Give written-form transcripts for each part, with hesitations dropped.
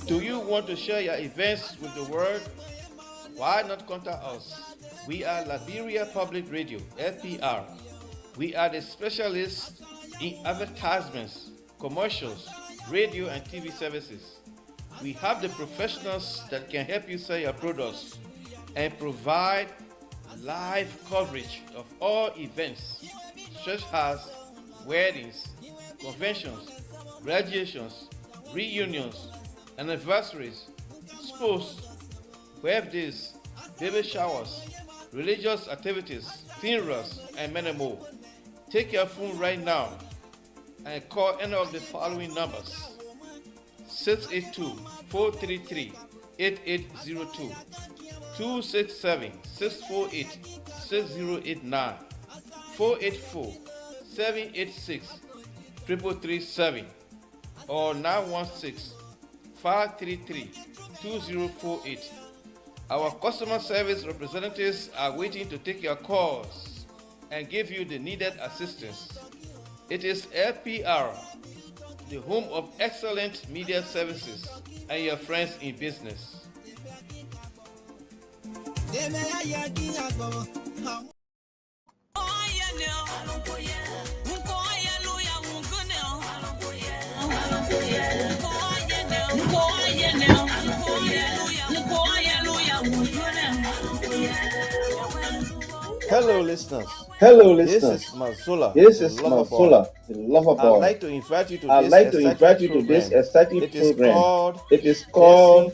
Do you want to share your events with the world? Why not contact us? We are Liberia Public Radio, LPR. We are the specialists in advertisements, commercials, radio and TV services. We have the professionals that can help you sell your products and provide live coverage of all events such as weddings, conventions, graduations, reunions, anniversaries, sports, birthdays, baby showers, religious activities, funerals, and many more. Take your phone right now and call any of the following numbers: 682-433-8802, 267-648-6089, 484-786-3337, or 916-533-2048. Our customer service representatives are waiting to take your calls and give you the needed assistance. It is LPR, the home of excellent media services, and your friends in business. Hello, listeners. This is Mazola. The Lover Boy. I'd like to invite you to this exciting program. It is called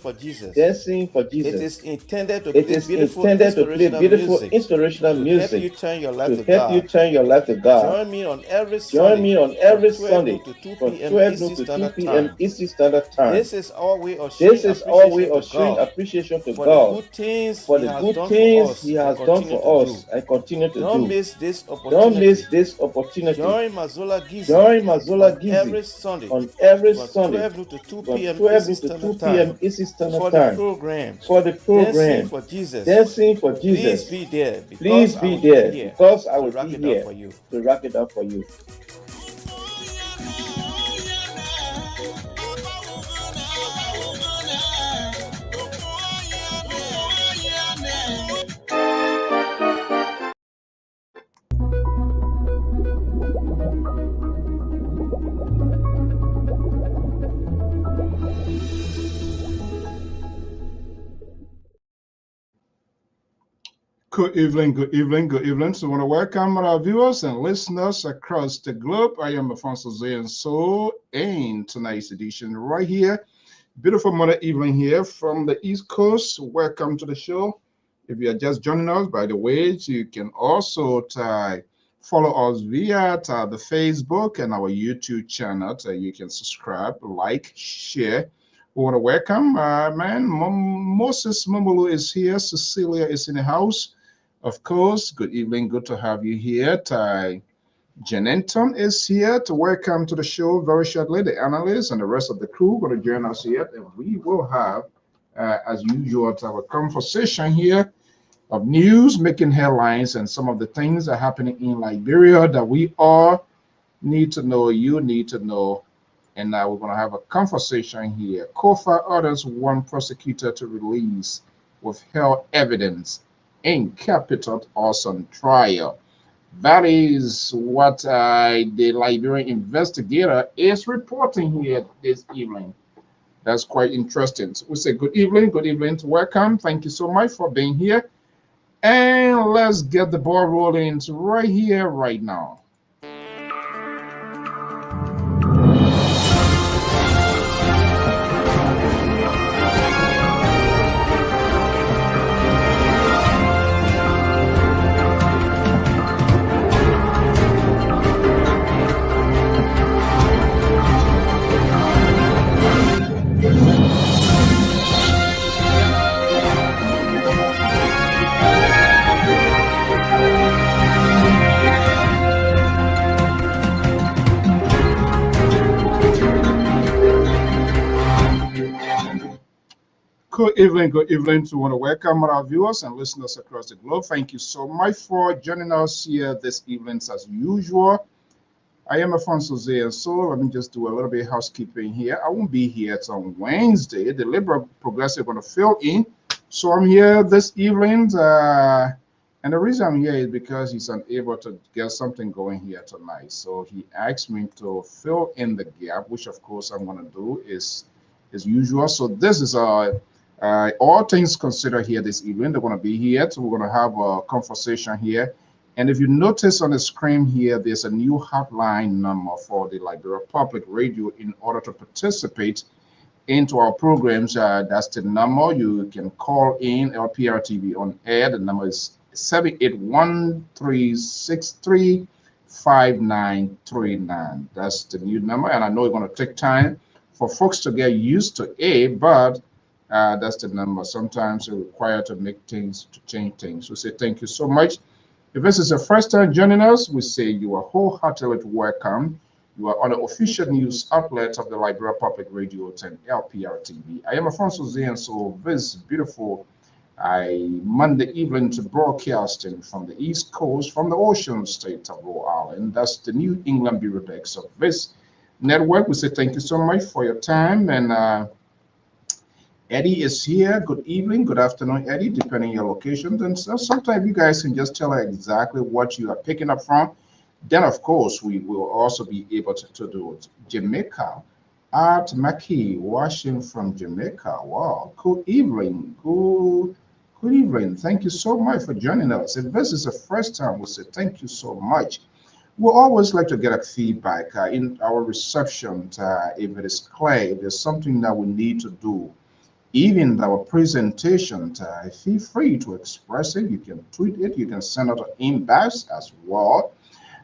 Dancing for Jesus. It is intended to play beautiful inspirational music to help you turn your life to God. Join me on every Sunday from 12 noon to 2 p.m. Eastern Standard Time. This is our way of showing appreciation to God for the good things He has done for us and continue to do. Don't miss this opportunity. Join Mazola Giza every Sunday from 12 to 2 p.m. Eastern Standard Time for the program Dancing for Jesus. Please be there because I will be here to wrap it up for you. Good evening. So I want to welcome our viewers and listeners across the globe. I am Alfonso Zayanso, in tonight's edition right here. Beautiful Mother evening here from the East Coast. Welcome to the show. If you are just joining us, by the way, you can also follow us via the Facebook and our YouTube channel. You can subscribe, like, share. We want to welcome Moses Momolu is here. Cecilia is in the house. Of course, good evening. Good to have you here. Janenton is here to welcome to the show very shortly. The analysts and the rest of the crew going to join us here. And we will have, as usual, a conversation here of news making headlines and some of the things that are happening in Liberia that we all need to know, you need to know. And now we're going to have a conversation here. COFA orders one prosecutor to release withheld evidence in capital arson trial. That is what the Liberian investigator is reporting here this evening. That's quite interesting. So we say good evening, welcome. Thank you so much for being here. And let's get the ball rolling right here, right now. Good evening to want to welcome our viewers and listeners across the globe. Thank you so much for joining us here this evening as usual. I am Alfonso Zia, so let me just do a little bit of housekeeping here. I won't be here till Wednesday. The Liberal Progressive going to fill in. So I'm here this evening. And the reason I'm here is because he's unable to get something going here tonight. So he asked me to fill in the gap, which of course I'm going to do is as usual. So this is all things considered here this evening. They're going to be here. So we're going to have a conversation here. And if you notice on the screen here, there's a new hotline number for the Liberia Public Radio in order to participate into our programs. That's the number. You can call in Lpr-Tv on air. The number is 781-363-5939. That's the new number. And I know it's going to take time for folks to get used to it, but that's the number. Sometimes it's required to make things, to change things. We say thank you so much. If this is your first time joining us, we say you are wholeheartedly welcome. You are on the official news outlet of the Liberia Public Radio and Lpr-Tv. I am Alfonso Zia, so this beautiful Monday evening to broadcasting from the East Coast, from the ocean state of Rhode Island. That's the New England Bureau Desk of this network. We say thank you so much for your time. And Eddie is here. Good evening, good afternoon, Eddie, depending on your location. And so sometimes you guys can just tell her exactly what you are picking up from. Then, of course, we will also be able to do it. Jamaica, Art Mackey, watching from Jamaica. Wow, good evening. Good evening. Thank you so much for joining us. If this is the first time, we'll say thank you so much. We always like to get a feedback in our reception. If it is clear, if there's something that we need to do, even our presentation, feel free to express it. You can tweet it. You can send out an inbox as well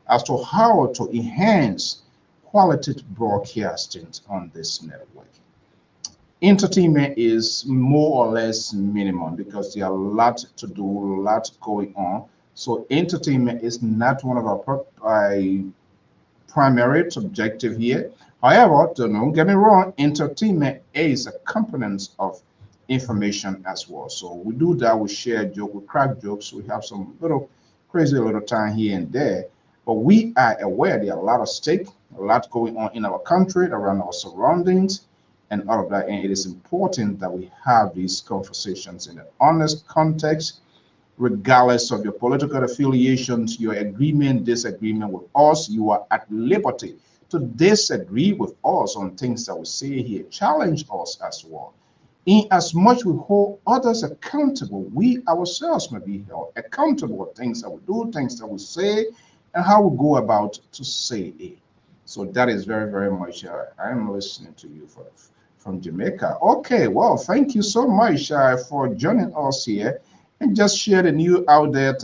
as to how to enhance quality broadcasting on this network. Entertainment is more or less minimum because there are a lot to do, a lot going on. So entertainment is not one of our primary objective here. However, don't get me wrong, entertainment is a component of information as well. So we do that, we share jokes, we crack jokes, we have some little crazy little time here and there. But we are aware there are a lot of stake, a lot going on in our country, around our surroundings, and all of that. And it is important that we have these conversations in an honest context, regardless of your political affiliations, your agreement, disagreement with us. You are at liberty to disagree with us on things that we say here. Challenge us as well. In as much we hold others accountable, we ourselves may be held accountable for things that we do, things that we say, and how we go about to say it. So that is very, very much. I am listening to you from Jamaica. Okay, well, thank you so much for joining us here and just share the news out there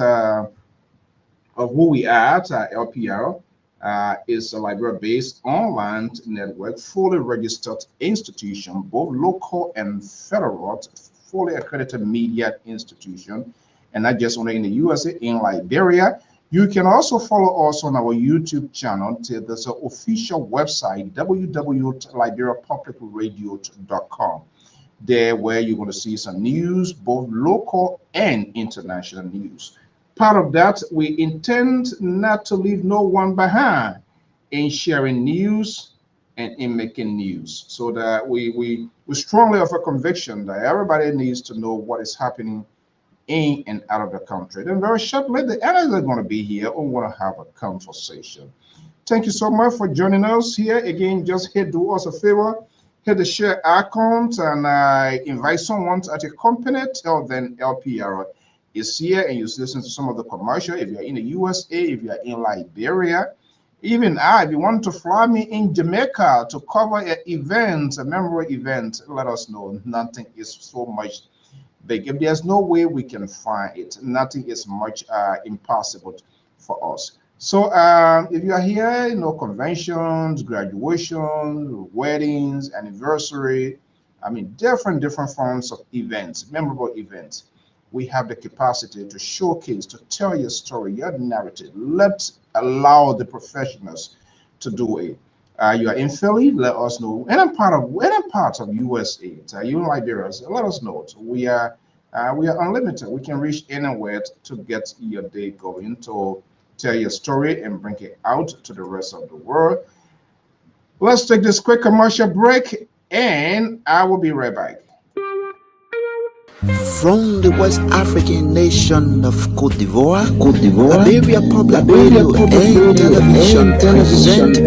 of who we are at LPR. Is a Liberia-based online network, fully registered institution, both local and federal, fully accredited media institution, and not just only in the USA, in Liberia. You can also follow us on our YouTube channel. There's an official website, www.liberiapublicradio.com. There where you're going to see some news, both local and international news. Part of that, we intend not to leave no one behind in sharing news and in making news. So that we strongly have a conviction that everybody needs to know what is happening in and out of the country. Then very shortly, the analysts are going to be here and want to have a conversation. Thank you so much for joining us here. Again, just do us a favor, hit the share icon and invite someone to accompany. Tell them LPR is here and you listen to some of the commercial. If you're in the USA, if you're in Liberia, even if you want to fly me in Jamaica to cover an event, a memorable event, let us know. Nothing is so much big. If there's no way we can find it, nothing is much impossible for us. So if you are here, conventions, graduations, weddings, anniversary, different forms of events, memorable events. We have the capacity to showcase, to tell your story, your narrative. Let's allow the professionals to do it. You are in Philly, let us know. And I'm part of USA. You in Liberia, let us know. We are unlimited. We can reach anywhere to get your day going, to tell your story and bring it out to the rest of the world. Let's take this quick commercial break, and I will be right back. From the West African nation of Côte d'Ivoire, Liberia Public Radio and Television present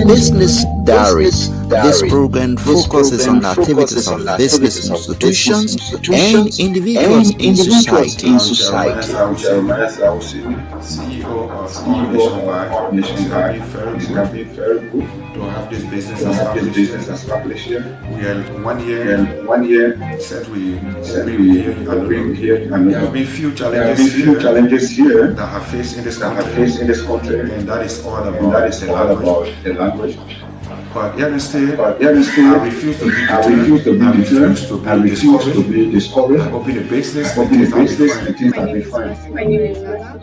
Business Diary. This program focuses on activities of business institutions and individuals in society. I'm Jeremiah CEO of Nation Bank. It's going to be very good to have this business established here. We are 1 year since we been here. There have been few challenges here that have faced in this country, and that is all about the language. But yet instead, I refuse to be deterred. I refuse to be discouraged. I open a business, and things have been fine. My name is Lana.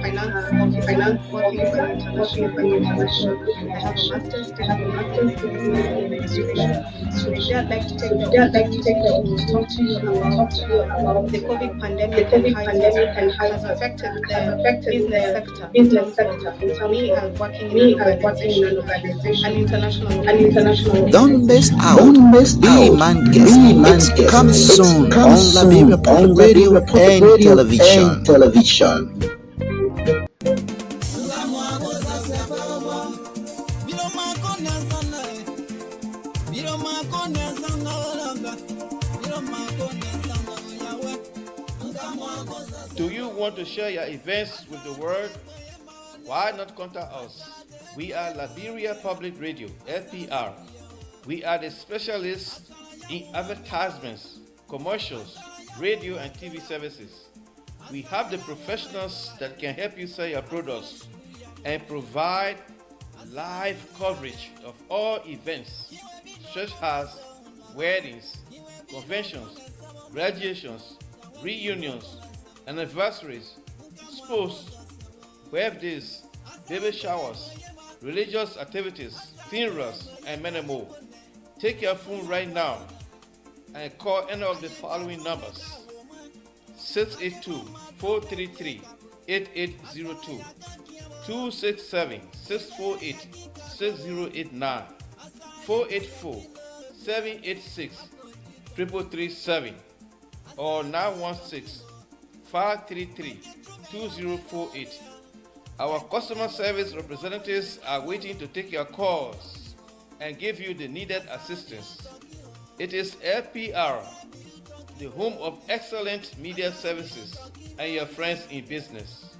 I am finance working for international. I have a master's degree in administration. So today I'd like to take the opportunity to talk to you about the COVID pandemic and how it has affected the business sector. For me, I'm working in an organization, an international. Don't miss out. Be my guest. It's coming soon on Liberia Public Radio and Television. Do you want to share your events with the world? Why not contact us? We are Liberia Public Radio, LPR. We are the specialists in advertisements, commercials, radio and TV services. We have the professionals that can help you sell your products and provide live coverage of all events, such as weddings, conventions, graduations, reunions, anniversaries, sports, birthdays, baby showers, religious activities, funerals, and many more. Take your phone right now and call any of the following numbers: 682-433-8802, 267-648-6089, 484-786-3337, or 916-533-2048. Our customer service representatives are waiting to take your calls and give you the needed assistance. It is LPR, the home of excellent media services, and your friends in business.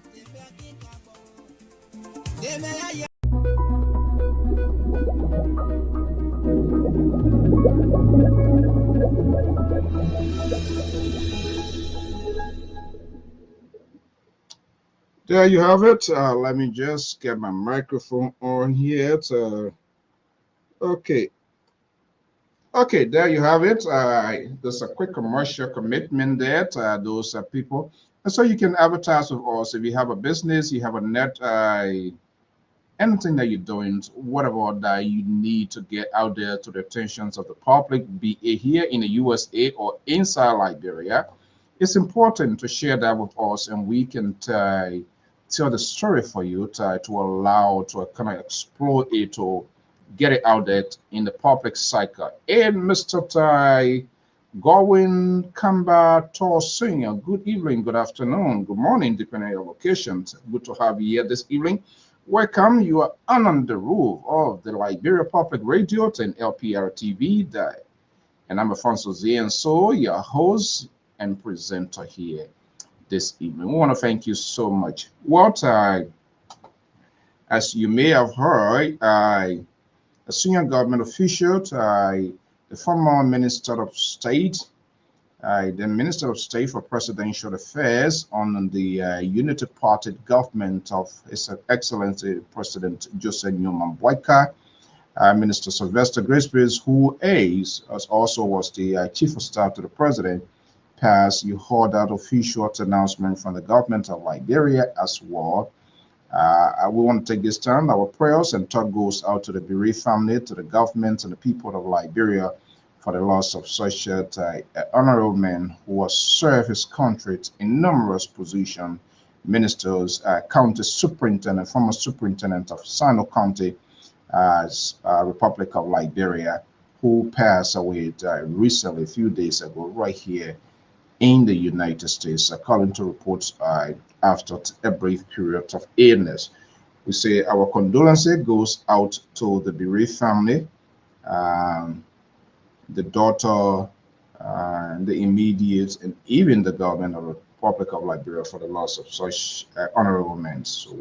There you have it. Let me just get my microphone on here. Okay, there you have it. There's a quick commercial commitment there to those people. And so you can advertise with us. If you have a business, you have a net, anything that you're doing, whatever that you need to get out there to the attentions of the public, be it here in the USA or inside Liberia, it's important to share that with us, and we can tell the story for you to allow to kind of explore it, to get it out there in the public cycle. And Mr. Tai Godwin Kamba Tor Senior, good evening, good afternoon, good morning, depending on your location. Good to have you here this evening. Welcome. You are under the roof of the Liberia Public Radio and Lpr-Tv. And I'm Alfonso Zienso, your host and presenter here this evening. We want to thank you so much. As you may have heard, a senior government official, the former Minister of State, the Minister of State for Presidential Affairs on the Unity Party government of His Excellency President Joseph Newman Boyka, Minister Sylvester Grigsby, who also was the Chief of Staff to the President, you heard that official announcement from the government of Liberia as well. We want to take this time. Our prayers and thought goes out to the bereaved family, to the government, and the people of Liberia for the loss of such an honorable man who has served his country in numerous positions, ministers, county superintendent, former superintendent of Sino County, Republic of Liberia, who passed away recently, a few days ago, right here in the United States, according to reports after a brief period of illness. We say our condolences goes out to the bereaved family, um, the daughter, the immediate, and even the government of the Republic of Liberia for the loss of such honorable men. So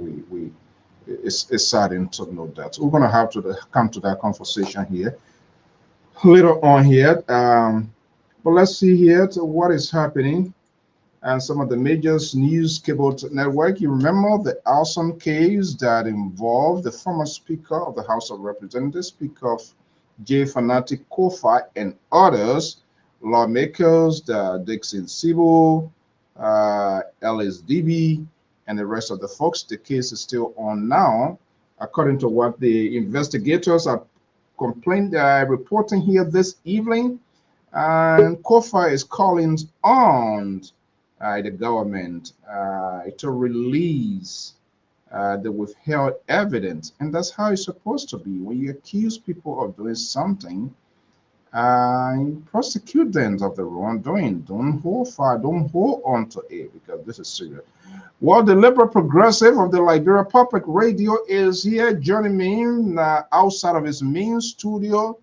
it's saddening to note that. We're going to have to come to that conversation here later on here. But let's see here to what is happening and some of the major news cable network. You remember the awesome case that involved the former Speaker of the House of Representatives, Speaker of J. Fanatic Kofa, and others, lawmakers, the Dixon Sibo, LSDB, and the rest of the folks. The case is still on now, according to what the investigators are reporting here this evening. And Kofa is calling on the government to release the withheld evidence. And that's how it's supposed to be. When you accuse people of doing something, prosecute them of the wrongdoing. Don't hold on to it, because this is serious. Well, the liberal progressive of the Liberia Public Radio is here joining me outside of his main studio.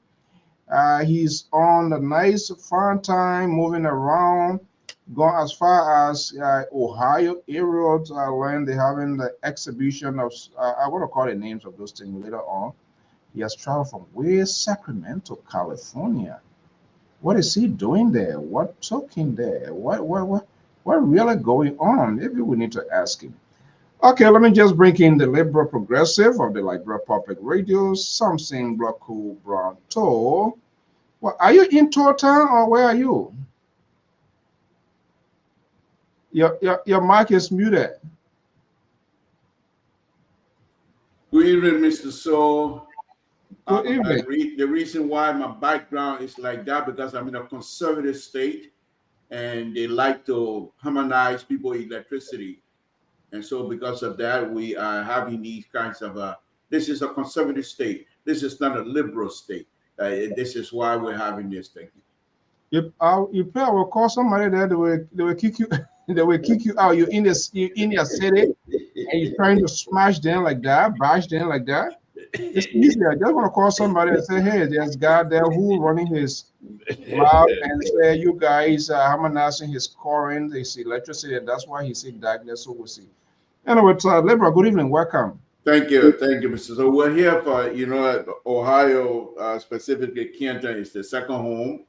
He's on a nice fun time moving around, going as far as Ohio area. When they're having the exhibition of, I want to call the names of those things later on. He has traveled from Sacramento, California. What is he doing there? What took him there? What really going on? Maybe we need to ask him. Okay, let me just bring in the liberal progressive of the Liberia Public Radio, Something Blocko Bronto. Well, are you in Total or where are you? Your mic is muted. Good evening, Mr. So. Good evening. The reason why my background is like that, because I'm in a conservative state and they like to harmonize people's electricity. And so because of that, we are having these kinds of, this is a conservative state. This is not a liberal state. This is why we're having this thing. You probably will call somebody there, they will kick you, they will kick you out. You're in your city and you're trying to smash them like that, bash them like that. It's easy. I just want to call somebody and say, hey, there's a guy there who running his lab and say you guys are harmonizing his current, his electricity, and that's why he's in darkness. So we'll see. Anyway, Libra, good evening, welcome. Thank you, Mr. So we're here for, Ohio, specifically Canton is the second home.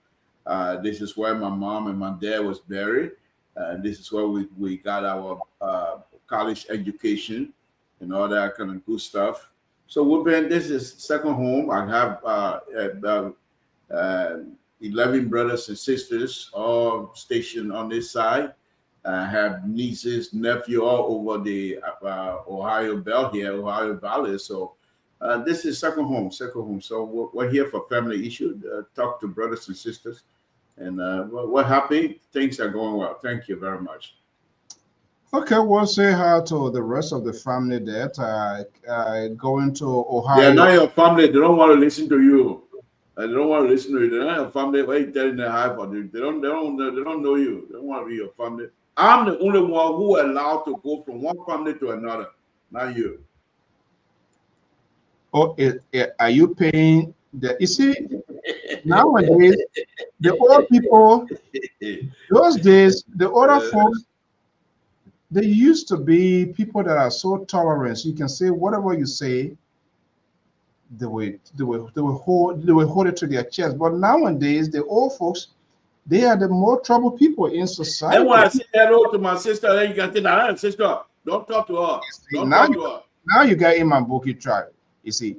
This is where my mom and my dad was buried. This is where we got our college education and all that kind of good stuff. So this is second home. I have about 11 brothers and sisters, all stationed on this side. I have nieces, nephew all over the Ohio belt here, Ohio Valley. So this is second home. So we're here for family issue, talk to brothers and sisters. And we're happy. Things are going well. Thank you very much. Okay, we'll say hi to the rest of the family that going to Ohio. Yeah, now your family, they don't want to listen to you. They don't want to listen to you. They're not your family. Why are you telling them hi for them? They don't know you. They don't want to be your family. I'm the only one who allowed to go from one family to another, not you. Oh, are you paying the? You see, nowadays the old people, those days, the older folks, they used to be people that are so tolerant. You can say whatever you say, they will hold it to their chest. But nowadays, the old folks, they are the more troubled people in society. Then when I say hello to my sister, then you can say, sister, don't talk to her. Now you got in my bookie tribe. You see,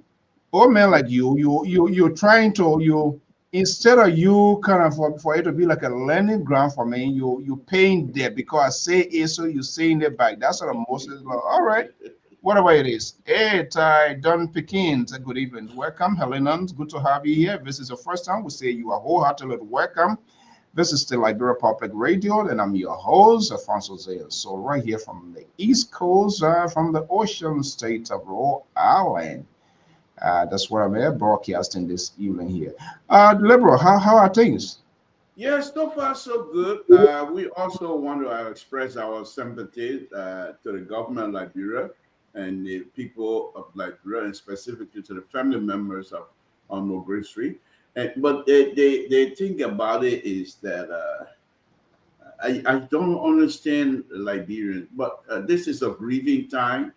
old men like you're trying to, instead of you kind of for it to be like a learning ground for me, you paying there because I say it, so you saying it back. That's what most is like. All right, whatever it is. Hey, Ty, Don Pickens, good evening. Welcome, Helenans. Good to have you here. If this is your first time, we say you are wholeheartedly welcome. This is the Liberia Public Radio, and I'm your host, Alfonso Zaya. So right here from the East Coast, from the ocean state of Rhode Island. That's where I'm at, broadcasting this evening here. Liberal, how are things? Yes, so far so good. We also want to express our sympathy to the government of Liberia and the people of Liberia, and specifically to the family members of Gregory. But they think about it is that I don't understand Liberians, but this is a grieving time,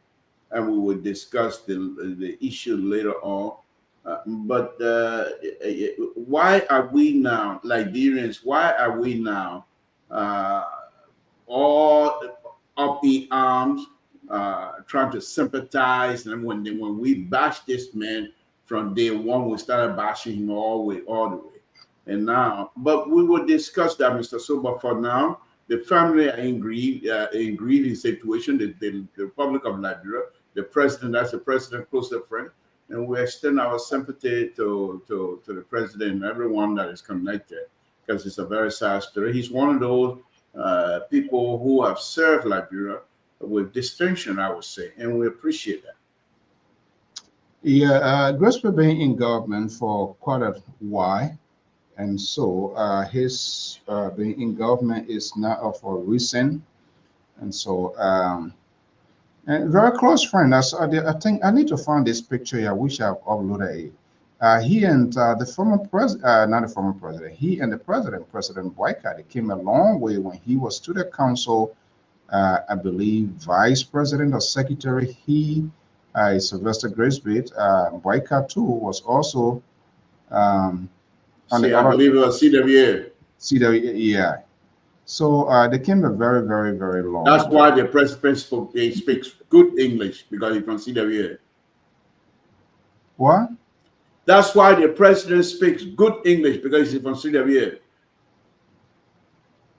and we will discuss the issue later on. But why are we now, Liberians, why are we now all up in arms, trying to sympathize? And when we bash this man from day one, we started bashing him all the way. And now, but we will discuss that, Mr. Soba. For now, the family are in grieving situation. The Republic of Liberia, the president, that's the president's closest friend. And we extend our sympathy to the president and everyone that is connected, because it's a very sad story. He's one of those people who have served Liberia with distinction, I would say, and we appreciate that. Yeah, Grace has been in government for quite a while, and so his being in government is not of a recent, and so. And very close friend. I think I need to find this picture here. I wish I've uploaded it. He and the former president, not the former president, he and the president, President Boycott, they came a long way when he was to the council, I believe, vice president or secretary. He, Sylvester Gracebit, Boycott too, was also on the I believe it was CWA. CWA, yeah. So they came a very, very, very long. That's why the president speaks good English, because he's from CWA. What? That's why the president speaks good English, because he's from CWA.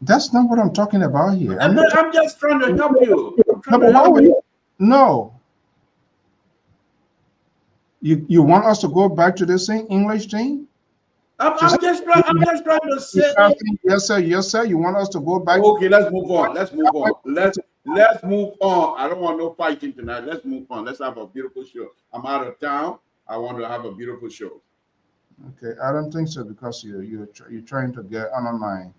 That's not what I'm talking about here. I'm just trying to help you. No. You want us to go back to the same English thing? I'm just trying to say. Yes, sir. Yes, sir. You want us to go back? Okay, let's move on. Let's move on. I don't want no fighting tonight. Let's move on. Let's have a beautiful show. I'm out of town. I want to have a beautiful show. Okay, I don't think so, because you're trying to get on my.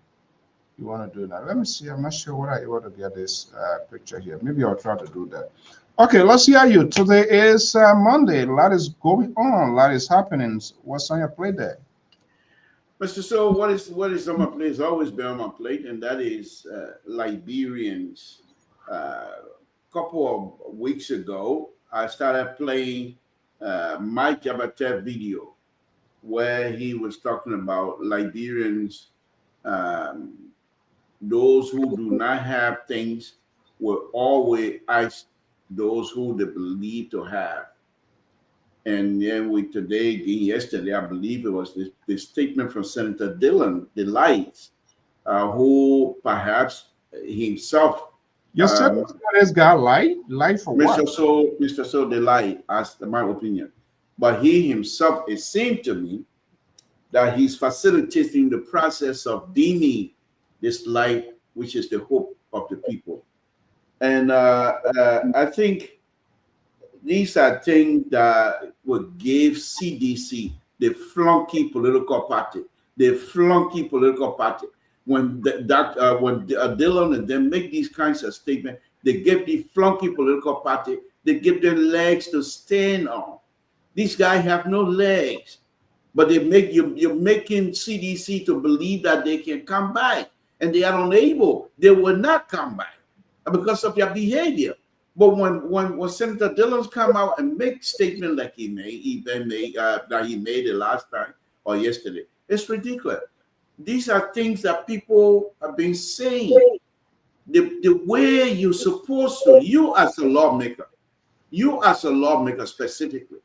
You want to do that? Let me see. I'm not sure what I able to get this picture here. Maybe I'll try to do that. Okay, let's hear you. Today is Monday. A lot is going on. A lot is happening. What's on your plate there? Mr. So, what is on my plate? Has always been on my plate, and that is Liberians. A couple of weeks ago, I started playing Mike Jabatev video, where he was talking about Liberians, those who do not have things will always ask those who they believe to have. And then yesterday, I believe it was this statement from Senator Dylan Delight, who perhaps himself. Yes, sir. This guy light for what? Mr. So Delight, as my opinion. But he himself, it seemed to me that he's facilitating the process of dimming this light, which is the hope of the people. And I think these are things that would give CDC, the flunky political party, when Dylan and them make these kinds of statements, they give the flunky political party, they give them legs to stand on. These guys have no legs, but you're making CDC to believe that they can come back, and they are unable. They will not come back because of their behavior. But when Senator Dillon's come out and make statement like he made it last time or yesterday, it's ridiculous. These are things that people have been saying. The way you're supposed to, you as a lawmaker specifically,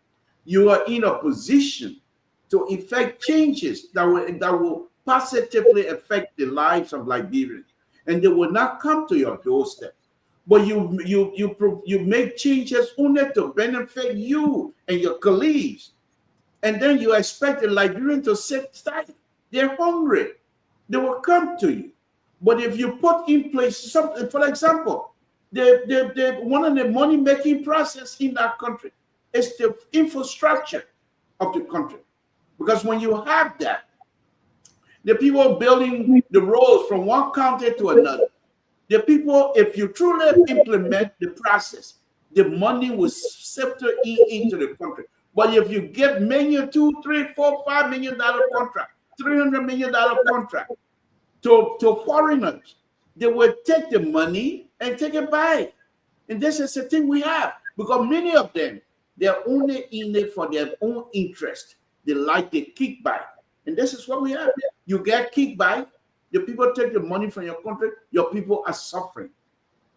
you are in a position to effect changes that will positively affect the lives of Liberians, and they will not come to your doorstep. but you make changes only to benefit you and your colleagues, and then you expect the Liberians to sit tight. They're hungry. They will come to you. But if you put in place something, for example, one of the money-making process in that country is the infrastructure of the country. Because when you have that, the people building the roads from one county to another, the people, if you truly implement the process, the money will sift into the country. But if you give $1 million, $2 million, $3 million, $4 million, $5 million contract, $300 million contract to foreigners, they will take the money and take it back. And this is the thing we have, because many of them, they're only in it for their own interest. They like the kickback. And this is what we have. You get kickback, the people take the money from your country, your people are suffering.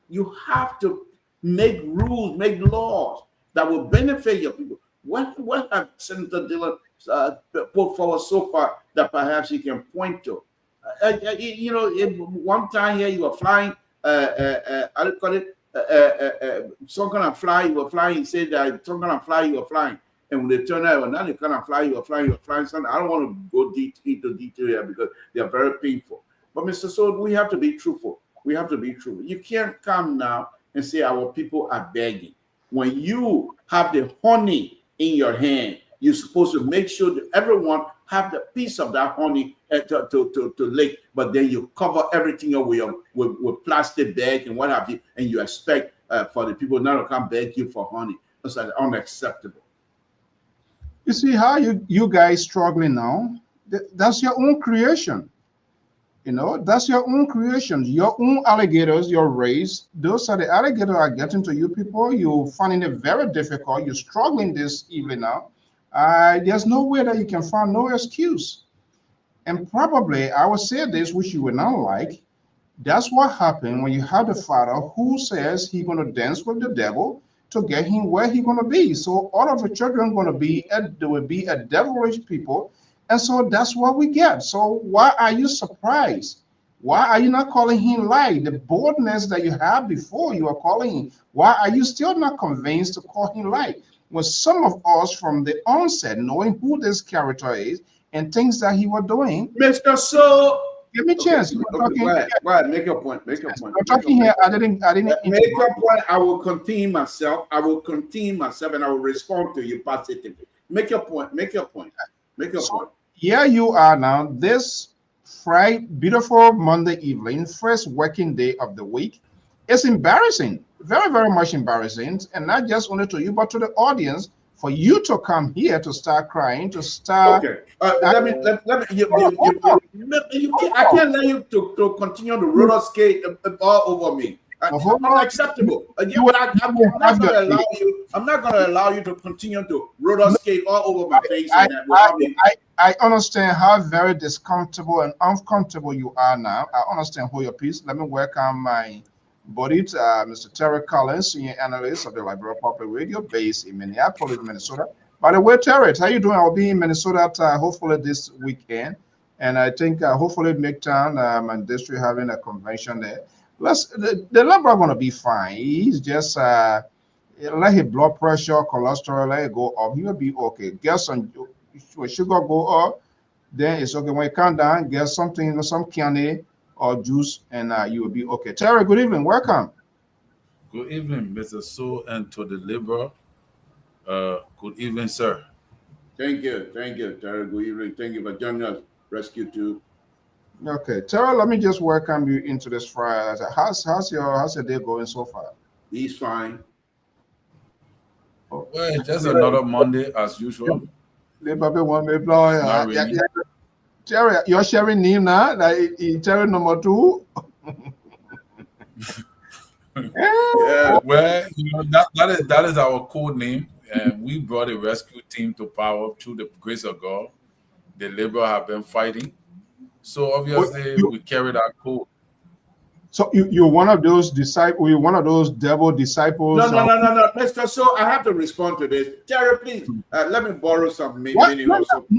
You have to make rules, make laws that will benefit your people. What have Senator Dillon put forward so far that perhaps he can point to? One time here you were flying, I don't call it, some kind of fly, you were flying, he said that some kind of fly you were flying. And when they turn out, now they kind of fly, you are flying. Something. I don't want to go into detail here because they are very painful. But Mr. Sood, we have to be truthful. We have to be truthful. You can't come now and say our people are begging. When you have the honey in your hand, you're supposed to make sure that everyone have the piece of that honey to lick. But then you cover everything up with plastic bag and what have you, and you expect for the people not to come beg you for honey. That's unacceptable. You see how you guys struggling now? That's your own creation. That's your own creation. Your own alligators, your race, those are the alligators are getting to you people. You're finding it very difficult. You're struggling this evening now. There's no way that you can find no excuse. And probably, I will say this, which you will not like. That's what happened when you have the father who says he's going to dance with the devil to get him where he's going to be. So all of the children going to be, they will be a devilish people. And so that's what we get. So why are you surprised? Why are you not calling him light? The boldness that you had before you are calling him, why are you still not convinced to call him light? When some of us from the onset, knowing who this character is and things that he was doing. Mr. So give me a chance. Go ahead. Make your point. I'm talking here. I didn't make your point. I will contain myself, and I will respond to you positively. Make your point. Here you are now, this Friday, beautiful Monday evening, first working day of the week. It's embarrassing, very, very much embarrassing, and not just only to you, but to the audience, for you to come here to start crying, to start. Okay, let me. I can't let you to continue to roller skate all over me. Unacceptable. Again, I'm not going to allow you to continue to roller skate all over my face. I understand how very discomfortable and uncomfortable you are now. I understand. Hold your peace. Let me welcome my buddy, Mr. Terry Collins, senior analyst of the Liberia Public Radio, based in Minneapolis, Minnesota. By the way, Terry, how you doing? I'll be in Minnesota hopefully this weekend, and I think hopefully Midtown, my district, having a convention there. The Liberia going to be fine. He's just let his blood pressure, cholesterol, let it go up. He will be okay. Get some when sugar go up, then it's okay. When it come down, get something, some candy or juice, and you will be okay. Terry, good evening. Welcome. Good evening, Mr. So, and to the Liberal. Good evening, sir. Thank you, Terry. Good evening. Thank you for joining us. Rescue 2. Okay, Terry, let me just welcome you into this Friday. How's your day going so far? He's fine. Well, it's just another Monday as usual. Terry, you're sharing name now, like Terry number 2. Yeah, well, that is our code name, and we brought a rescue team to power through the grace of God. The Liberal have been fighting. So obviously we carry that code. So you're one of those disciples. You're one of those devil disciples. No, Mr. So I have to respond to this. Terry, please let me borrow some meaning or something.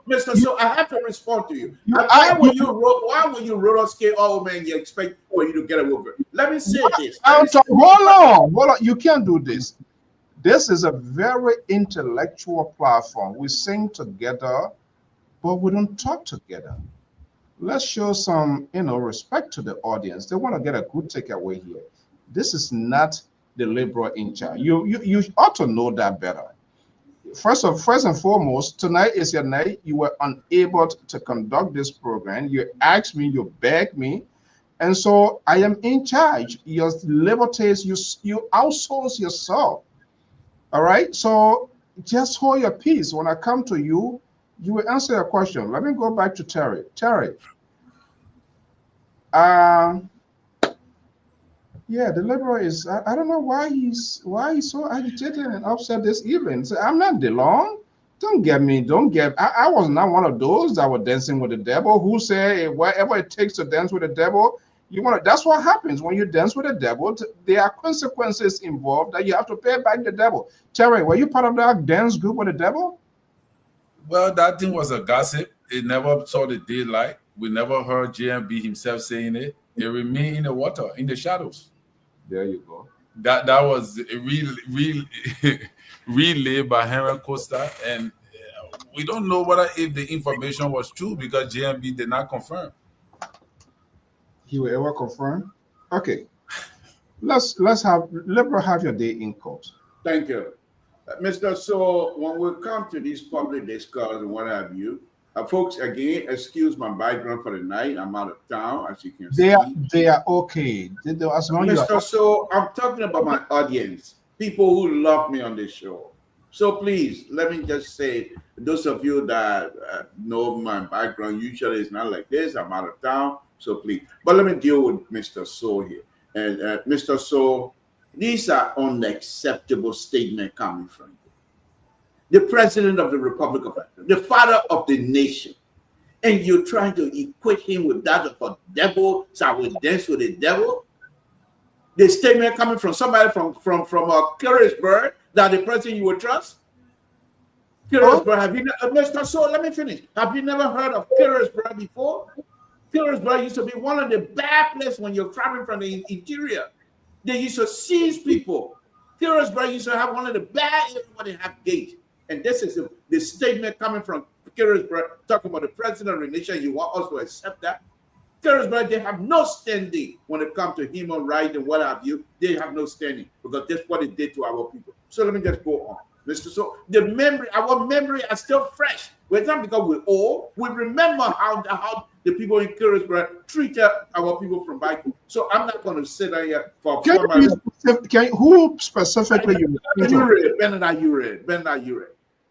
Mr. So I have to respond to you. Why will you roller skate all man? You expect for you to get over it? Let me say this. Hold on. You can't do this. This is a very intellectual platform. We sing together, but we don't talk together. Let's show some, respect to the audience. They want to get a good takeaway here. This is not the liberal in charge. You ought to know that better. First and foremost, tonight is your night. You were unable to conduct this program. You asked me, you begged me, and so I am in charge. Your liberties, you outsource yourself. All right. So just hold your peace. When I come to you, you will answer your question. Let me go back to Terry. Terry. Yeah, the liberal is. I don't know why he's so agitated and upset this evening. So I'm not DeLong. Don't get me. I was not one of those that were dancing with the devil. Who say whatever it takes to dance with the devil. That's what happens when you dance with the devil. There are consequences involved that you have to pay back the devil. Terry, were you part of that dance group with the devil? Well, that thing was a gossip. It never saw the daylight. We never heard JMB himself saying it. It remained in the water, in the shadows. There you go. That was a real relayed by Henry Costa, and we don't know whether if the information was true because JMB did not confirm. He will ever confirm? Okay. Let's have liberal have your day in court. Thank you. Mr. So when we come to these public discourse and what have you, folks, again, excuse my background for the night. I'm out of town, as you can see. They are okay. As long Mr. So I'm talking about my audience, people who love me on this show. So please, let me just say, those of you that know my background, usually it's not like this. I'm out of town, so please. But let me deal with Mr. So here. And Mr. So, these are unacceptable statements coming from you. The president of the Republic of Africa, the father of the nation, and you're trying to equate him with that of a devil, so I will dance with the devil. The statement coming from somebody from Carisburg that the president you would trust. Carisburg, have you, Mr. So, let me finish. Have you never heard of Carisburg before? Carisburg used to be one of the bad places when you're traveling from the interior. They used to seize people. Carisburg used to have one of the bad areas where they have gate. And this is the statement coming from Carisburg, talking about the president of the nation. You want us to accept that? Carisburg, they have no standing when it comes to human rights and what have you. They have no standing because that's what it did to our people. So let me just go on. Mr. So our memory are still fresh. It's not because we're old. We remember how the people in Carisburg treated our people from back home. So I'm not going to sit here for who specifically you Bernard Ure.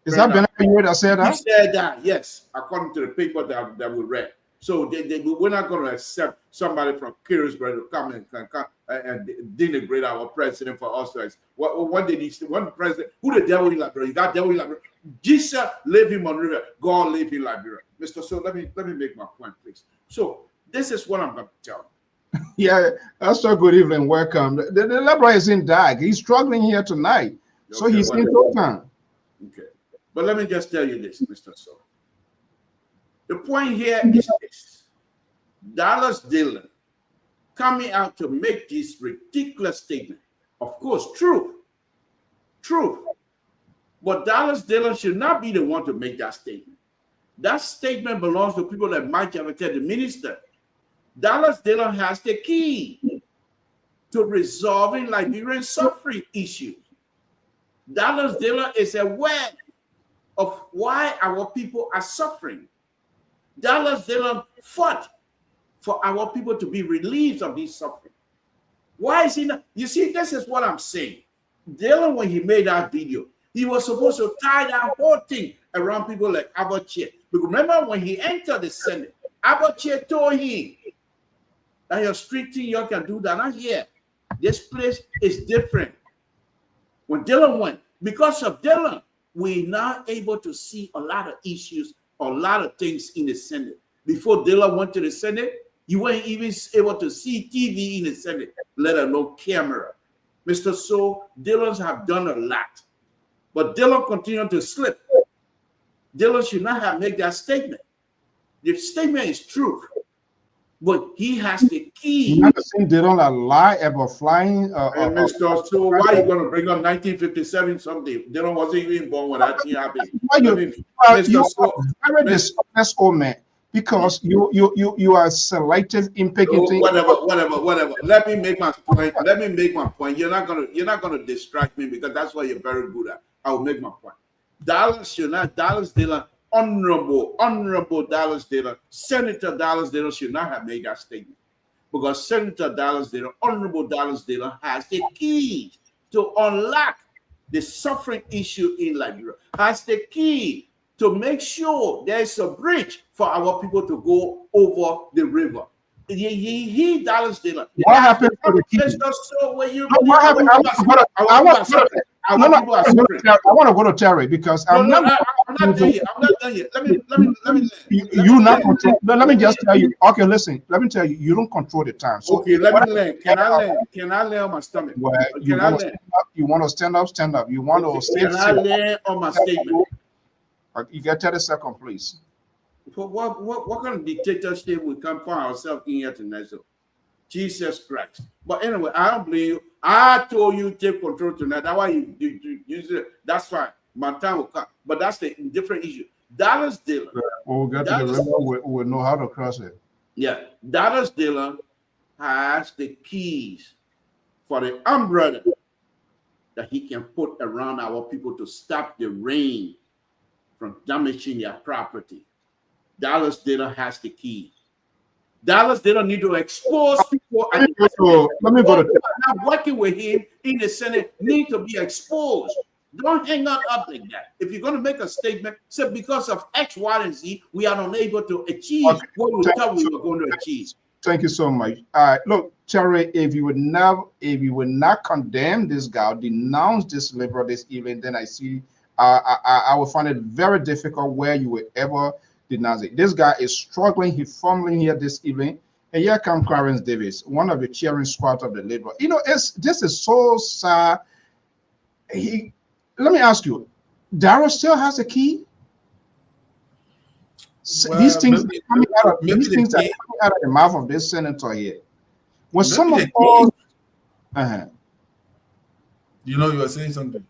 Is that Bernard Ure that said that? He said that, yes, according to the paper that we read. So we're not going to accept somebody from Carisburg to come and denigrate our president for us. What did he say? One president, who the devil in Liberia? You got devil in Liberia. Jesus leave him on river. God leave in Liberia. Mr. So let me make my point, please. So this is what I'm going to tell you. Yeah, Pastor, good evening. Welcome. The Liberia is in DAG. He's struggling here tonight. Okay, so he's in total. Okay. But let me just tell you this, Mr. So. The point here is this. Dallas Dillon coming out to make this ridiculous statement. Of course, true. But Dallas Dillon should not be the one to make that statement. That statement belongs to people like Mike Javette, the minister. Dallas Dillon has the key to resolving Liberian suffering issues. Dallas Dillon is aware of why our people are suffering. Dallas Dillon fought for our people to be relieved of this suffering. Why is he not? You see, this is what I'm saying. Dillon, when he made that video, he was supposed to tie that whole thing around people like Abache. But remember when he entered the Senate, Abache told him that your street thing, you can do that. Not here. This place is different. When Dillon went, because of Dillon, we're now able to see a lot of issues, a lot of things in the Senate. Before Dillon went to the Senate, You weren't even able to see TV in the Senate, let alone camera. Mr. So, Dillons have done a lot, but Dillon continued to slip. Dillon should not have made that statement. The statement is true, but he has the key. You never seen Dillon lie about flying? Mr. So, why are you going to bring up 1957 something? Dillon wasn't even born when that thing happened. You're very dishonest old man, because you are selective in picking things. Whatever. Let me make my point. You're not gonna distract me, because that's what you're very good at. I will make my point. Dallas Dillon, honorable Dallas Dillon, Senator Dallas Dillon should not have made that statement, because Senator Dallas Dillon, honorable Dallas Dillon, has the key to unlock the suffering issue in Liberia, has the key to make sure there is a bridge for our people to go over the river. He Dallas Dillon. What happened to the key? I want to go to Terry, because I'm not done yet. You not control. Let me just tell you. Okay, listen. Let me tell you. You don't control the time. So okay, let me learn. Can I lay on my stomach? Well, you want to stand up. Stand up. You want to stay. Can I lay on my statement? You get 30 seconds, please. What kind of dictatorship we can find ourselves in here tonight? So, Jesus Christ. But anyway, I don't blame you. I told you take control tonight. That's why you use it. That's fine. My time will come. But that's the different issue. Dallas Dillon. We'll get to the river. We'll know how to cross it. Yeah. Dallas Dillon has the keys for the umbrella that he can put around our people to stop the rain from damaging their property. Dallas Dillon has the key. Dallas Dillon need to expose people. Let me go to not working with him in the Senate need to be exposed. Don't hang up like that. If you're going to make a statement, say because of X, Y, and Z, we are unable to achieve what we thought we were going to achieve. Thank you so much. Look, Terry, if you would not condemn this guy, denounce this liberal this evening, then I will find it very difficult where you will ever denounce it. This guy is struggling. He's fumbling here this evening. And here comes Clarence Davis, one of the cheering squad of the liberal. You know, this is so sad. Let me ask you, Darrow still has a key? Well, these things are coming out of the mouth of this senator here. When some of all, you know, you were saying something.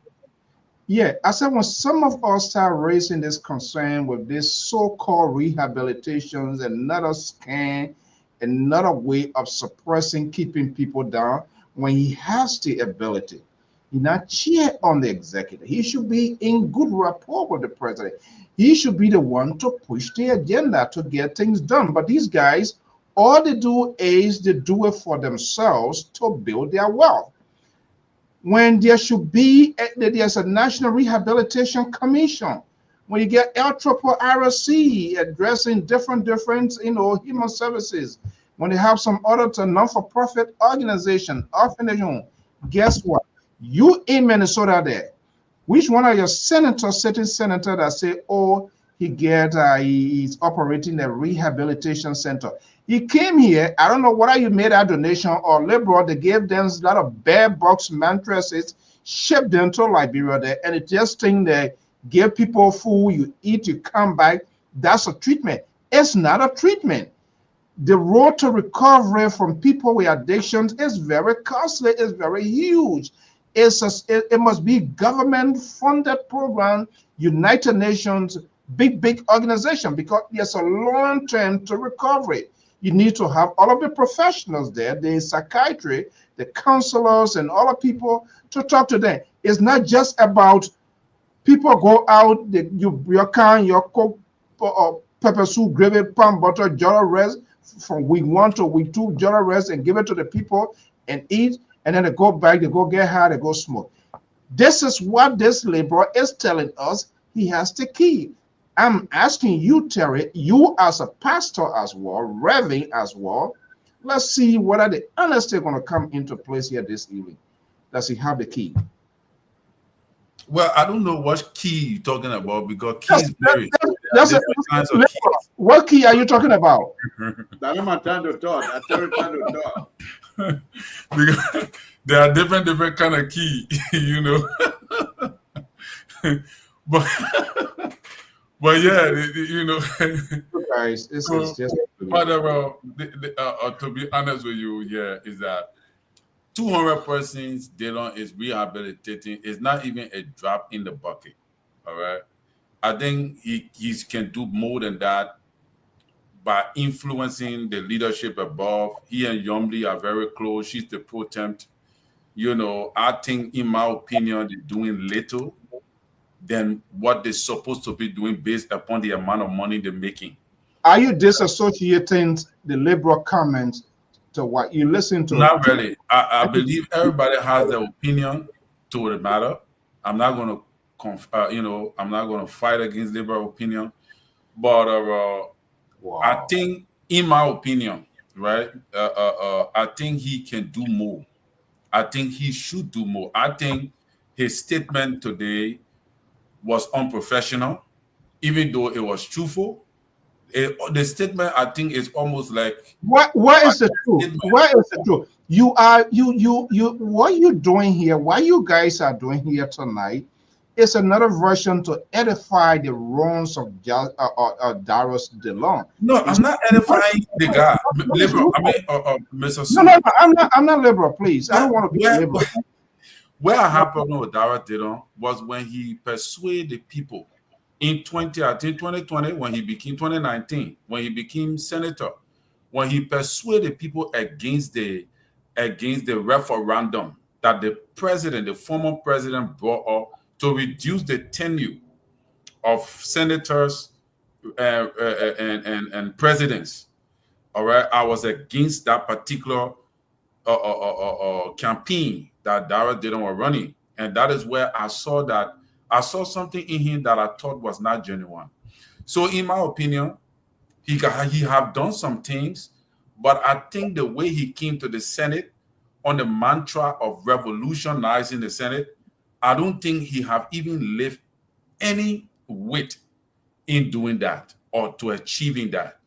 Yeah, I said when some of us start raising this concern with this so-called rehabilitations, another scam, another way of suppressing, keeping people down, when he has the ability, he not cheer on the executive. He should be in good rapport with the president. He should be the one to push the agenda to get things done. But these guys, all they do is they do it for themselves to build their wealth. When there should be, there's a National Rehabilitation Commission. When you get Lpr-Tv addressing different, human services. When they have some other non-for-profit organization, guess what? You in Minnesota there, which one of your senators, sitting senator that say, oh, he's operating a rehabilitation center. He came here, I don't know whether you made a donation or liberal, they gave them a lot of bare box mattresses, shipped them to Liberia there, and it just thing they give people food, you eat, you come back. That's a treatment. It's not a treatment. The road to recovery from people with addictions is very costly, it's very huge. It must be government-funded program, United Nations, big organization, because there's a long term to recovery. You need to have all of the professionals there, the psychiatry, the counselors, and all the people to talk to them. It's not just about people go out, your cook, pepper soup, gravy, palm butter, jollof rice from week 1 to week 2, jollof rice, and give it to the people and eat, and then they go back, they go get high, they go smoke. This is what this liberal is telling us. He has the key. I'm asking you, Terry, you as a pastor as well, Reverend as well, let's see whether the honesty is going to come into place here this evening. Does he have the key? Well, I don't know what key you're talking about, because keys vary. What key are you talking about? That's my time to talk. That's your time to talk. Because there are different kind of key, you know. but yeah, you know. Guys, this is just. But to be honest with you, yeah, is that 200 persons Dillon is rehabilitating is not even a drop in the bucket. All right, I think he can do more than that by influencing the leadership above. He and Yomli are very close. She's the pro temp. You know, I think, in my opinion, they're doing little than what they're supposed to be doing based upon the amount of money they're making. Are you disassociating the liberal comments to what you listen to? Not really. I believe everybody has their opinion to the matter. I'm not going to, I'm not going to fight against liberal opinion, but wow. I think, in my opinion, right, I think he can do more. I think he should do more. I think his statement today was unprofessional, even though it was truthful. The statement, I think, is almost like what is the truth? What is the truth? You what you doing here? What you guys are doing here tonight is another version to edify the wrongs of Darius Dillon. No, I'm not edifying the guy. Liberal. I mean, Mr. No, I'm not liberal. Please, I don't want to be liberal. Where I had problem with Darius Dillon was when he persuaded the people in 2020, when he became 2019, when he became senator, when he persuaded people against the referendum that the former president brought up to reduce the tenure of senators and presidents. All right, I was against that particular campaign that Darius Dillon was running, and that is where I saw something in him that I thought was not genuine. So, in my opinion, he have done some things, but I think the way he came to the Senate on the mantra of revolutionizing the Senate, I don't think he have even lived any weight in doing that or to achieving that.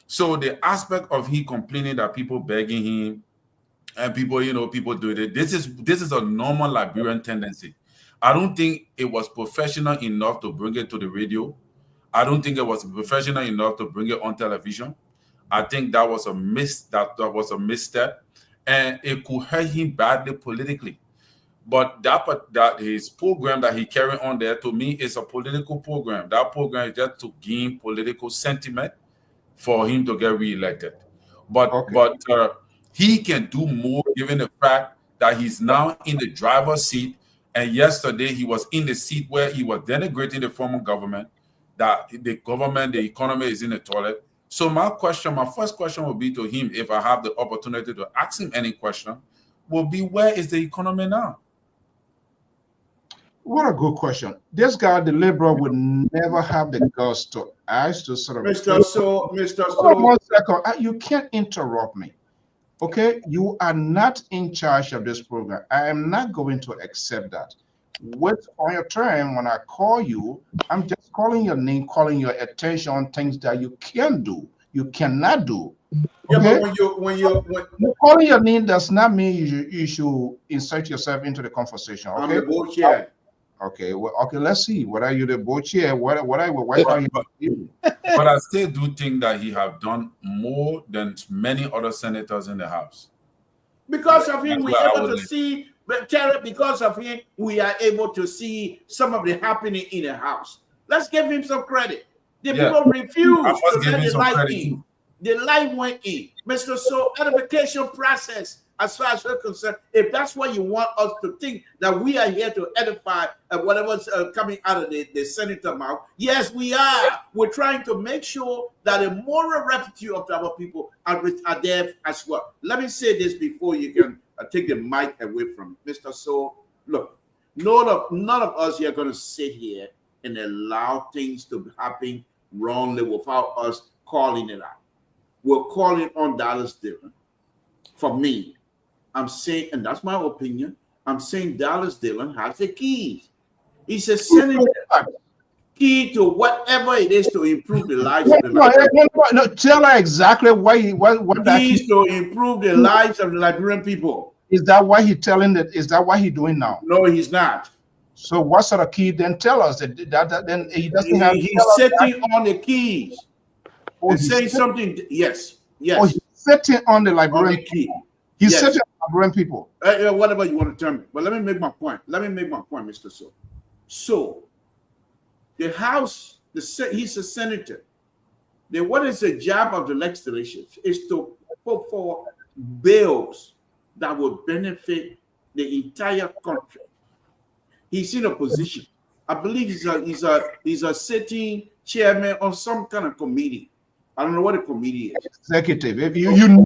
So the aspect of he complaining that people begging him and people do it, this is a normal Liberian tendency. I don't think it was professional enough to bring it to the radio. I don't think it was professional enough to bring it on television. I think that was a misstep, and it could hurt him badly politically. But that his program that he carried on there, to me, is a political program. That program is just to gain political sentiment for him to get reelected. But he can do more, given the fact that he's now in the driver's seat. And yesterday he was in the seat where he was denigrating the former government, that the economy is in the toilet. So my first question will be to him, if I have the opportunity to ask him any question, will be, where is the economy now? What a good question. This guy, the liberal, would never have the guts to ask to sort of... Mr. So. 1 second. You can't interrupt me. Okay? You are not in charge of this program. I am not going to accept that. Wait on your turn. When I call you, I'm just calling your name, calling your attention on things that you can do, you cannot do. Okay? Yeah, but when you're calling your name does not mean you should insert yourself into the conversation. Okay? I'm the board chair. Okay, well, let's see. What are you, the board chair? What are you? But I still do think that he have done more than many other senators in the House. Because of him, we're able to see. Because of him, we are able to see some of the happening in the House. Let's give him some credit. The people refused to let the light in. The light went in. Mr. So, edification process, as far as we're concerned, if that's what you want us to think, that we are here to edify whatever's coming out of the senator mouth, yes, we are. We're trying to make sure that the moral rectitude of our people are there as well. Let me say this before you can take the mic away from Mr. So. Look, none of us here are going to sit here and allow things to happen wrongly without us calling it out. We're calling on Darius Dillon. For me, I'm saying, and that's my opinion, I'm saying Darius Dillon has the keys. He's a senator. key to whatever it is to improve the lives of the Liberian. No, tell her exactly why what that keys to improve the lives of the Liberian people. Is that why he's telling that? Is that what he's doing now? No, he's not. So what sort of key? Then tell us that then he doesn't have. He's sitting on the keys. And saying something. Yes. Oh, he's sitting on the Liberian key. He's sitting on Liberian people. Whatever you want to tell me. But let me make my point. Mr. So the House, he's a senator. Then what is the job of the legislature? Is to put forward bills that will benefit the entire country. He's in a position. I believe he's a sitting chairman on some kind of committee. I don't know what a committee is. Executive. If you you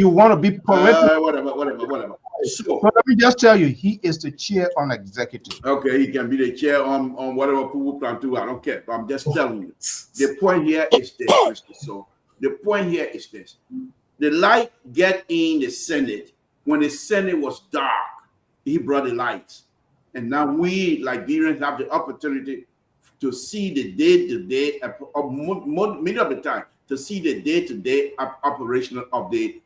want to be political. Whatever. So let me just tell you, he is the chair on executive. Okay, he can be the chair on whatever people plan to do. I don't care. But I'm just telling you. The point here is this, Mr. So the point here is this. The light get in the Senate when the Senate was dark. He brought the lights. And now we Liberians have the opportunity to see the day-to-day, many of the time, to see the day-to-day operation of the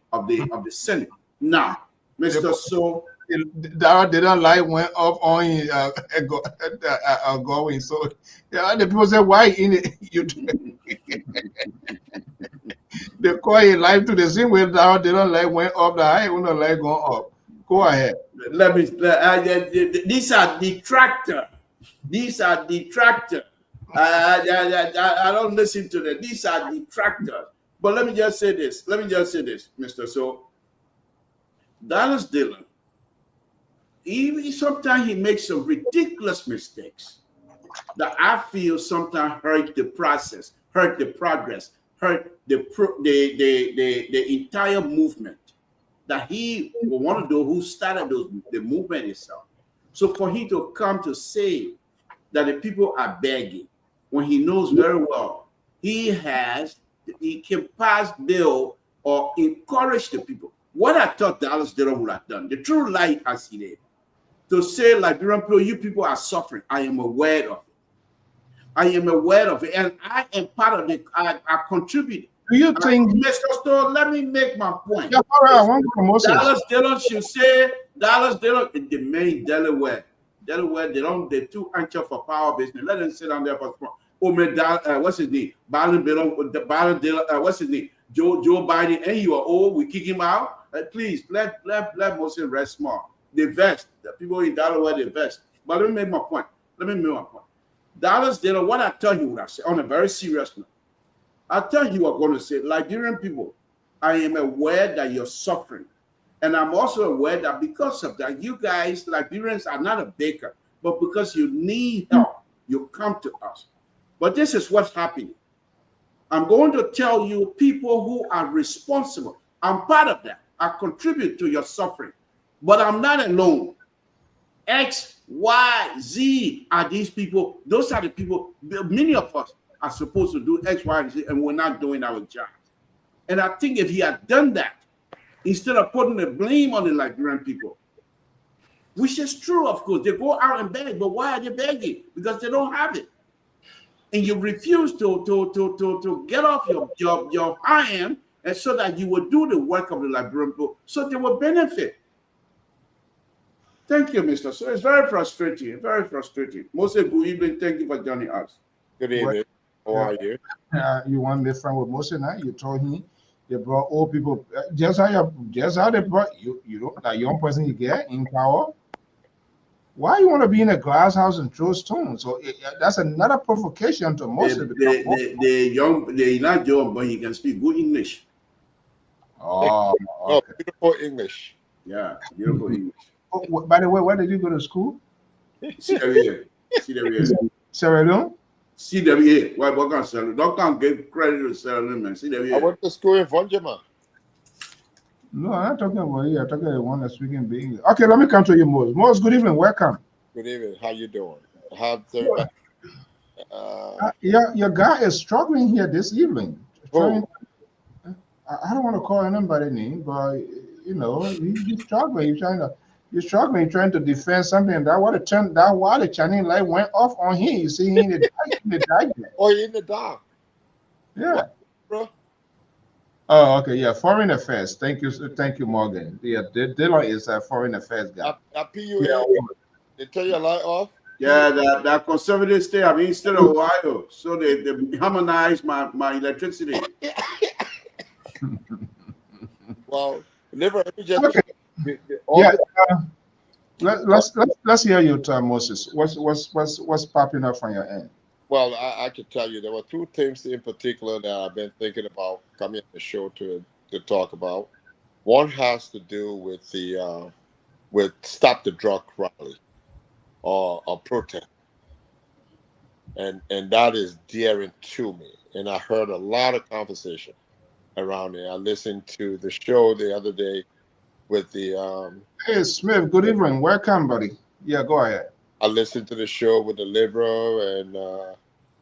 Senate. Now, Mr. So they don't like went up on going. So the people say, why in it? They call it life to the same way down. They don't like went up. The high don't like going up. Go ahead. These are detractor. I don't listen to them. These are detractors. But let me just say this, Mr. So Dallas Dillon, sometimes he makes some ridiculous mistakes that I feel sometimes hurt the process, hurt the progress, hurt the entire movement that he will want to do, who started the movement itself. So for him to come to say that the people are begging, when he knows very well he can pass bill or encourage the people. What I thought Dallas Dillon would have done, the true light as he did, to say, Liberian people, you people are suffering. I am aware of it. And I am part of it. I contribute. Do you think, Mr. Stowe, let me make my point. Yeah, I want Dallas Dillon should say, Dallas Dillon in the main Delaware, they're too anxious for power business. Let them sit down there for what's his name? What's his name? Joe Biden, and you are old, we kick him out. Please let Moses rest small. The people in Delaware, they vest. But let me make my point. Dallas Dillon, what I thought he would have said on a very serious note, I thought he was going to say, Liberian people, I am aware that you're suffering. And I'm also aware that because of that, you guys, Liberians, are not a baker, but because you need help, you come to us. But this is what's happening. I'm going to tell you people who are responsible. I'm part of that. I contribute to your suffering. But I'm not alone. X, Y, Z are these people. Those are the people. Many of us are supposed to do X, Y, and Z, and we're not doing our job. And I think if he had done that, instead of putting the blame on the Liberian people, which is true, of course, they go out and beg. But why are they begging? Because they don't have it. And you refuse to get off your iron, and so that you will do the work of the Liberian people, so they will benefit. Thank you, Mr. So it's very frustrating. Mostly good evening. Thank you for joining us. Good evening. How are you? You want to be friend with Moses now? You told me they brought old people. Just how they brought you know, that young person you get in power. Why you want to be in a glass house and throw stones? So that's another provocation to Moses. They're not young, but he can speak good English. Oh, okay. Beautiful English. Yeah, beautiful English. Oh, by the way, where did you go to school? CWA. Sierra Leone? CWA. What kind of Sierra Leone? Don't give credit to Sierra Leone, man. CWA. I went to school in Vonjama. No, I'm not talking about you. I'm talking about one that's speaking big English. Okay, let me come to you, Moses. Moses, good evening. Welcome. Good evening. How you doing? How's everybody? Your guy is struggling here this evening. I don't want to call anybody name, but you know, he's struggling. He's trying to. You're struggling, trying to defend something. That why the Chinese light went off on him. You see, he in the dark. Oh, in the dark. Yeah. What, bro? Oh, okay. Yeah, foreign affairs. Thank you, Morgan. Yeah, Dylan is a foreign affairs guy. That PUA, they tell you a light off. Yeah, that conservative state. I'm in state of Ohio, so they harmonized my electricity. Well, never just okay. Yeah. Let's hear you, Moses. What's popping up from your end? Well, I can tell you there were two things in particular that I've been thinking about coming on the show to talk about. One has to do with the with Stop the Drug rally or protest, and that is dear to me. And I heard a lot of conversation around it. I listened to the show the other day with the Hey Smith, good evening. Welcome, buddy. Yeah, go ahead. I listened to the show with the liberal and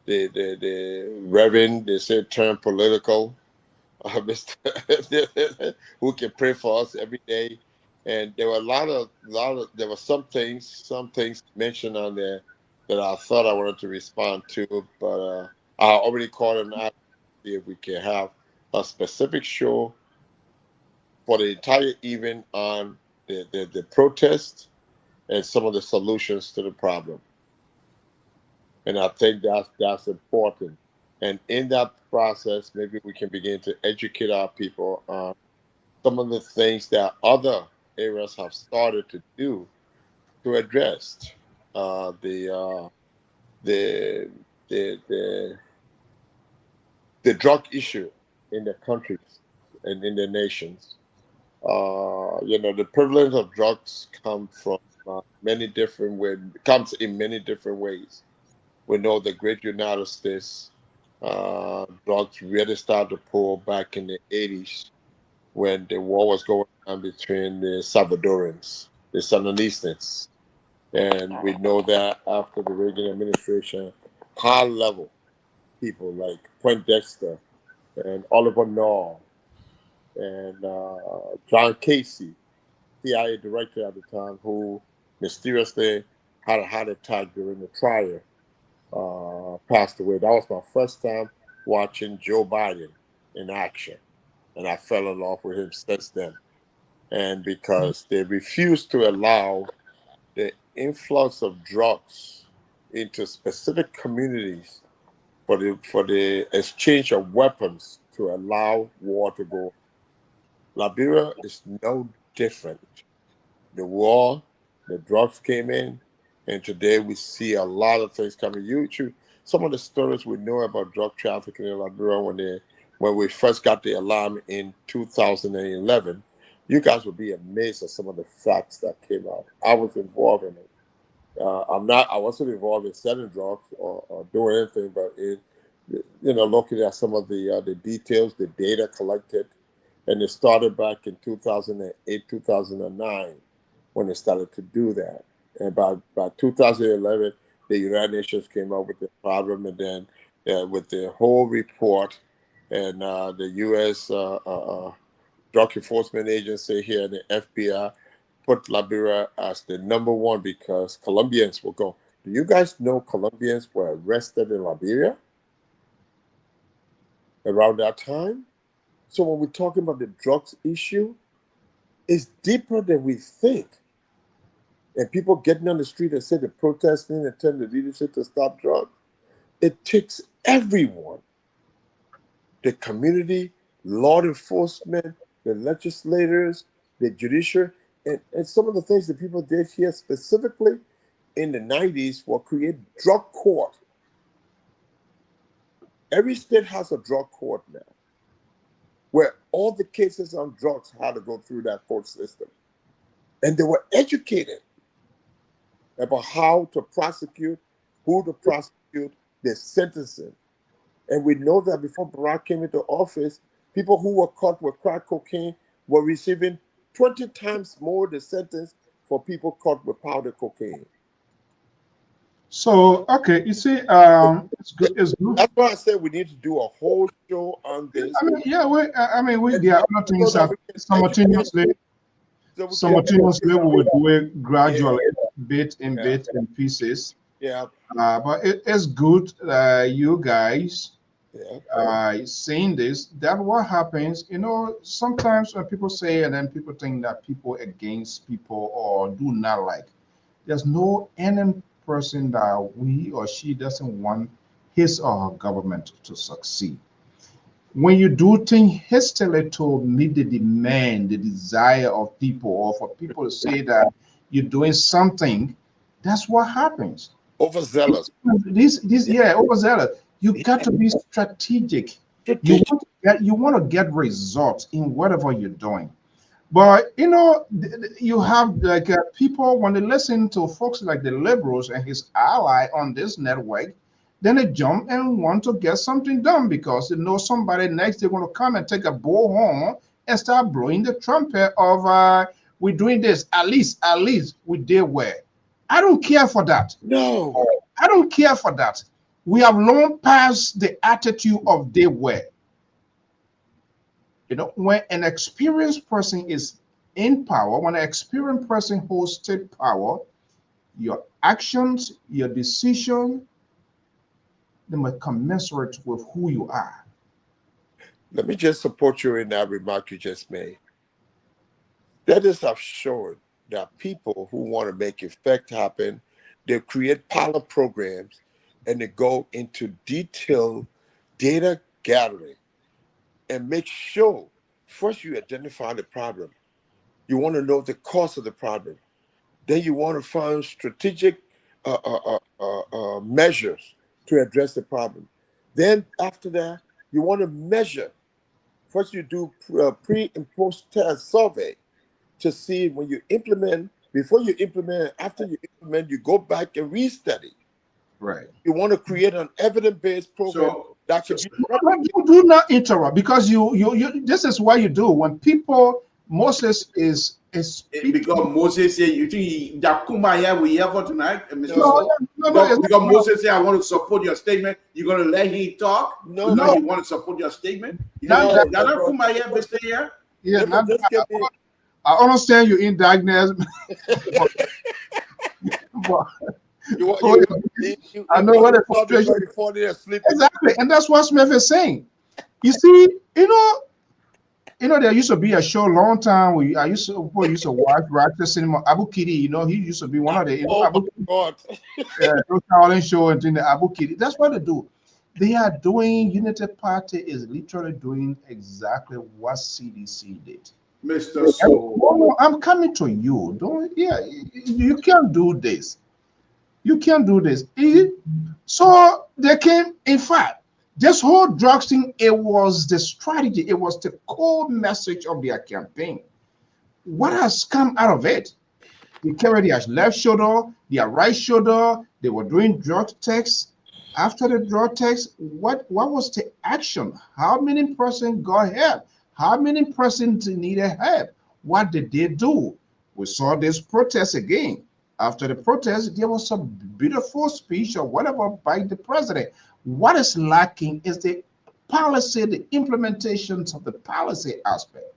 the Reverend. They said turn political. Who can pray for us every day? And there were a lot of there were some things mentioned on there that I thought I wanted to respond to, but I already called and asked if we can have a specific show for the entire evening on the protest and some of the solutions to the problem. And I think that's important. And in that process, maybe we can begin to educate our people on some of the things that other areas have started to do to address the drug issue in the countries and in the nations. The prevalence of drugs comes in many different ways. We know the great United States drugs really started to pull back in the 80s when the war was going on between the Salvadorans, the Sandinistas. And we know that after the Reagan administration, high-level people like Poindexter and Oliver North and John Casey, CIA director at the time, who mysteriously had a heart attack during the trial, passed away. That was my first time watching Joe Biden in action, and I fell in love with him since then. And because they refused to allow the influx of drugs into specific communities for the exchange of weapons to allow war to go. Liberia is no different. The war, the drugs came in, and today we see a lot of things coming. Some of the stories we know about drug trafficking in Liberia when we first got the alarm in 2011, you guys would be amazed at some of the facts that came out. I was involved in it. I wasn't involved in selling drugs or doing anything, but looking at some of the details, the data collected, and it started back in 2008, 2009 when they started to do that. And by 2011, the United Nations came up with the problem, and then with the whole report, and the U.S. Drug Enforcement Agency here, the FBI, put Liberia as the number one because Colombians will go. Do you guys know Colombians were arrested in Liberia around that time? So when we're talking about the drugs issue, it's deeper than we think. And people getting on the street and say they're protesting and telling the leadership to stop drugs, it takes everyone. The community, law enforcement, the legislators, the judiciary, and some of the things that people did here specifically in the 90s were create drug court. Every state has a drug court now, where all the cases on drugs had to go through that court system. And they were educated about how to prosecute, who to prosecute, the sentencing. And we know that before Barack came into office, people who were caught with crack cocaine were receiving 20 times more the sentence for people caught with powder cocaine. So, okay, you see, it's good. That's why I said we need to do a whole show on this. I mean, yeah, there are other things that simultaneously. Simultaneously, we will do it gradually, bit in pieces. Yeah. But it's good you guys saying this. That what happens, sometimes when people say, and then people think that people against people or do not like. There's no any person that we or she doesn't want his or her government to succeed. When you do things hastily to meet the demand, the desire of people, or for people to say that you're doing something, that's what happens. Overzealous. Overzealous. You got to be strategic. You want to get results in whatever you're doing. But you have like people when they listen to folks like the liberals and his ally on this network, then they jump and want to get something done because they know somebody next they're going to come and take a bullhorn and start blowing the trumpet of we're doing this. At least we did well. I don't care for that. No, I don't care for that. We have long past the attitude of they were. When an experienced person is in power, when an experienced person holds state power, your actions, your decision, they must commensurate with who you are. Let me just support you in that remark you just made. Studies have shown that people who want to make effect happen, they create pilot programs and they go into detailed data gathering and make sure first you identify the problem. You want to know the cause of the problem. Then you want to find strategic measures to address the problem. Then after that, you want to measure. First, you do pre and post test survey to see when you implement, before you implement, after you implement, you go back and restudy. Right. You want to create an evidence-based program that can do not interrupt because you this is what you do when people Moses is because Moses said you think Jakuma here we here for tonight, Mr. No, because Moses said I want to support your statement. You're gonna let him talk? No, you want to support your statement? Jakuma here, Mr. Here? Yeah, I understand you in darkness. I know what the frustration. Exactly, and that's what Smith is saying. You see, there used to be a show a long time where I used to watch Rochester Cinema. Abu Kidi, he used to be one of the Abu Kidi show and the Abu Kidi. That's what they do. They are doing Unity Party is literally doing exactly what CDC did. Mr. So I'm coming to you. You can't do this. You can't do this. So they came, in fact, this whole drugs thing, it was the strategy, it was the core message of their campaign. What has come out of it? They carried their left shoulder, their right shoulder, they were doing drug tests. After the drug test, what was the action? How many persons got help? How many persons needed help? What did they do? We saw this protest again. After the protest, there was some beautiful speech or whatever by the president. What is lacking is the policy, the implementations of the policy aspect.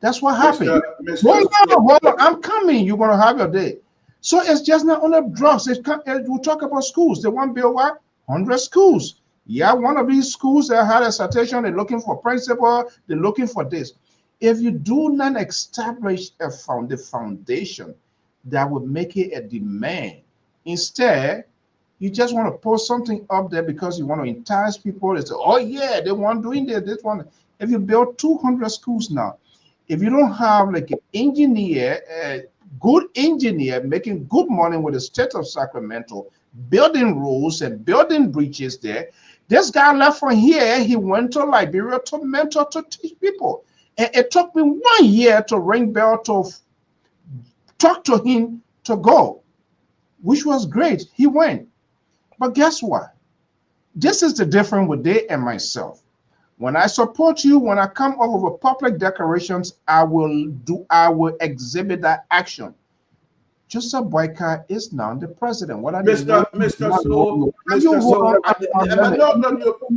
That's what happened. Hold on. I'm coming. You're going to have your day. So it's just not only drugs. We'll talk about schools. They want to build what? 100 schools. Yeah, one of these schools that had a citation, they're looking for principal, they're looking for this. If you do not establish the foundation that would make it a demand, instead, you just want to post something up there because you want to entice people. They say, oh yeah, they want doing this one. If you build 200 schools now, if you don't have like an engineer, a good engineer making good money with the state of Sacramento, building roads and building bridges there, this guy left from here, he went to Liberia to mentor, to teach people. And it took me 1 year to ring bell to talk to him to go, which was great. He went. But guess what? This is the difference with they and myself. When I support you, when I come up with public declarations, I will exhibit that action. Joseph Boyka is now the president. What I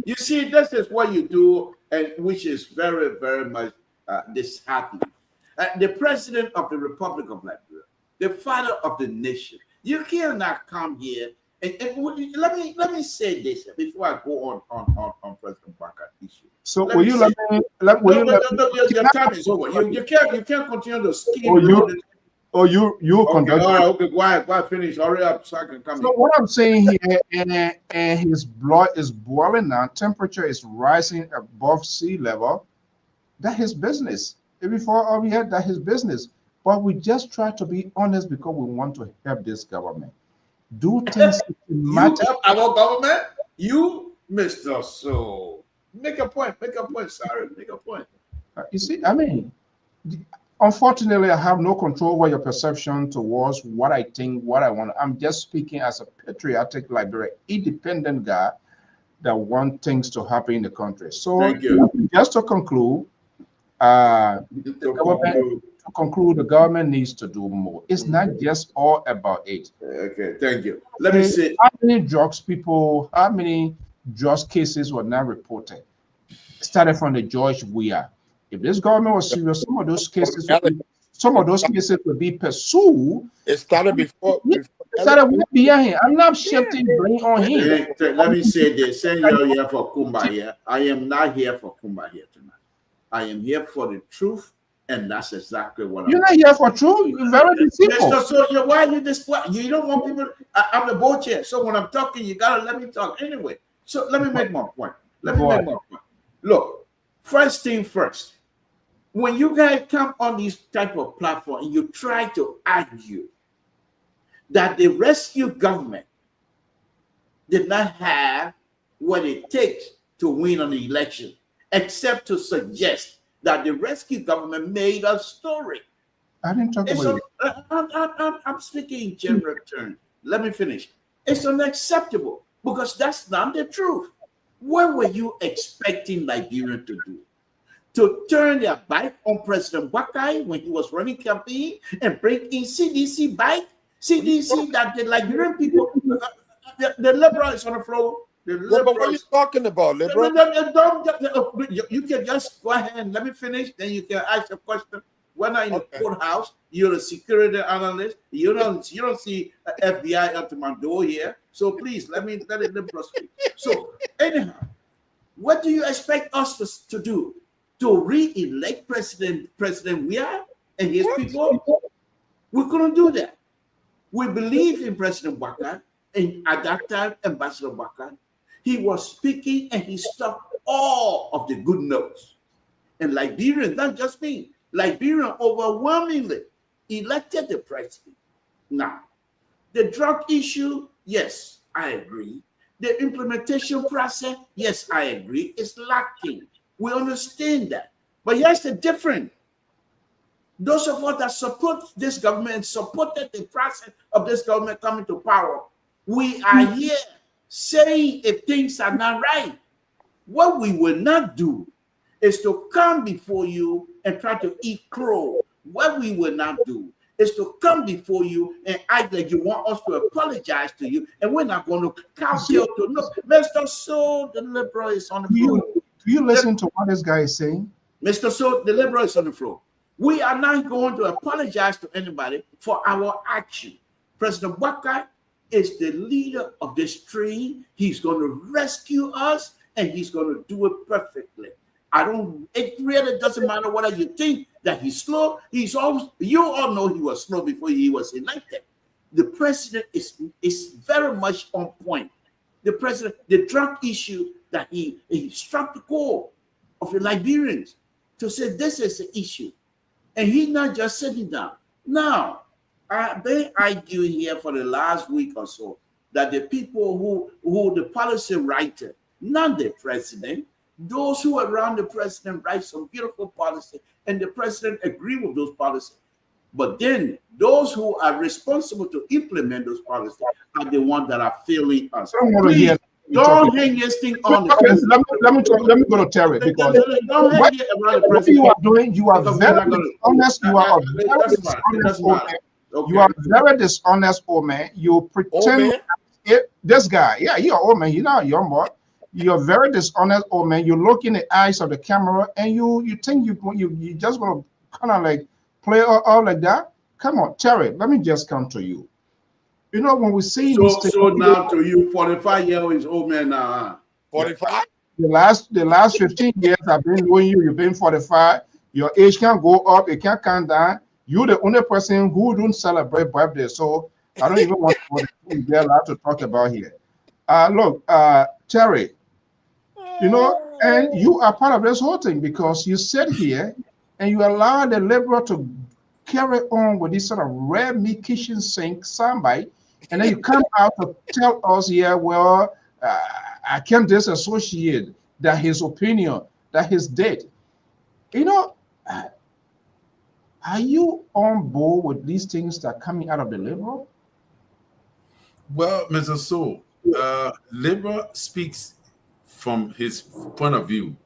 you see, this is what you do, and which is very, very much disheartening. the president of the Republic of Liberia, the father of the nation. You cannot come here and let me say this before I go on President Baka issue. So will you let me? Your time is over. You can't continue to scheme. You conduct. All right, okay, why finish? Hurry up so I can come in. So what I'm saying here, and his blood is boiling now. Temperature is rising above sea level. That's his business. Before all we had, that's his business. But we just try to be honest because we want to help this government do things. You help our government. You, Mr. So, make a point. Sorry, make a point. You see, I mean, unfortunately, I have no control over your perception towards what I think, what I want. I'm just speaking as a patriotic, Liberian, independent guy that wants things to happen in the country. So, just to conclude, the government needs to do more. It's not just all about it. Okay, thank you. Let me see. How many drugs cases were not reported? Started from the George Weah. If this government was serious, some of those cases would be pursued. It started before. It started way behind him. I'm not shifting blame on him. Let me say this. Saying you're here for Kumbaya, I am not here for Kumbaya tonight. I am here for the truth, and that's exactly what you're not here for truth. You're very deceitful. So why are you this? You don't want people. I'm the board chair, so when I'm talking, you gotta let me talk anyway. So let me make my point. Look, first thing first. When you guys come on this type of platform and you try to argue that the rescue government did not have what it takes to win an election, except to suggest that the rescue government made a story. I didn't talk about it. I'm speaking in general terms. Let me finish. It's unacceptable because that's not the truth. What were you expecting Liberia to do? To turn their back on President Wakai when he was running campaign and bring in CDC back? CDC that the Liberian people, the liberal is on the floor. But what are you talking about, liberal? You can just go ahead and let me finish. Then you can ask a question. When I'm in the courthouse, you're a security analyst. You don't see FBI up to my door here. So please let the liberal speak. So anyhow, what do you expect us to do? To re-elect President Weah and his people? We couldn't do that. We believe in President Wakai, and at that time, Ambassador Wakai. He was speaking and he struck all of the good notes. And Liberians, not just me, Liberians overwhelmingly elected the president. Now, the drug issue, yes, I agree. The implementation process, yes, I agree, is lacking. We understand that. But here's the difference. Those of us that support this government, supported the process of this government coming to power, we are here saying if things are not right. What we will not do is to come before you and try to eat crow. What we will not do is to come before you and act like you want us to apologize to you, and we're not going to counsel to no. Mr. So, the liberal is on the floor. Do you listen to what this guy is saying? Mr. So, the liberal is on the floor. We are not going to apologize to anybody for our action. President Wakai is the leader of this stream. He's going to rescue us, and he's going to do it perfectly. It really doesn't matter whether you think that he's slow. You all know he was slow before he was elected. The president is very much on point. The drug issue that he struck the core of the Liberians to say this is the issue. And he's not just sitting down. Now, I've been arguing here for the last week or so that the people who the policy writer, not the president, those who are around the president write some beautiful policy, and the president agree with those policies. But then those who are responsible to implement those policies are the ones that are failing us. Please, don't hang this thing on. Let me go to Terry, because what you are doing, you are very dishonest. You are a very dishonest old man. You are a very dishonest old man. You pretend this guy, yeah, you're an old man. You're not a young boy. You're a very dishonest old man. You look in the eyes of the camera and you think you just want to kind of like play all like that? Come on, Terry, let me just come to you. You know, when we see so now to you, 45-year-old is old man now, huh? 45? The last 15 years I've been knowing you, you've been 45. Your age can go up, it can come down. You're the only person who don't celebrate birthday. So I don't even want to be allowed to talk about here. Look, Terry, you know, and you are part of this whole thing because you sit here and you allow the Liberal to carry on with this sort of red meat kitchen sink soundbite, and then you come out to tell us here, well, I can't disassociate that his opinion, that his date. You know, are you on board with these things that are coming out of the Liberal? Well, Mr. So, Liberal speaks from his point of view.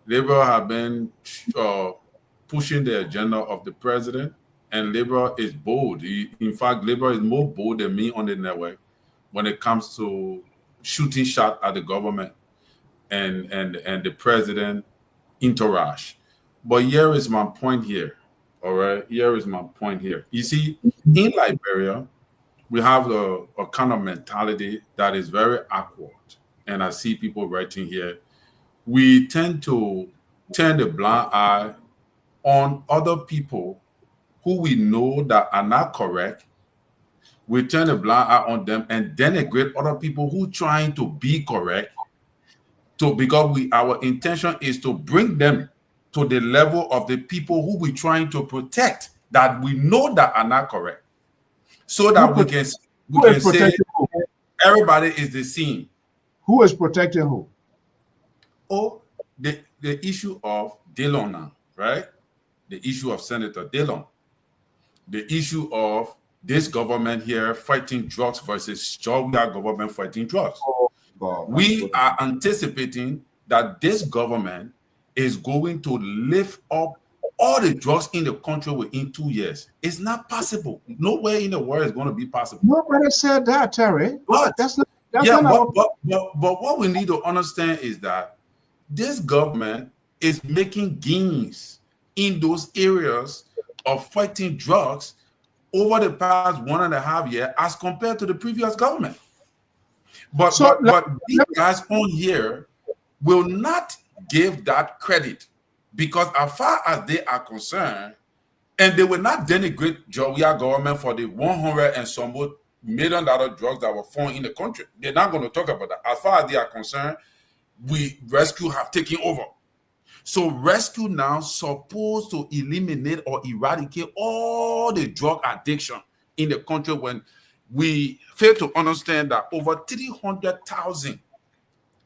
Liberal have been pushing the agenda of the president, and Liberal is bold. In fact, Liberal is more bold than me on the network when it comes to shooting shot at the government and the president entourage. But here is my point here. All right, here is my point here. You see, in Liberia, we have a kind of mentality that is very awkward. And I see people writing here. We tend to turn the blind eye on other people who we know that are not correct. We turn a blind eye on them and denigrate other people who trying to be correct. Because our intention is to bring them to the level of the people who we're trying to protect that we know that are not correct. So that we can say everybody is the same. Who is protecting who? Oh, the issue of Dillon now, right? The issue of Senator Dillon. The issue of this government here fighting drugs versus Georgia government fighting drugs. We are anticipating that this government is going to lift up all the drugs in the country within 2 years. It's not possible. Nowhere in the world is going to be possible. Nobody said that, Terry. But what we need to understand is that this government is making gains in those areas of fighting drugs over the past 1.5 years as compared to the previous government. But these guys on here will not give that credit, because as far as they are concerned, and they will not denigrate Georgia government for the 100 and some $1 million drugs that were found in the country. They're not going to talk about that. As far as they are concerned, Rescue have taken over. So Rescue now supposed to eliminate or eradicate all the drug addiction in the country, when we fail to understand that over 300,000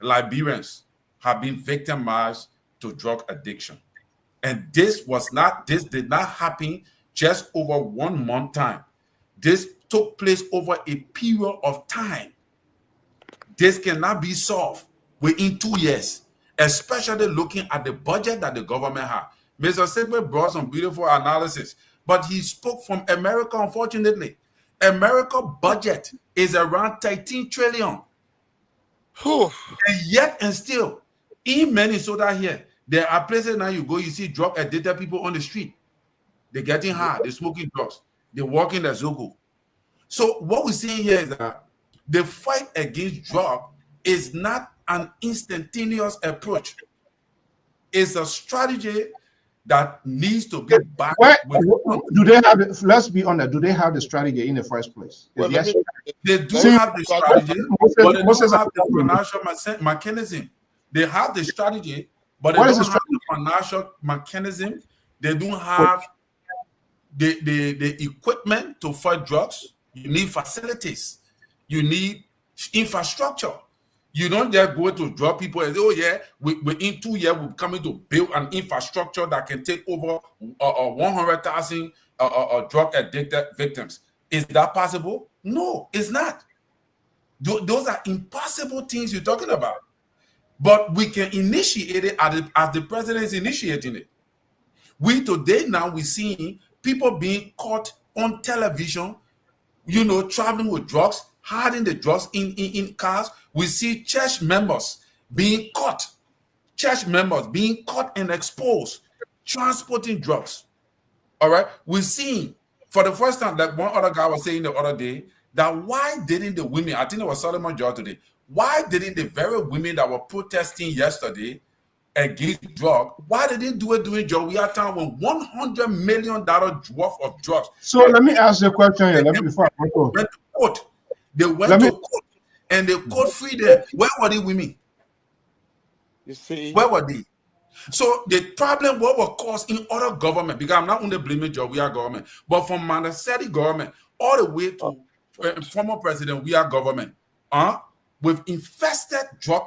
Liberians have been victimized to drug addiction. And this did not happen just over 1 month time. This took place over a period of time. This cannot be solved within 2 years, especially looking at the budget that the government has. Mr. Sigmund brought some beautiful analysis, but he spoke from America, unfortunately. America budget is around 13 trillion. And yet and still, in Minnesota here, there are places now you go, you see drug addicted people on the street. They're getting high, they're smoking drugs, they're walking the Zogo. So what we're seeing here is that the fight against drug is not an instantaneous approach. It's a strategy that needs to be backed. Do they have it? Let's be honest. Do they have the strategy in the first place? Well, yes, they do have the strategy, but they don't have the financial mechanism. They have the strategy, but they don't have the financial mechanism. They don't have the equipment to fight drugs. You need facilities. You need infrastructure. You don't just go to drug people and say, oh yeah, within 2 years we're coming to build an infrastructure that can take over 100,000 drug addicted victims. Is that possible? No, it's not. Those are impossible things you're talking about. But we can initiate it as the president is initiating it. Today now we're seeing people being caught on television, traveling with drugs, hiding the drugs in cars. We see church members being caught and exposed, transporting drugs. All right. We've seen for the first time, like one other guy was saying the other day, that why didn't the women, I think it was Solomon George today, why didn't the very women that were protesting yesterday against drug, why did they do it during Jowea time when $100 million worth of drugs? So let me ask you a question here. Let me before I go. Went to court. They went to court and the court freed them. Where were the women? You see, where were they? So the problem what was caused in other government, because I'm not only blaming Jowea government, but from Manassetti government all the way to former president, we are government, with infested drug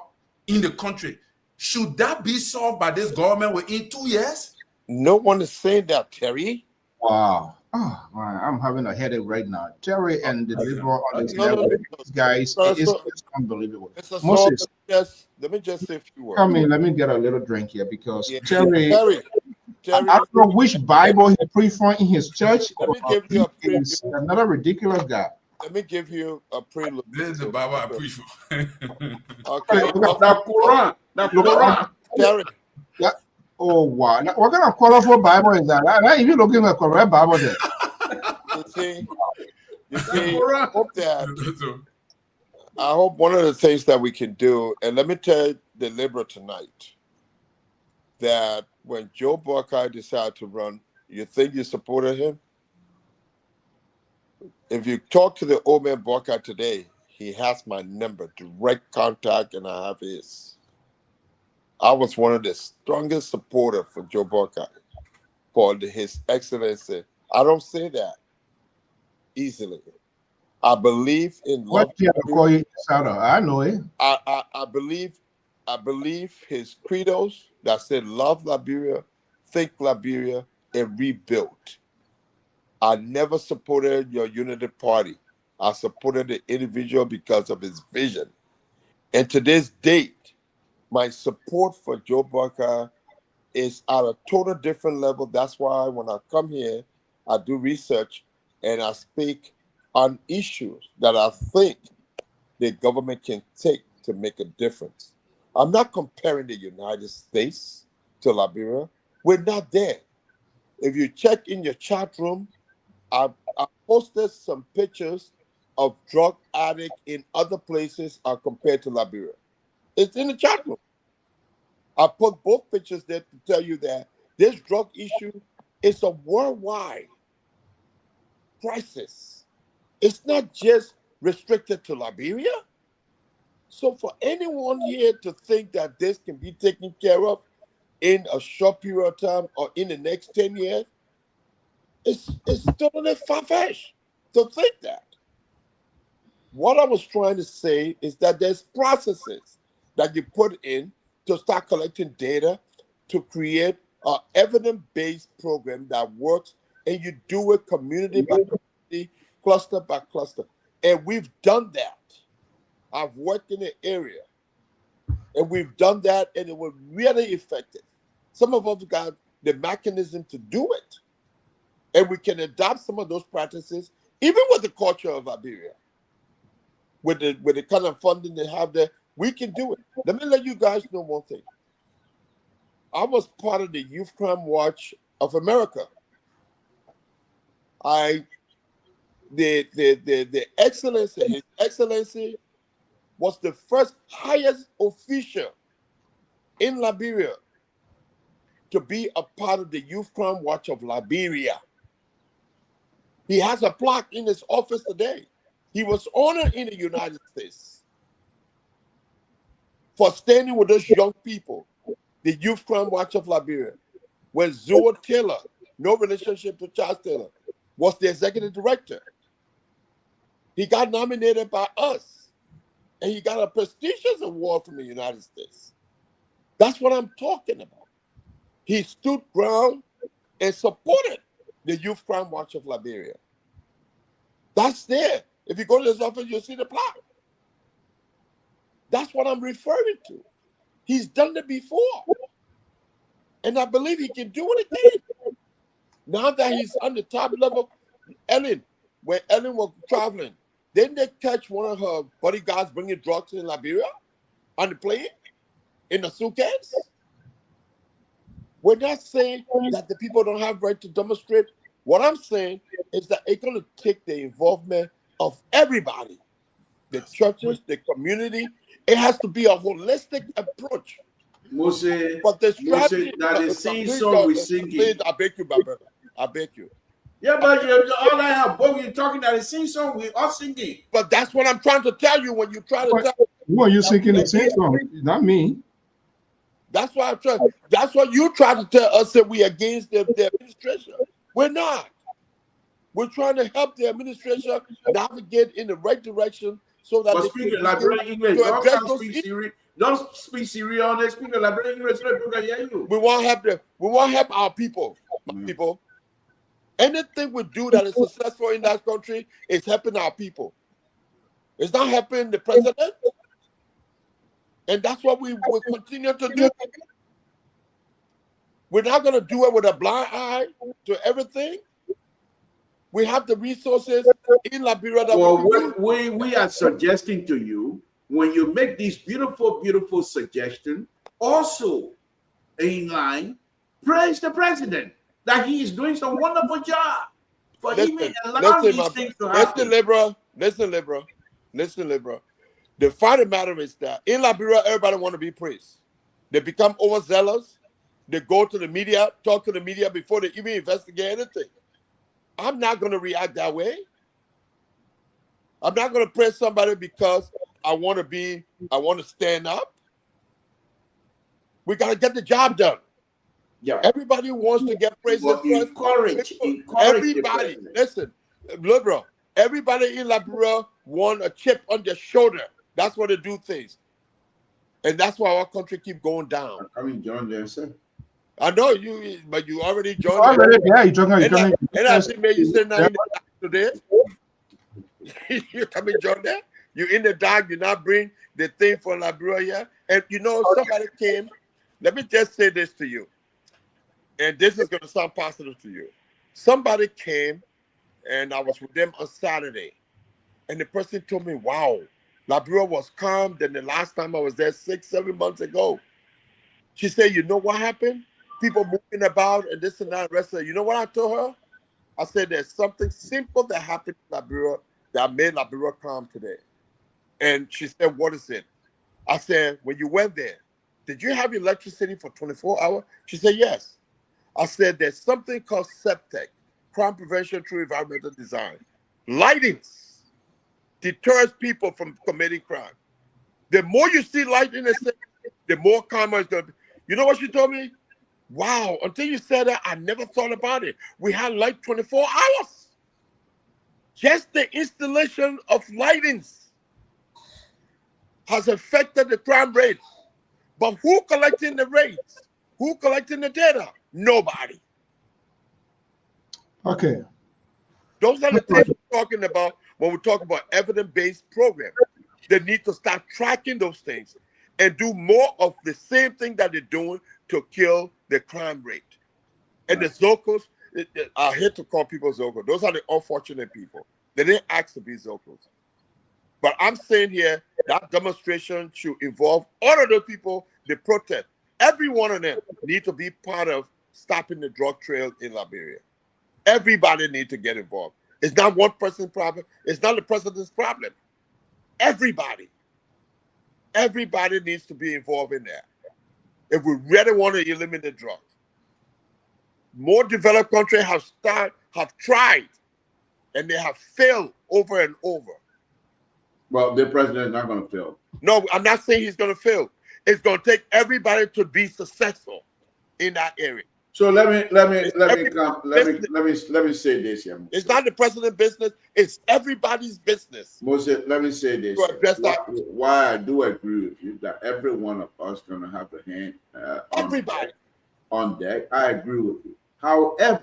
in the country. Should that be solved by this government within 2 years? No one is saying that, Terry. Wow. Oh, man, I'm having a headache right now. Terry and the Liberal on this level, these guys, it's unbelievable. Moses, let me just say a few words. Let me get a little drink here because Terry, I don't know which Bible he prefer in his church. Let me give you another ridiculous guy. Let me give you a prelude. This is the Bible I preach for. Okay. The Quran. Terry. Yeah. Oh wow! Now, what kind of colorful Bible is that? Not even looking at correct Bible there. You see, I hope one of the things that we can do, and let me tell the Liberal tonight, that when Joe Buckeye decided to run, you think you supported him? If you talk to the old man Buckeye today, he has my number, direct contact, and I have his. I was one of the strongest supporters for Joe Buckeye, for his excellency. I don't say that easily. I believe in love. I know it. I believe his credos that said love Liberia, think Liberia, and rebuild. I never supported your unity party. I supported the individual because of his vision. And to this date, my support for Joe Buckeye is at a total different level. That's why when I come here, I do research and I speak on issues that I think the government can take to make a difference. I'm not comparing the United States to Liberia. We're not there. If you check in your chat room, I posted some pictures of drug addicts in other places compared to Liberia. It's in the chat room. I put both pictures there to tell you that this drug issue is a worldwide crisis. It's not just restricted to Liberia. So for anyone here to think that this can be taken care of in a short period of time or in the next 10 years, it's totally far-fetched to think that. What I was trying to say is that there's processes that you put in to start collecting data to create an evidence-based program that works, and you do it community by community, cluster by cluster. And we've done that. I've worked in the area, and we've done that, and it was really effective. Some of us got the mechanism to do it, and we can adopt some of those practices, even with the culture of Liberia, with the kind of funding they have there. We can do it. Let me let you guys know one thing. I was part of the Youth Crime Watch of America. The Excellency, His Excellency, was the first highest official in Liberia to be a part of the Youth Crime Watch of Liberia. He has a plaque in his office today. He was honored in the United States for standing with those young people, the Youth Crime Watch of Liberia, when Zoe Taylor, no relationship to Charles Taylor, was the executive director. He got nominated by us, and he got a prestigious award from the United States. That's what I'm talking about. He stood ground and supported the Youth Crime Watch of Liberia. That's there. If you go to his office, you'll see the plaque. That's what I'm referring to. He's done it before. And I believe he can do it again. Now that he's on the top level, Ellen, when Ellen was traveling, didn't they catch one of her bodyguards bringing drugs in Liberia on the plane in a suitcase? We're not saying that the people don't have right to demonstrate What I'm saying is that it's going to take the involvement of everybody, the churches, the community. It has to be a holistic approach. Moses, But the strategy, that is same song we singing. I beg you, my brother. I beg you. Yeah, but all I have, both you talking that the same song we all singing. But that's what I'm trying to tell you when you try to tell me. Who are you singing the same song? Not me. That's why I'm trying. That's what you try to tell us that we against the administration. We're not. We're trying to help the administration navigate in the right direction so that they speak Liberian English. Don't speak Syrian on it. Speak Liberian English so people can hear you. We want to help our people. People. Anything we do that is successful in that country is helping our people. It's not helping the president. And that's what we will continue to do. We're not going to do it with a blind eye to everything. We have the resources in Liberia that we are suggesting to you, when you make these beautiful, beautiful suggestions, also in line, praise the president that he is doing some wonderful job for even allowing these things to happen. Listen, Libra. The fact of the matter is that in Liberia, everybody want to be praised. They become overzealous. They go to the media, talk to the media before they even investigate anything. I'm not going to react that way. I'm not going to praise somebody because I want to stand up. We got to get the job done. Yeah. Everybody wants to get praised. Encourage everybody. Listen, Liberal. Everybody in Liberia want a chip on their shoulder. That's why they do things. And that's why our country keep going down. I mean, John Jensen. I know you, but you already joined. Yeah, you're joining. And I think maybe you said now in the dark today. You come and join there. You're in the dark. You not bring the thing for Liberia. And you know, somebody came. Let me just say this to you. And this is going to sound positive to you. Somebody came, and I was with them on Saturday. And the person told me, wow, Liberia was calm than the last time I was there 6-7 months ago. She said, you know what happened? People moving about and this and that. Rest of it. You know what I told her? I said, there's something simple that happened in Liberia that made Liberia calm today. And she said, what is it? I said, when you went there, did you have electricity for 24 hours? She said, yes. I said, there's something called SEPTEC, Crime Prevention Through Environmental Design. Lighting deters people from committing crime. The more you see light in the city, the more calmer it's going to be. You know what she told me? Wow, until you said that, I never thought about it. We had light 24 hours. Just the installation of lightings has affected the crime rate. But who collecting the rates? Who collecting the data? Nobody. Okay. Those are the things we're talking about when we talk about evidence-based program. They need to start tracking those things and do more of the same thing that they're doing to kill the crime rate. And the Zocos, I hate to call people Zocos. Those are the unfortunate people. They didn't ask to be Zocos. But I'm saying here that demonstration should involve all of those people, the protest. Every one of them need to be part of stopping the drug trail in Liberia. Everybody needs to get involved. It's not one person's problem. It's not the president's problem. Everybody. Everybody needs to be involved in that. If we really want to eliminate drugs. More developed countries have tried, and they have failed over and over. Well, the president is not going to fail. No, I'm not saying he's going to fail. It's going to take everybody to be successful in that area. So let me say this here. It's not the president's business. It's everybody's business. Moses, let me say this. Why I do agree with you that every one of us going to have a hand on deck. I agree with you. However,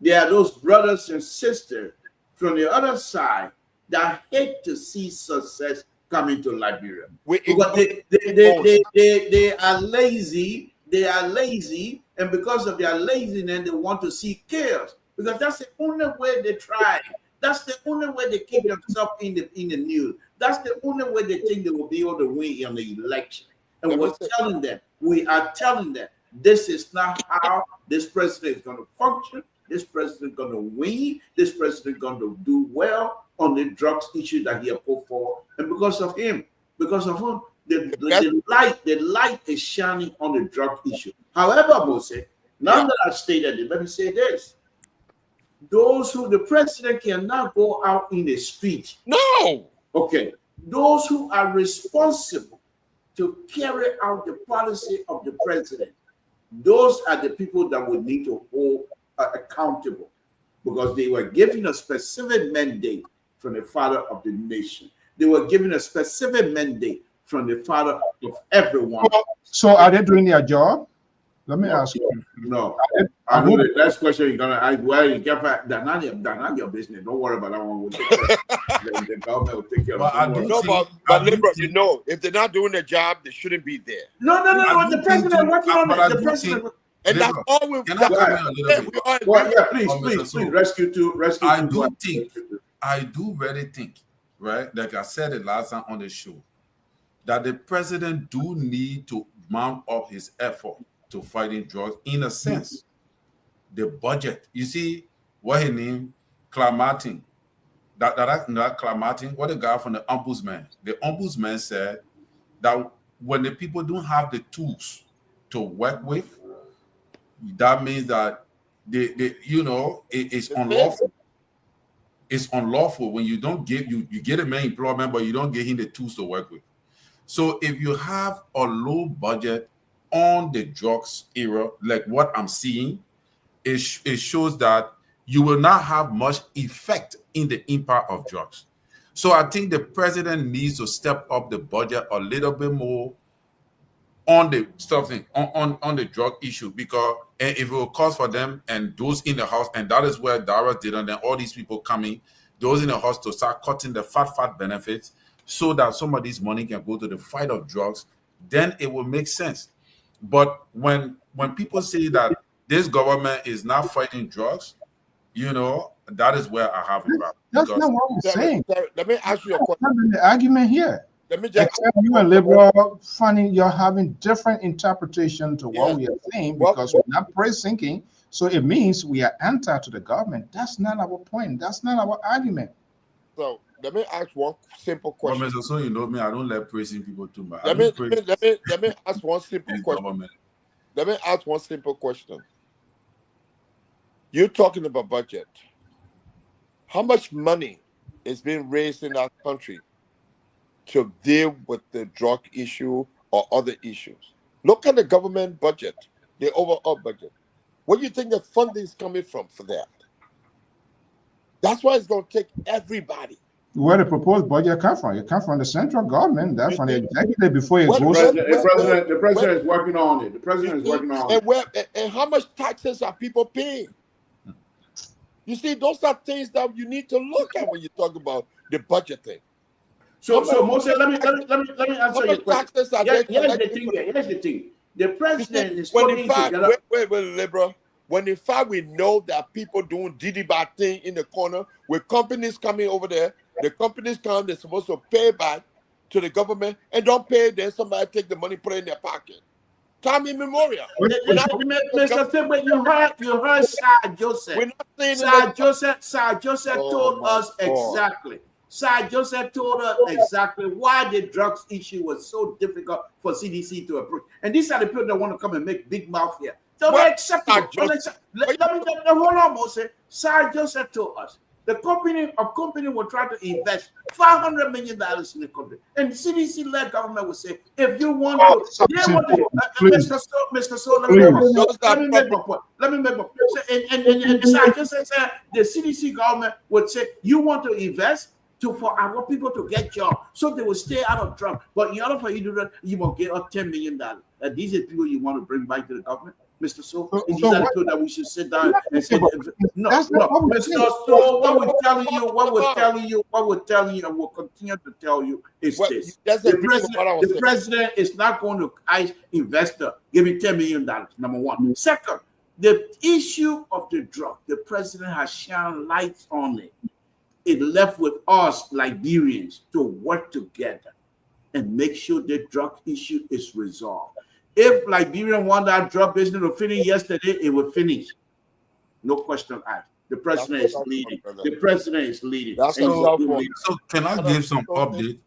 there are those brothers and sisters from the other side that hate to see success coming to Liberia. Because they are lazy. They are lazy, and because of their laziness, they want to see chaos. Because that's the only way they try. That's the only way they keep themselves in the news. That's the only way they think they will be able to win in the election. And we are telling them This is not how this president is going to function. This president is going to win. This president is going to do well on the drugs issue that he has put forward. And because of him, the light is shining on the drug issue. However, Moses, now that I've stated it, let me say this. The president cannot go out in the street. No. Okay. Those who are responsible to carry out the policy of the president, those are the people that we need to hold accountable, because they were given a specific mandate from the father of the nation. They were given a specific mandate from the father of everyone. So are they doing their job? Let me ask you. No. I know the next question you're going to ask, well, you can't find that's not your business. Don't worry about that one. The government will take care of it. But Libra, you know, if they're not doing their job, they shouldn't be there. No. The president is working on it. The president. And that's all we've got. Please, rescue. I do really think, right? Like I said it last time on the show, that the president do need to mount up his effort to fighting drugs. In a sense, the budget. You see what he named Clark-Martin. Not Clark-Martin. What the guy from the ombudsman? The ombudsman said that when the people don't have the tools to work with, that means that it's unlawful. It's unlawful when you don't give you get a man employment, but you don't give him the tools to work with. So if you have a low budget on the drugs era, like what I'm seeing, it shows that you will not have much effect in the impact of drugs. So I think the president needs to step up the budget a little bit more on the stuff on the drug issue, because if it will cost for them and those in the house, and that is where Dara did, and then all these people coming, those in the house, to start cutting the fat benefits so that some of this money can go to the fight of drugs, then it will make sense. But when people say that this government is not fighting drugs, that is where I have a problem. That's not what I'm saying. Let me ask you a question. That's the argument here. Let me just you and Liberal funny, you're having different interpretation to what we are saying, because we're not pre-thinking. So it means we are anti to the government. That's not our point. That's not our argument. So let me ask one simple question. Well, so you know me, I don't like praising people too much. Let me ask one simple question. Let me ask one simple question. You're talking about budget. How much money is being raised in our country to deal with the drug issue or other issues? Look at the government budget, the overall budget. Where do you think the funding is coming from for that? That's why it's going to take everybody. Where the proposed budget come from? It comes from the central government. That's from the executive before it goes. The president is working on it. The president is working on it. And how much taxes are people paying? You see, those are things that you need to look at when you talk about the budget thing. So Moses, let me answer your question. Here's the thing. The president is putting together. Wait, Liberal. When in fact we know that people doing diddy-bad thing in the corner, with companies coming over there, the companies come, they're supposed to pay back to the government and don't pay, then somebody take the money, put it in their pocket. Time immemorial. Mr. Timber, you heard Sir Joseph. We're not saying Sir Joseph told us exactly. Sir Joseph told us exactly why the drugs issue was so difficult for CDC to approve. And these are the people that want to come and make big mouth here. So they accept it. Let me hold on, Moses. Sir Joseph told us a company will try to invest $500 million in the country, and the CDC-led government will say, if you want to, Mr. So, let me make my point. And Sir Joseph said the CDC government would say, you want to invest for our people to get jobs, so they will stay out of trouble. But in order for you to do that, you will get up $10 million. These are people you want to bring back to the government, Mr. So. These are the people that we should sit down and say, no, Mr. So. What we're telling you, and will continue to tell you is this: the president is not going to ice investor giving $10 million. Number one. Second, the issue of the drug, the president has shone lights on it. It left with us Liberians to work together and make sure the drug issue is resolved. If Liberian want that drug business to finish yesterday, it will finish. No question asked. The president is leading. The president is leading. So can I give some update,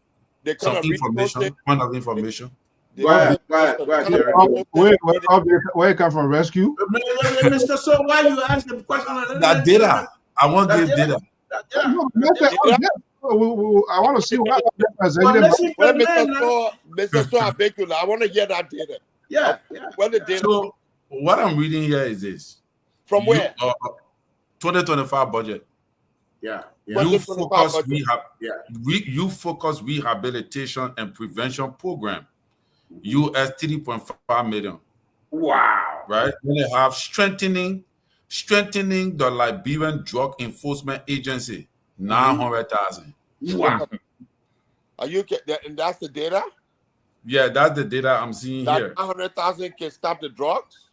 some information, point of information? Go ahead, Jerry. Where it come from? Rescue? Mr. So why you ask the question? That data. I want to give data. I want to see what Mr. So, I beg you, I want to hear that data. Yeah. What the data? So what I'm reading here is this. From where? 2025 budget. Yeah. You focus rehabilitation and prevention program. US 3.5 million. Wow. Right? Then they have strengthening the Liberian Drug Enforcement Agency, 900,000. Wow. Are you? And that's the data? Yeah, that's the data I'm seeing here. 900,000 can stop the drugs.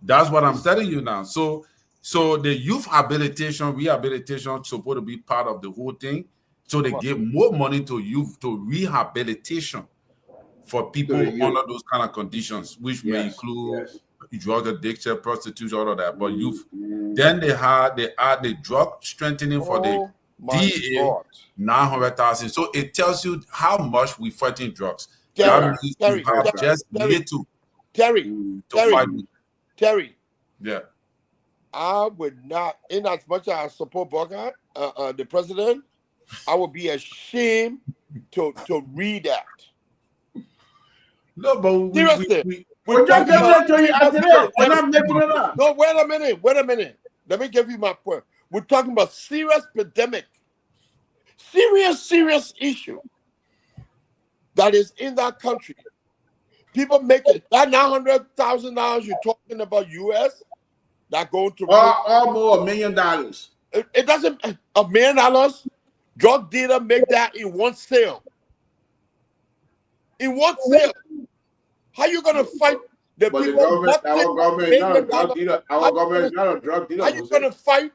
That's what I'm telling you now. So the youth rehabilitation supposed to be part of the whole thing. So they give more money to youth to rehabilitation for people under those kind of conditions, which may include drug addiction, prostitution, all of that. But youth, then they add the drug strengthening for the DA, 900,000. So it tells you how much we fighting drugs. That means we have just little to fight with. Terry. Yeah. I would not, in as much as I support Bogart, the president, I would be ashamed to read that. No, but seriously, we're not making it up. No, wait a minute. Let me give you my point. We're talking about serious pandemic, serious issue that is in that country. People make it that $900,000 you're talking about US that going to or more $1 million. It doesn't $1 million. Drug dealer make that in one sale. In one sale. How you gonna fight the but people? Our government is not a drug dealer. Our government is not a drug dealer. How you gonna fight?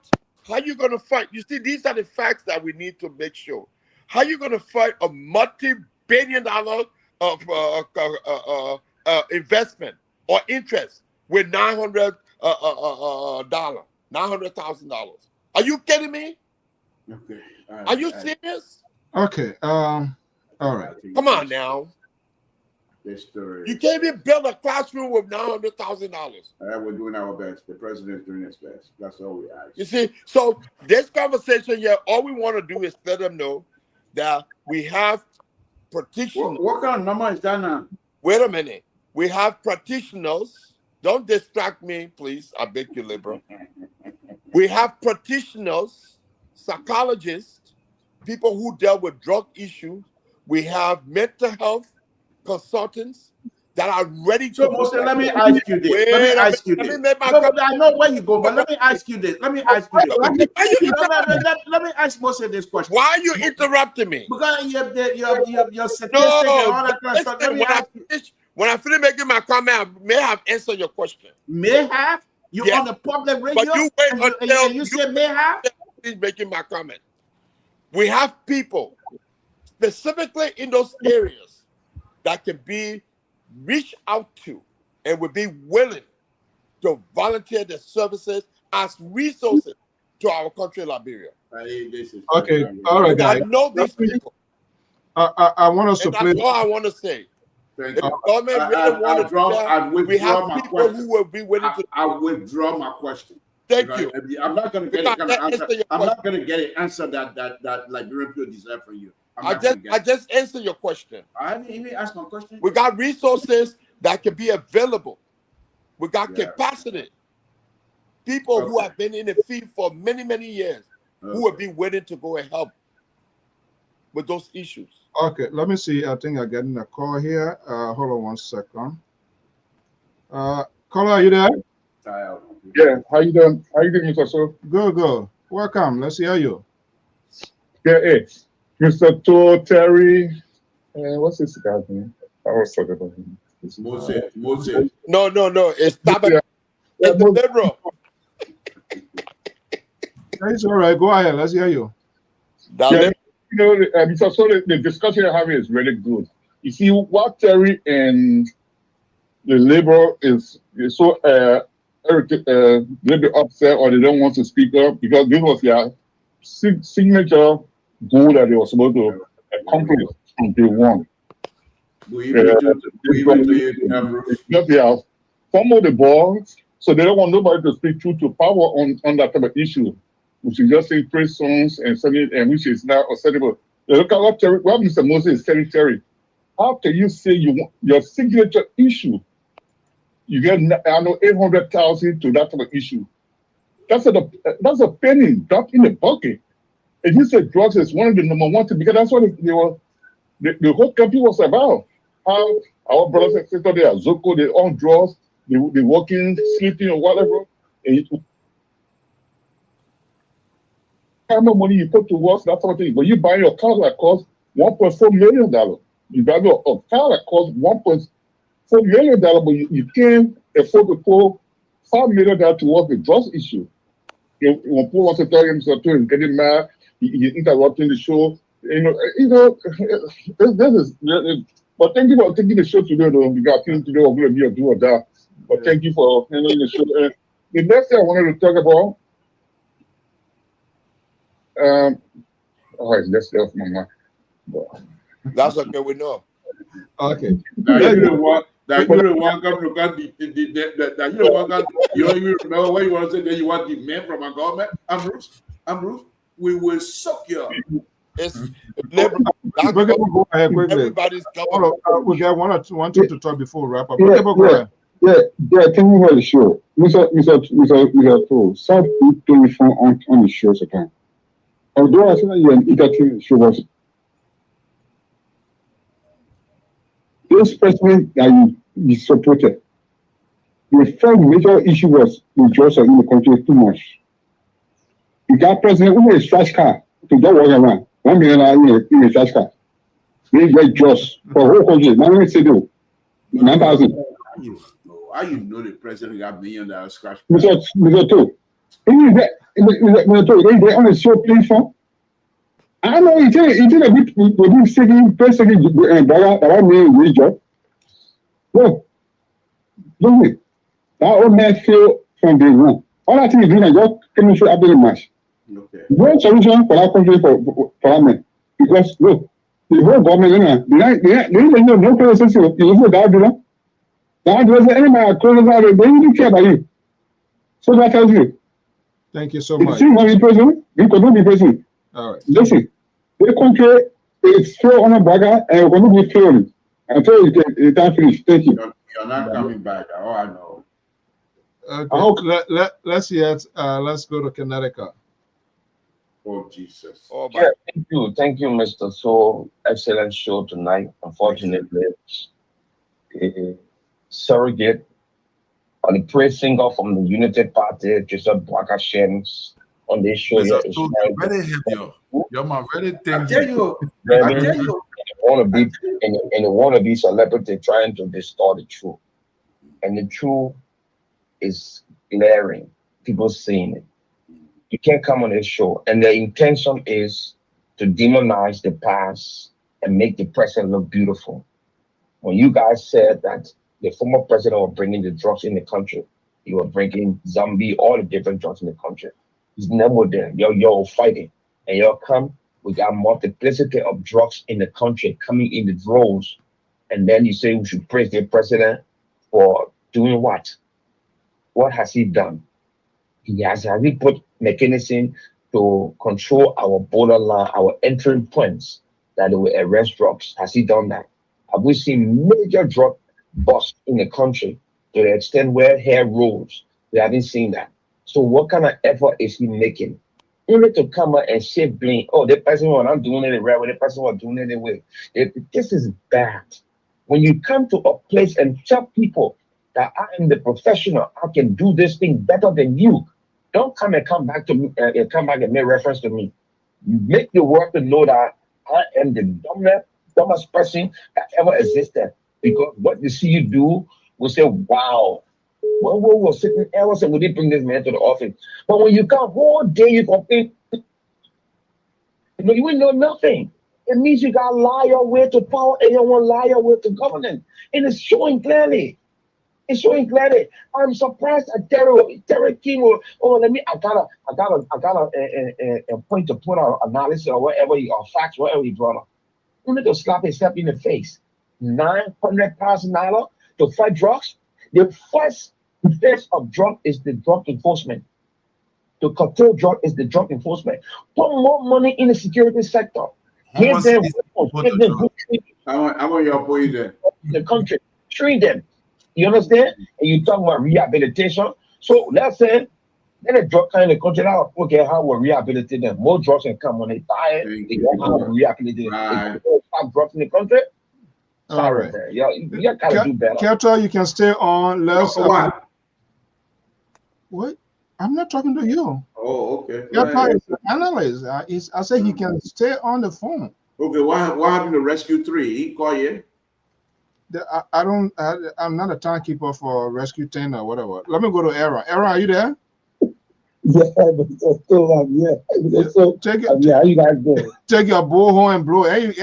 How you gonna fight? You see, these are the facts that we need to make sure. How you gonna fight a multi-billion-dollar of investment or interest with $900,000? Are you kidding me? Okay. Are you serious? Okay. All right. Come on now. You can't even build a classroom with $900,000. We're doing our best. The president's doing his best. That's all we ask. You see, so this conversation here, all we want to do is let them know that we have practitioners. What kind of number is that now? Wait a minute. We have practitioners. Don't distract me, please. I beg you, liberal. We have practitioners, psychologists, people who deal with drug issues. We have mental health consultants that are ready to. So, Moses, let me ask you this. I know where you go, but let me ask you this. Let me ask Moses this question. Why are you interrupting me? Because you have your statistics and all that kind of stuff. Let me ask you. When I finish making my comment, I may have answered your question. May have? You're on the public radio? But you wait until you said may have? Finish making my comment. We have people specifically in those areas that can be reached out to and would be willing to volunteer their services as resources to our country, Liberia. Okay, all right, guys. I know these people. I want us to play. That's all I want to say. If the government really want to do that, we have people who will be willing to. I withdraw my question. Thank you. I'm not going to get it answer. I'm not going to get an answer that Liberian people deserve from you. I just answered your question. I haven't even asked my question. We got resources that can be available. We got capacity. People who have been in the field for many years who will be willing to go and help with those issues. Okay, let me see. I think I'm getting a call here. Hold on 1 second. Caller, are you there? Yeah, how you doing? How you doing, Mr. So? Good. Welcome. Let's hear you. Yeah, hey, Mr. Terry. What's this guy's name? I was talking about him. Moses. No. It's Tabak. It's the liberal. It's all right. Go ahead. Let's hear you. Mr. So, the discussion you're having is really good. You see, what Terry and the labor is so little bit upset, or they don't want to speak up because this was their signature goal that they were supposed to accomplish from day one. Because they have fumbled the ball, so they don't want nobody to speak truth to power on that type of issue. We should just sing praise songs and send it, and which is not acceptable. Look at what Mr. Moses is telling Terry. How can you say you want your signature issue? You get 800,000 to that type of issue. That's a penny drop in the bucket. And you said drugs is one of the number one thing because that's what the whole country was about. How our brothers and sisters they are Zoko, they on drugs, they working, sleeping or whatever. And how much money you put towards that sort of thing. But you buy your car that costs $1.4 million. You buy a car that costs $1.4 million, but you can't afford to put $5 million towards the drugs issue. When Paul wants to tell him something, he's getting mad, he's interrupting the show. This is. But thank you for taking the show today, though. Because I think today we're going to be a do or die. But thank you for handling the show. The next thing I wanted to talk about. All right, let's get off my mind. That's okay, we know. Okay. That you don't want come to God. That you don't want God. You don't even remember what you want to say. Then you want the men from our government. Ambrose, we will suck you up. It's everybody's government. We got one to talk before we wrap up. Yeah, can you hear the show? Mr. Pro, some people on the show again. Although I said you're an entertaining show was this president that you supported. The first major issue was the drugs in the country too much. You got president who is trash car to go walk around. $1 million in a trash car. They get just for whole country. Now let me say though. 9,000. How you know the president got $1 million scratch? Mr. Two. They on the show platform. I know it's a bit within second brother that I mean his job. Look, that old man feel from day one. All I think is doing is just coming through after the match. Okay. No solution for that country for government. Because look, the whole government, they no criticism. You look at that, that doesn't anybody close out, they don't care about you. So that tells you. Thank you so much. If you want to be president, you could not be president. All right. Listen, the country is still on a bagger and we're going to be killed until you can't finish. Thank you. You're not coming back. Oh, I know. Okay. Let's go to Connecticut. Oh, Jesus. Oh, yeah, thank you, Mr. So excellent show tonight. Unfortunately, surrogate on the praise singer from the United Party, Joseph Brakashems, on this show. You're my very thing. I tell you. And a wannabe celebrity trying to distort the truth. And the truth is glaring. People seeing it. You can't come on this show. And the intention is to demonize the past and make the present look beautiful. When you guys said that the former president was bringing the drugs in the country, he was bringing zombie, all the different drugs in the country. He's never there. You're fighting. And you'll come, we got multiplicity of drugs in the country coming in the droves. And then you say we should praise the president for doing what? What has he done? Has he put mechanism to control our borderline, our entering points that will arrest drugs? Has he done that? Have we seen major drug busts in the country to the extent where hair rolls? We haven't seen that. So what kind of effort is he making? Only to come out and say blame. Oh, the person was not doing it right way, the person was doing it anyway. This is bad. When you come to a place and tell people that I am the professional, I can do this thing better than you. Don't come back to me and make reference to me. You make the world to know that I am the dumbest person that ever existed. Because what you see you do, will say, wow. Well, we're sitting hours and we didn't bring this man to the office. But when you come whole day, you complain, you know nothing. It means you got to lie your way to power and you want to lie your way to governance. And it's showing clearly. It's showing clearly. I'm surprised at Terry King. I got a point to put our analysis or whatever or facts, whatever you brought up. You need to slap himself in the face. $900,000 to fight drugs. The first defense of drug is the drug enforcement. To control drug is the drug enforcement. Put more money in the security sector. Give them good treatment. I want your point there. The country, treat them. You understand? And you talk about rehabilitation. So let's say then a drug kind in the country now, okay, how we rehabilitate them? More drugs can come when they die. They don't have to rehabilitate them. Stop drugs in the country. All right. You gotta do better. Kelto, you can stay on. Let's what? I'm not talking to you. Oh, okay. Kelto is an analyst. I said he can stay on the phone. Okay, what happened to Rescue 3? He call you? I'm not a timekeeper for Rescue 10 or whatever. Let me go to Aaron. Aaron, are you there? Yeah, but it's still yeah. So take it. Yeah, how you guys doing? Take your bullhorn and blow. Hey, you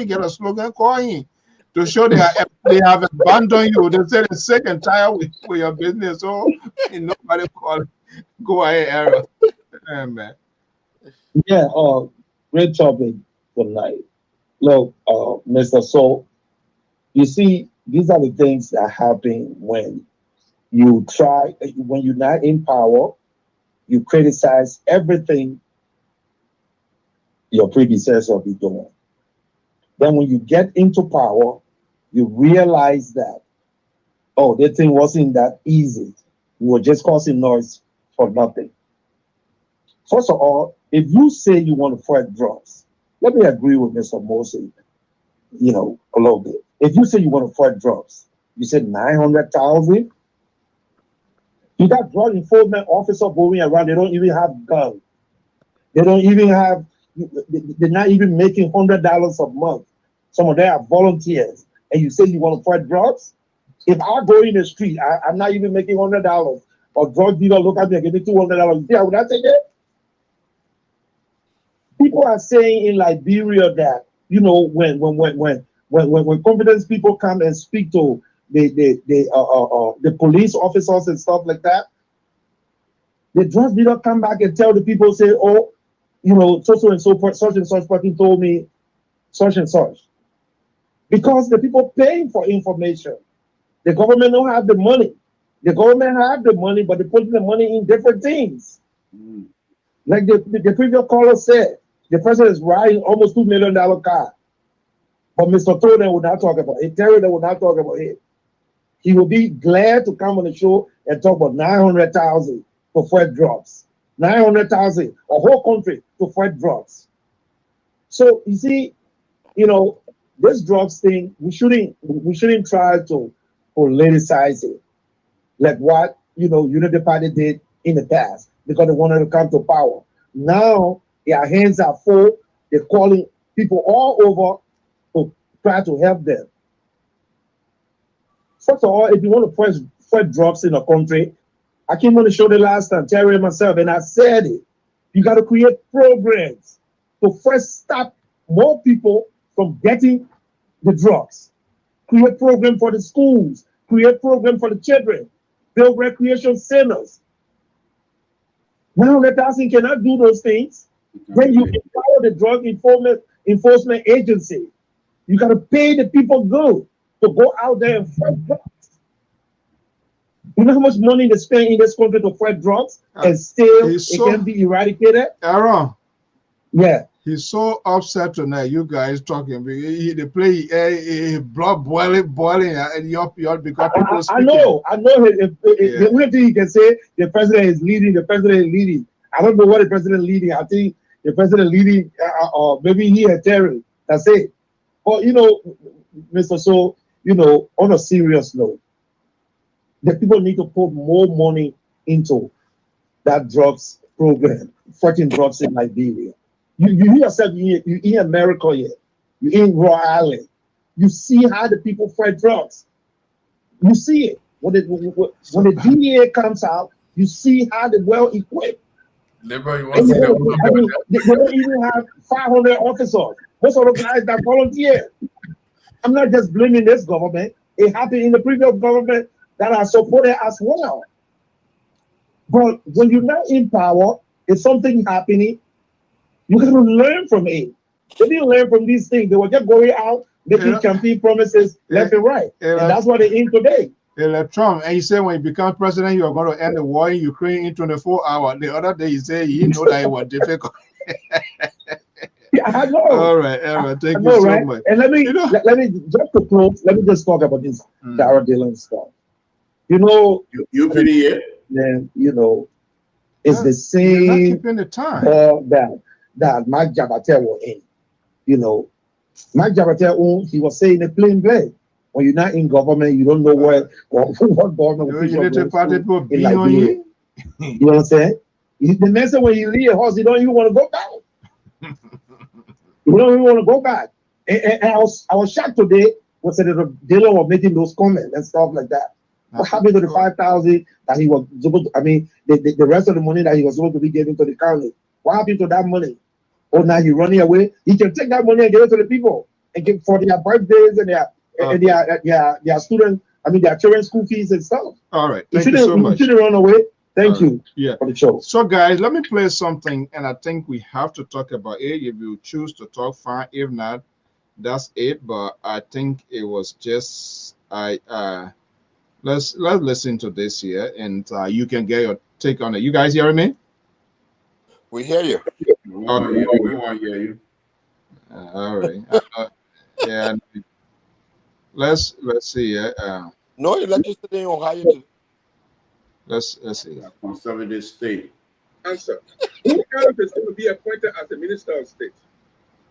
get a slogan calling to show they have abandoned you. They said they're sick and tired with your business. So nobody call. Go ahead, Aaron. Yeah, man. Yeah. Great topic tonight. Look, Mr. Soul. You see, these are the things that happen when you're not in power, you criticize everything your predecessor be doing. Then when you get into power, you realize that, the thing wasn't that easy. You were just causing noise for nothing. First of all, if you say you want to fight drugs, let me agree with Mr. Mosey, a little bit. If you say you want to fight drugs, you said 900,000. You got drug enforcement officers going around. They don't even have guns. They don't even have. They're not even making $100 a month. Some of them are volunteers, and you say you want to fight drugs. If I go in the street, I'm not even making $100. Or drug dealer look at me and give me $200. You see, would I take it? People are saying in Liberia that when confidence people come and speak to the police officers and stuff like that, the drug dealer come back and tell the people, say, so and so, such and such person told me such and such. Because the people paying for information, the government don't have the money. The government have the money, but they're putting the money in different things. Like the previous caller said, the president is riding almost $2 million car. But Mr. Toden would not talk about it. Terry would not talk about it. He will be glad to come on the show and talk about 900,000 to fight drugs. 900,000, a whole country to fight drugs. So you see, this drugs thing, we shouldn't try to politicize it, like what Unity Party did in the past, because they wanted to come to power. Now their hands are full. They're calling people all over to try to help them. First of all, if you want to fight drugs in a country, I came on the show the last time, Terry and myself, and I said it. You got to create programs to first stop more people from getting the drugs. Create program for the schools. Create program for the children. Build recreation centers. Now the person cannot do those things. Then you empower the drug enforcement agency. You got to pay the people good to go out there and fight drugs. You know how much money they spend in this country to fight drugs, and still it can be eradicated? Aaron. Yeah. He's so upset tonight. You guys talking. They play blood boiling and yup because people speaking. I know. The only thing you can say, the president is leading. I don't know what the president is leading. I think the president leading, or maybe he and Terry. That's it. But Mr. So, on a serious note, the people need to put more money into that drugs program, fighting drugs in Liberia. You yourself, you in America here, you in Rhode Island. You see how the people fight drugs. You see it. When the DEA comes out, you see how they're well equipped. They don't even have 500 officers. Most of the guys that volunteer. I'm not just blaming this government. It happened in the previous government that I supported as well. But when you're not in power, if something happening, you got to learn from it. They didn't learn from these things. They were just going out making campaign promises left and right, and that's what they in today. Trump, and he said when he becomes president, you are going to end the war in Ukraine in 24 hours. The other day he said he know that it was difficult. Yeah, I know. All right. Thank you so much. And let me just to close. Let me just talk about this Darrell Dillon stuff. You pretty yet? Then it's the same that Mike Jabatel was in. Mike Jabatel, he was saying a plain way. When you're not in government, you don't know what government official goes through in Liberia. You know what I'm saying? The man said when you leave a house, you don't even want to go back. You don't even want to go back. And I was shocked today when Senator Dillon was making those comments and stuff like that. What happened to the 5,000 that he was supposed to, the rest of the money that he was supposed to be giving to the county? What happened to that money? Oh, now he's running away. He can take that money and give it to the people and give for their birthdays and their students, their children's school fees and stuff. All right. Thank you so much. You shouldn't run away. Thank you for the show. So, guys, let me play something, and I think we have to talk about it. If you choose to talk, fine. If not, that's it. But I think it was just let's listen to this here, and you can get your take on it. You guys hearing me? We hear you. We want to hear you. All right. Yeah. Let's see. No electricity in Ohio. Let's see. Conservative state. Answer. Who else is going to be appointed as a minister of state?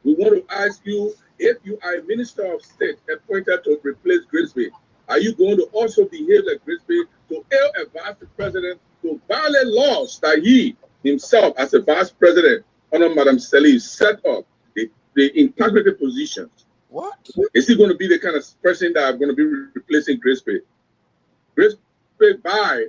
We want to ask you, if you are a minister of state appointed to replace Grisby, are you going to also behave like Grisby to advise the president to violate laws that he himself, as a vice president, under Madam Sally, set up the integrity positions? What? Is he going to be the kind of person that are going to be replacing Grisby? Grisby, bye.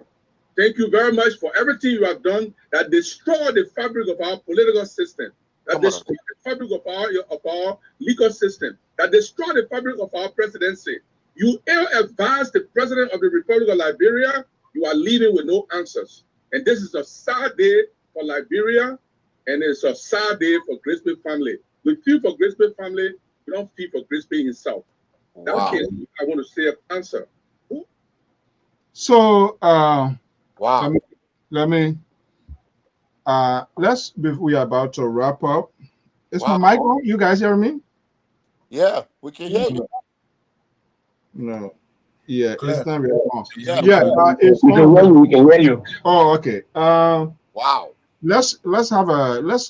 Thank you very much for everything you have done that destroyed the fabric of our political system, that destroyed the fabric of our legal system, that destroyed the fabric of our presidency. You ill-advised the president of the Republic of Liberia. You are leaving with no answers. And this is a sad day for Liberia, and it's a sad day for Grisby family. We feel for Grisby family. We don't feel for Grisby himself. That's case I want to say an answer. So, wow. Let me we are about to wrap up. Is my mic on? You guys hear me? Yeah, we can hear you. No. Yeah, it's not really on. It's we can hear you. Oh, okay. Wow. Let's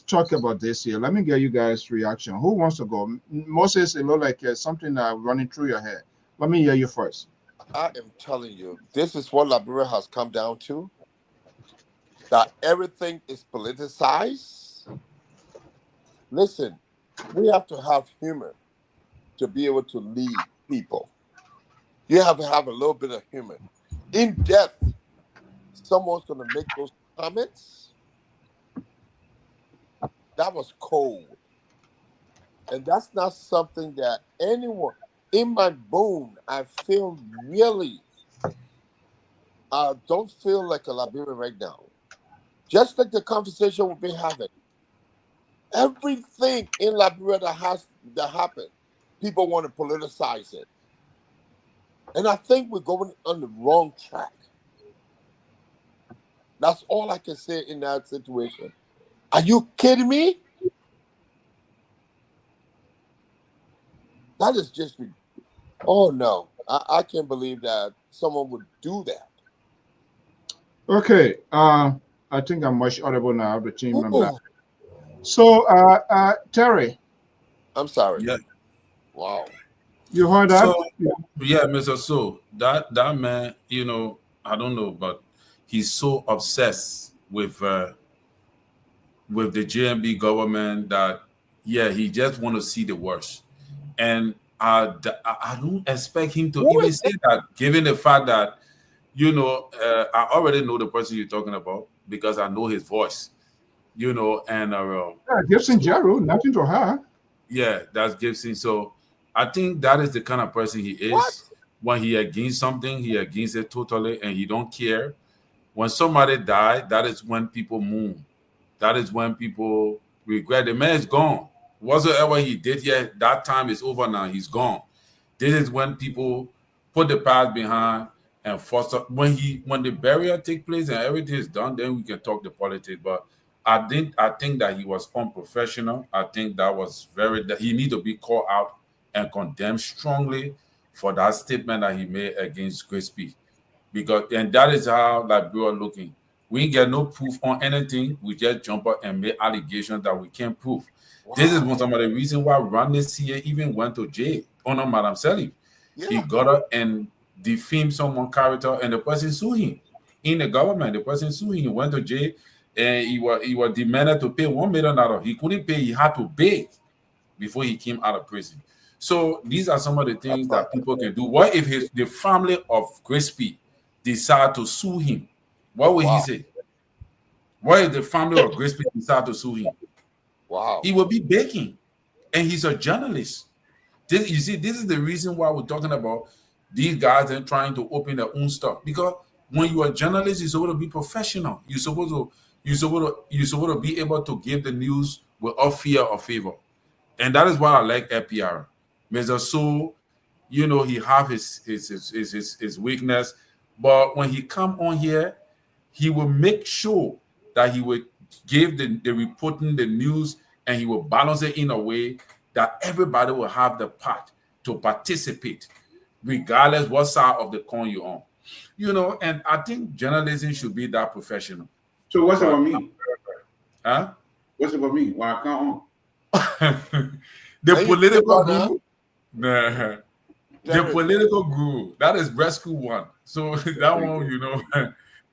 talk about this here. Let me get you guys' reaction. Who wants to go? Moses, it look like something running through your head. Let me hear you first. I am telling you, this is what Liberia has come down to. That everything is politicized. Listen, we have to have humor to be able to lead people. You have to have a little bit of humor. In depth, someone's going to make those comments. That was cold. And that's not something that anyone, in my bone, I feel really, don't feel like a Liberian right now. Just like the conversation we've been having. Everything in Liberia that happened, people want to politicize it. And I think we're going on the wrong track. That's all I can say in that situation. Are you kidding me? That is just me. Oh, no. I can't believe that someone would do that. Okay. I think I'm much audible now, the team member. So, Terry. I'm sorry. Yeah. Wow. You heard that? So, yeah, Mr. So, that man, I don't know, but he's so obsessed with the JMB government that, he just want to see the worst. And I don't expect him to even say that, given the fact that, I already know the person you're talking about because I know his voice, and Gibson Jero, nothing to her. Yeah, that's Gibson. So I think that is the kind of person he is. What? when he against something, he against it totally, and he don't care. When somebody die, that is when people mourn. That is when people regret. The man is gone. Whatsoever he did here, that time is over now. He's gone. This is when people put the past behind and foster. When the burial take place and everything is done, then we can talk the politics. But I think that he was unprofessional. I think that was that he need to be called out and condemned strongly for that statement that he made against Grace P. And that is how like we are looking. We ain't get no proof on anything. We just jump up and make allegations that we can't prove. Wow. This is one of the reasons why Rodney C.A. even went to jail on Madam Selly. Yeah. He got up and defamed someone's character, and the person sued him. In the government, the person sued him, went to jail, and he was demanded to pay $1 million. He couldn't pay, he had to beg before he came out of prison. So these are some of the things that people can do. What if the family of Grace P decide to sue him? What will he say? What if the family of Grace P decide to sue him? Wow. He will be begging, and he's a journalist. This is the reason why we're talking about these guys and trying to open their own stuff. Because when you are a journalist, you're supposed to be professional. You're supposed to be able to give the news without fear or favor. And that is why I like Lpr. Mr. So, he have his weakness, but when he come on here, he will make sure that he will give the reporting the news, and he will balance it in a way that everybody will have the part to participate, regardless what side of the coin you're on. And I think journalism should be that professional. So what's about me? Huh? What's about me? Why I can't on? The political guru. Nah. The political guru. That is rescue one. So that one,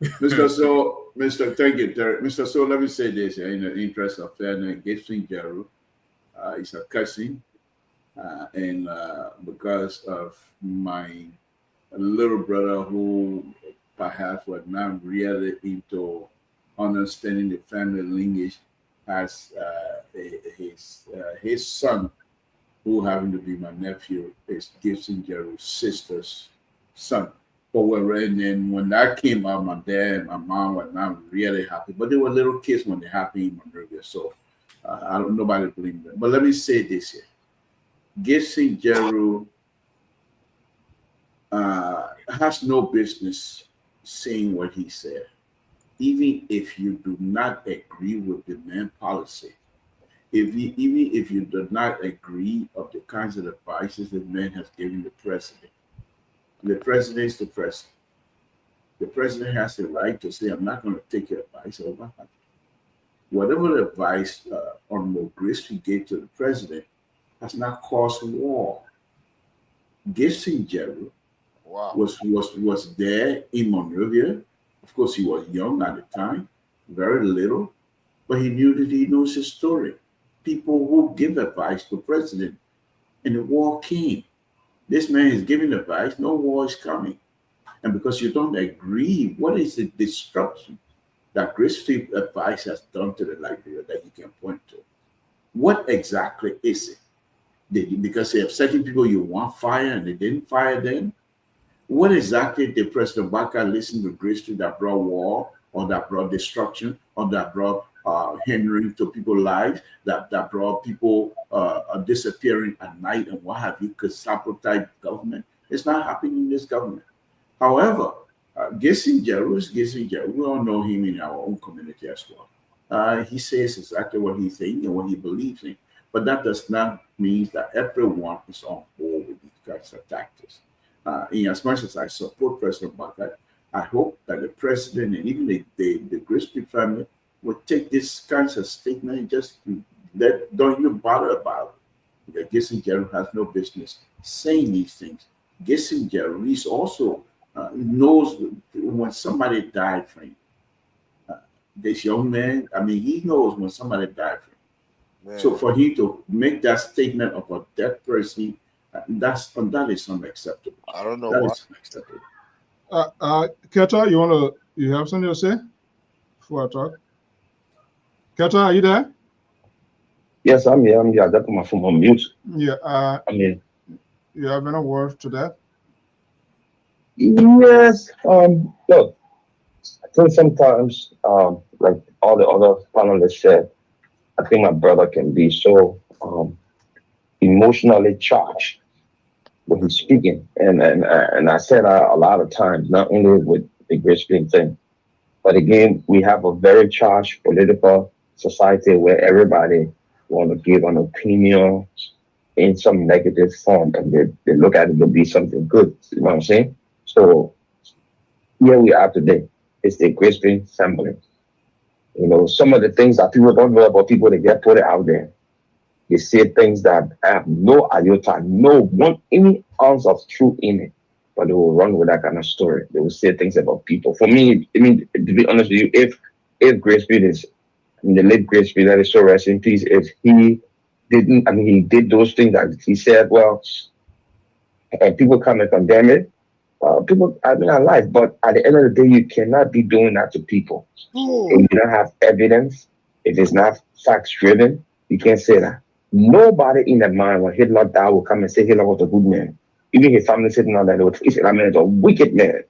Thank you, Terry. Mr. So, let me say this in the interest of fairness. Gibson Jeru is a cousin, and because of my little brother who perhaps was not really into understanding the family lineage, has his son, who happened to be my nephew, is Gibson Jeru's sister's son. But when that came out, my dad and my mom were not really happy. But they were little kids when they happened in Monrovia, so nobody blamed them. But let me say this here: Gibson Jeru has no business saying what he said, even if you do not agree with the man's policy. Even if you do not agree of the kinds of advices the man has given the president. The president is the president. The president has the right to say, I'm not going to take your advice over. Whatever advice Honorable Grace gave to the president has not caused war. Gibson Jeru was there in Monrovia. Of course, he was young at the time, very little, but he knows his story. People who give advice to the president, and the war came. This man is giving advice, no war is coming. And because you don't agree, what is the destruction that Grace advice has done to the Liberia that you can point to? What exactly is it? Because they have certain people you want fire and they didn't fire them? What exactly did President Baka listen to Grace that brought war, or that brought destruction, or that brought hindering to people's lives, that brought people disappearing at night and what have you, could sabotage government? It's not happening in this government. However, Gibson Jeru is Gibson Jeru. We all know him in our own community as well. He says exactly what he's saying and what he believes in, but that does not mean that everyone is on board with these kinds of tactics. In as much as I support President Baka, I hope that the president and even the Grisby family would take this kinds of statement and just don't even bother about it. That Gibson Jeru has no business saying these things. Gibson Jeru is also knows when somebody died for him. This young man, he knows when somebody died for him. Man. So for him to make that statement of a dead person, that is unacceptable. I don't know that why. Is unacceptable. Keta, you have something to say before I talk? Keta, are you there? Yes, I'm here. I got my phone on mute. Yeah. You have any word to that? Yes. Look, I think sometimes, like all the other panelists said, I think my brother can be so emotionally charged when he's speaking, and I said a lot of times, not only with the great speaking thing, but again, we have a very charged political society where everybody want to give an opinion in some negative form, and they look at it to be something good. You know what I'm saying? So here we are today. It's the great speaking assembly. You know, some of the things that people don't know about people that get put out there. They say things that have no iota, no one any ounce of truth in it. But they will run with that kind of story. They will say things about people. For me, I mean, to be honest with you, if Grace Speed is, I mean, the late Grace Speed, that is so rest in peace, if he didn't, I mean, he did those things that he said, well, and people come and condemn it. People, I mean, alive, but at the end of the day, you cannot be doing that to people. If you don't have evidence, if it's not facts driven, you can't say that. Nobody in their mind when Hitler died will come and say Hitler was a good man. Even his family sitting on that, they would say, that man is a wicked man.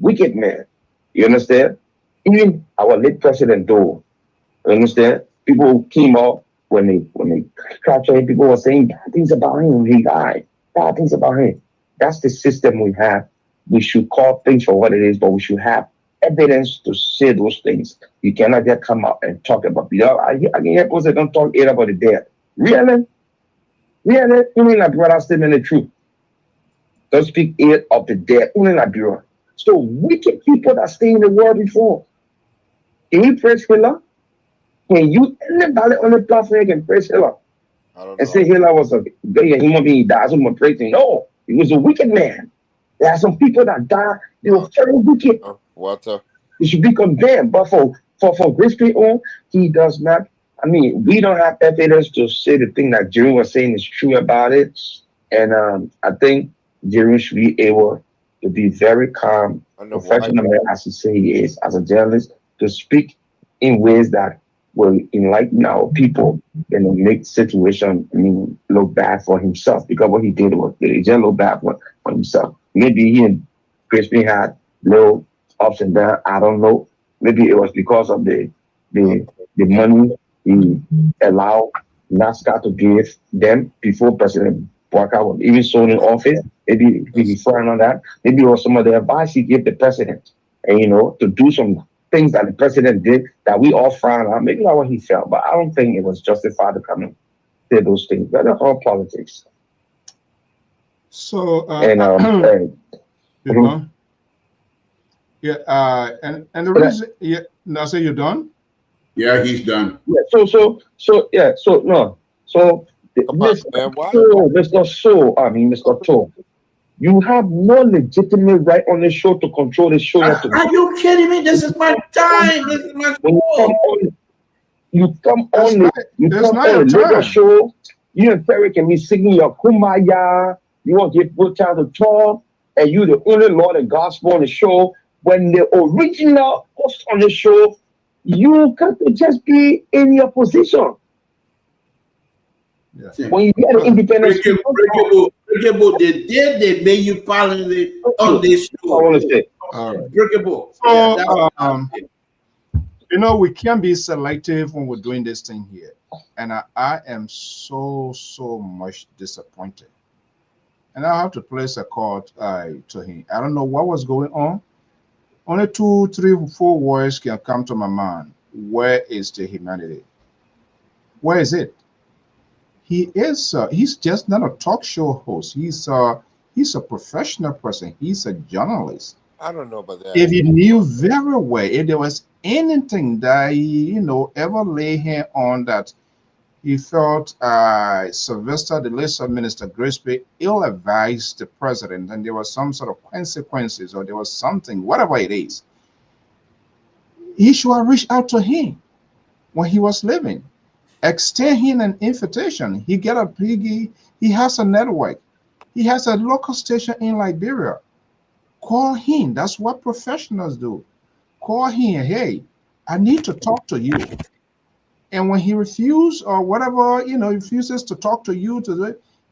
Wicked man. You understand? Even our late president, though, you understand? People came out when they captured him, people were saying bad things about him when he died. Bad things about him. That's the system we have. We should call things for what it is, but we should have evidence to say those things. You cannot just come out and talk about people. I can hear people say don't talk ill about the dead. Really? Really? Only Liberia statement the truth. Don't speak ill of the dead. Only Liberia. So wicked people that stay in the world before. Can you praise Hitler? Can you anybody on the platform can praise Hitler? And say Hitler was a great human being, he died, someone praising. No, he was a wicked man. There are some people that died, they were very wicked. Walter. He should be condemned. But for Grace people, he does not. I mean, we don't have evidence to say the thing that Jerry was saying is true about it. And I think Jerry should be able to be very calm, professional as he say he is, as a journalist, to speak in ways that will enlighten our people and make situation, I mean, look bad for himself, because what he did was he just look bad for himself. Maybe he and Crispy had little ups and downs. I don't know. Maybe it was because of the money he allowed NASCAR to give them before President Walker was even sold in office. Maybe he frowned on that. Maybe it was some of the advice he gave the president, and to do some things that the president did that we all frown on. Maybe that's what he felt, but I don't think it was justified to come and say those things. But that's all politics. So and you're done? Yeah, and the reason, now say you're done? Yeah, he's done. Yeah, Mr. Cho, you have no legitimate right on the show to control the show. Are you kidding me? This is my time. This is my show. You come on the show. You and Terry can be singing your kumbaya. You want to give good time to talk, and you the only Lord and gospel on the show. When the original host on the show, you can't just be in your position. Yeah. When you get an independent, they did. They made you follow on this show. I want to say, breakable. So, we can be selective when we're doing this thing here, and I am so much disappointed. And I have to place a call to him. I don't know what was going on. Only 2, 3, 4 words can come to my mind. Where is the humanity? Where is it? He's just not a talk show host. He's a professional person. He's a journalist. I don't know about that. If he knew very well, if there was anything that he, ever lay hand on that he felt Sylvester, the late Minister Grisby, ill-advised the president, and there was some sort of consequences, or there was something, whatever it is, he should have reached out to him when he was living. Extend him an invitation. He has a network. He has a local station in Liberia. Call him. That's what professionals do. Call him. Hey, I need to talk to you. And when he refuses or whatever, refuses to talk to you,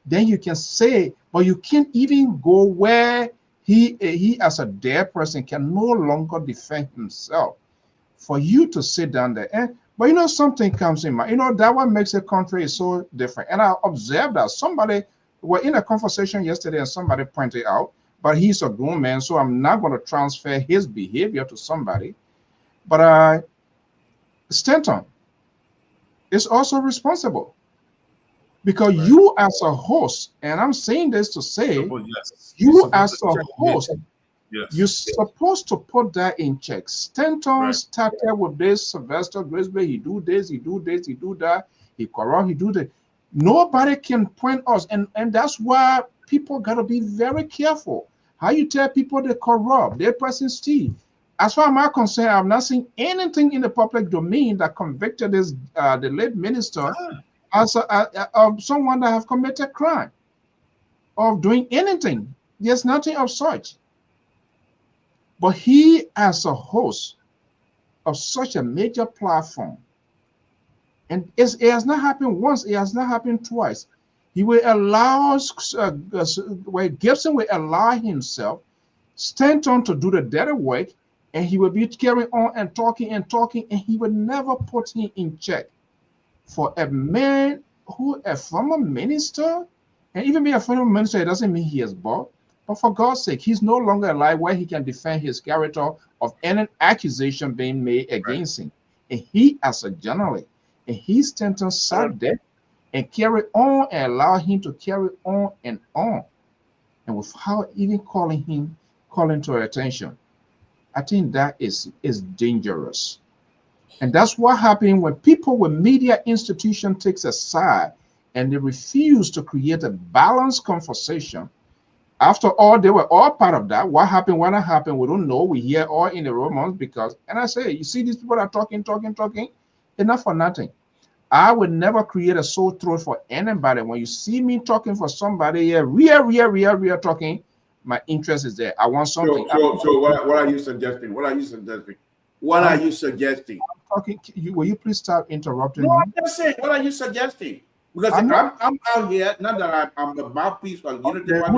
then you can say, but you can't even go where He as a dead person can no longer defend himself. For you to sit down there, but you know, something comes in mind. You know, that what makes a country so different. And I observed that somebody were in a conversation yesterday, and somebody pointed out, but he's a grown man, so I'm not going to transfer his behavior to somebody. But Stanton is also responsible, because you as a host, and I'm saying this to say, you as a host, you're supposed to put that in check. Stanton started with this Sylvester Grisby. He do this, he do this, he do that, he corrupt, he do that. Nobody can point us, and that's why people got to be very careful. How you tell people they corrupt, they're pressing Steve. As far as I'm concerned, I've not seen anything in the public domain that convicted this the late minister as of someone that have committed crime, of doing anything. There's nothing of such. But he, as a host of such a major platform, and it has not happened once, it has not happened twice. He will allow, where Gibson will allow himself, Stanton to do the dirty work, and he will be carrying on and talking, and he will never put him in check. For a man who, a former minister, and even being a former minister, it doesn't mean he is bought. But for God's sake, he's no longer alive where he can defend his character of any accusation being made against him. And he, as a journalist, and his sentence sat there and carry on and allow him to carry on, and without even calling to attention. I think that is dangerous. And that's what happens when people with media institution takes a side and they refuse to create a balanced conversation. After all, they were all part of that. What happened, what not happened, we don't know. We hear all in the rumors because, and I say, you see, these people are talking, enough for nothing. I would never create a sore throat for anybody. When you see me talking for somebody here, real talking, my interest is there. I want something. So what are you suggesting? What are you suggesting? Talking, will you please stop interrupting me? I'm just saying, what are you suggesting? Because I'm out here, not that I'm the mouthpiece for Unity Party.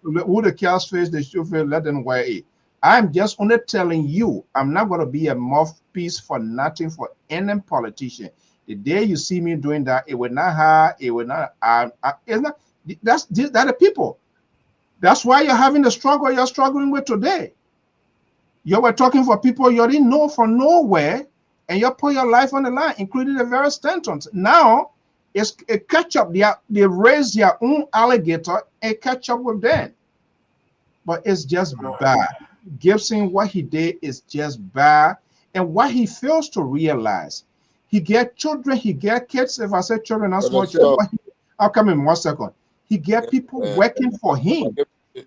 Who the cows face, they should let them wear it. I'm just only telling you, I'm not going to be a mouthpiece for nothing for any politician. The day you see me doing that, it will not hurt, it will not, it's not, that's the people. That's why you're having the struggle you're struggling with today. You were talking for people you didn't know from nowhere, and you put your life on the line, including the very Stantons. Now, it's a catch up. They raise their own alligator and catch up with them. But it's just bad. Gibson, what he did is just bad. And what he fails to realize, he get children, he get kids. If I say children, not small children, I'll come in 1 second. He get people working for him.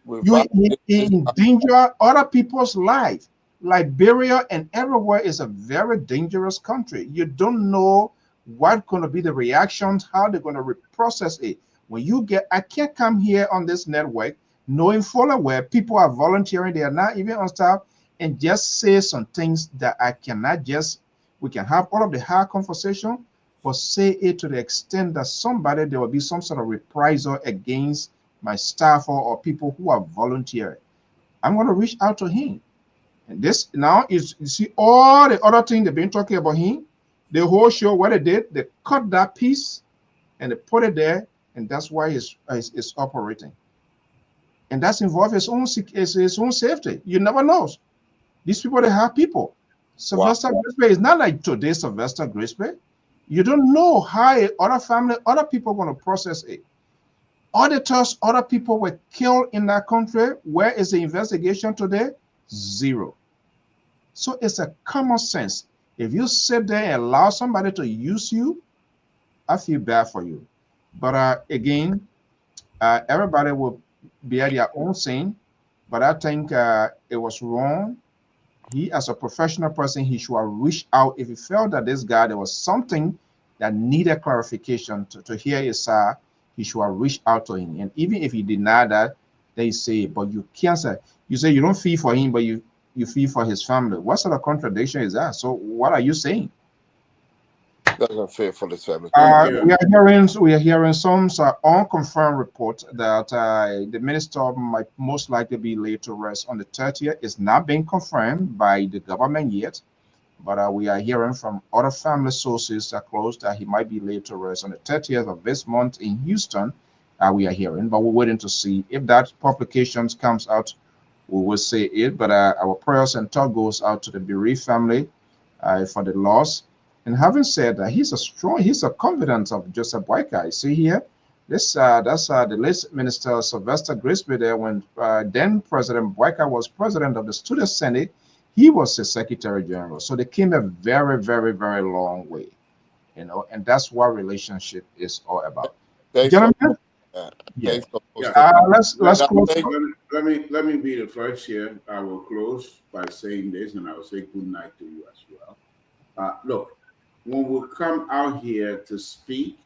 You endanger other people's life. Liberia and everywhere is a very dangerous country. You don't know what's going to be the reactions, how they're going to process it. When you get, I can't come here on this network knowing fully well people are volunteering, they are not even on staff, and just say some things that I cannot just, we can have all of the hard conversation, but say it to the extent that somebody, there will be some sort of reprisal against my staff or people who are volunteering. I'm going to reach out to him. And this now is, you see all the other things they've been talking about him, the whole show, what they did, they cut that piece and they put it there, and that's why it's operating. And that's involved his own safety. You never know. These people, they have people. Sylvester Grisby is not like today's Sylvester Grisby. You don't know how other family, other people are going to process it. Auditors, other people were killed in that country. Where is the investigation today? Zero. So it's a common sense. If you sit there and allow somebody to use you, I feel bad for you. But again, everybody will be at their own sin. But I think it was wrong. He, as a professional person, he should have reached out. If he felt that this guy, there was something that needed clarification to hear his side, he should have reached out to him. And even if he denied that, they say, but you can't say, you say you don't feel for him, but you feel for his family. What sort of contradiction is that? So what are you saying? doesn't fit for this family. We are hearing some unconfirmed report that the minister might most likely be laid to rest on the 30th. It's not being confirmed by the government yet, but we are hearing from other family sources close that he might be laid to rest on the 30th of this month in Houston. We are hearing, but we're waiting to see if that publication comes out. We will say it, but our prayers and thought goes out to the bereaved family for the loss. And having said that, he's a confidant of Joseph Boyka. You see here, that's the late Minister Sylvester Grisby there when then President Boyka was president of the Student Senate. He was the Secretary General. So they came a very, very, very long way, you know, and that's what relationship is all about. Gentlemen, let's close. Let me be the first here. I will close by saying this, and I will say good night to you as well. Look, when we come out here to speak,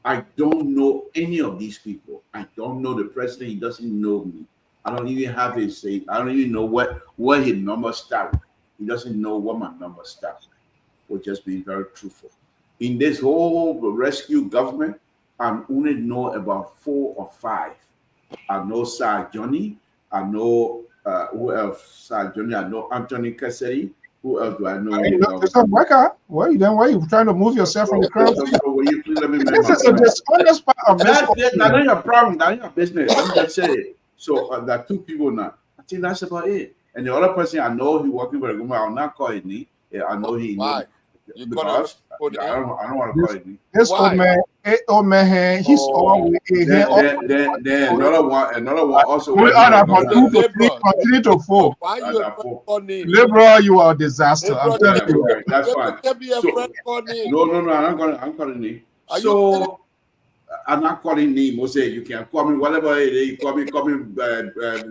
I don't know any of these people. I don't know the president. He doesn't know me. I don't even have his say. I don't even know what his number start with. He doesn't know what my number start with. We're just being very truthful. In this whole rescue government, I only know about 4 or 5. I know Sir Johnny. I know who else? Sir Johnny. I know Anthony Cassidy. Who else do I know? Why are you trying to move yourself from the crowd? Will you please let me make this is a dishonest part of this. That's not your problem. That's your business. Let me just say it. So there are 2 people now. I think that's about it. And the other person I know he working for the government. I'll not call his name. I know he. Why? Because I don't want to call it. This old man, he's always then another one also. We are about 2 to 3, from 3 to 4. Why you Liberal, you are a disaster. I'm telling you. Okay, that's fine. No, I'm calling name. So I'm not calling name. Say you can call me whatever it is. You call me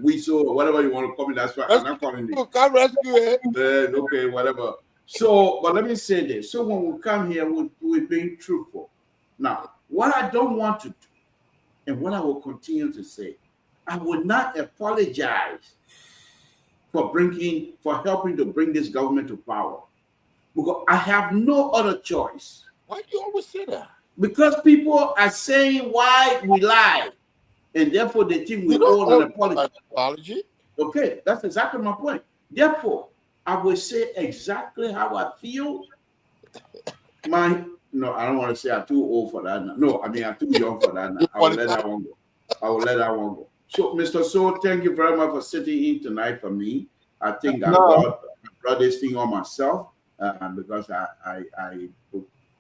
Weasel or whatever you want to call me. That's fine. I'm not calling name. Can't rescue it. Okay, whatever. So, but let me say this. So when we come here, we're being truthful. Now, what I don't want to do, and what I will continue to say, I will not apologize for helping to bring this government to power. Because I have no other choice. Why do you always say that? Because people are saying why we lie. And therefore they think we owe an apology. Okay, that's exactly my point. Therefore, I will say exactly how I feel. No, I don't want to say I'm too old for that now. No, I mean I'm too young for that now. I will let that one go. So, Mr. So, thank you very much for sitting in tonight for me. I think I brought this thing on myself because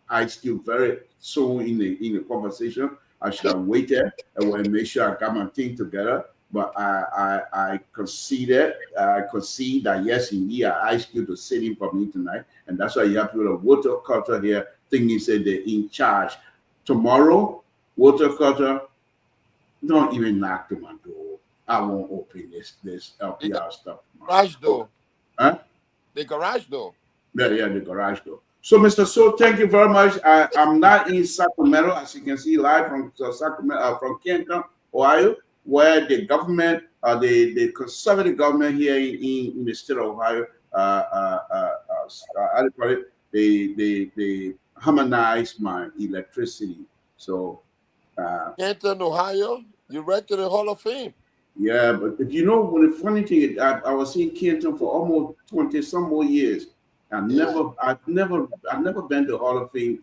I still very so in the conversation. I should have waited and will make sure I got my thing together. But I concede that yes, indeed, I asked you to sit in for me tonight, and that's why you have people of water culture here thinking said they're in charge. Tomorrow, water culture, don't even knock to my door. I won't open this LPR stuff. Garage door. Huh? The garage door. Yeah, the garage door. So, Mr. So, thank you very much. I'm not in Sacramento, as you can see, live from Sacramento, from Canton, Ohio, where the government, the conservative government here in the state of Ohio, they harmonized my electricity. So, Canton, Ohio, you read to the Hall of Fame. Yeah, but you know, when the funny thing is, I was in Canton for almost 20 some more years. I've never been to Hall of Fame.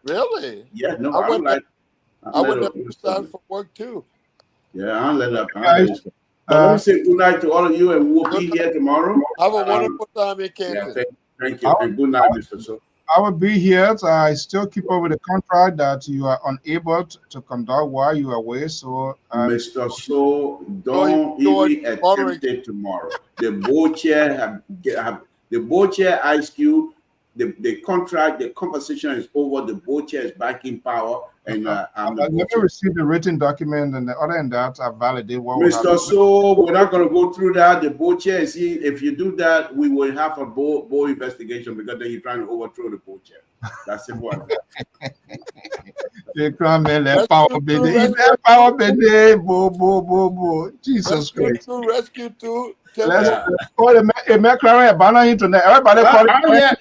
Really? Yeah, no, I went there for work too. Yeah, I'll let up. Let me say good night to all of you, and we'll be here tomorrow. Have a wonderful time in Canton. Yeah, thank you. And good night, Mr. So. I will be here. I still keep up with the contract that you are unable to conduct while you are away. So, Mr. So, don't even attempt it tomorrow. The board chair the board chair asked you. The contract, the conversation is over. The board chair is back in power, and I'm let me receive the written document, and other than that, I validate what Mr. So we're not going to go through that. The board chair, see, if you do that, we will have a board investigation because then you're trying to overthrow the board chair. That's simple. They come in that power baby, Jesus Christ. Rescue 2. Let's call the McLaren a banner internet. Everybody call it.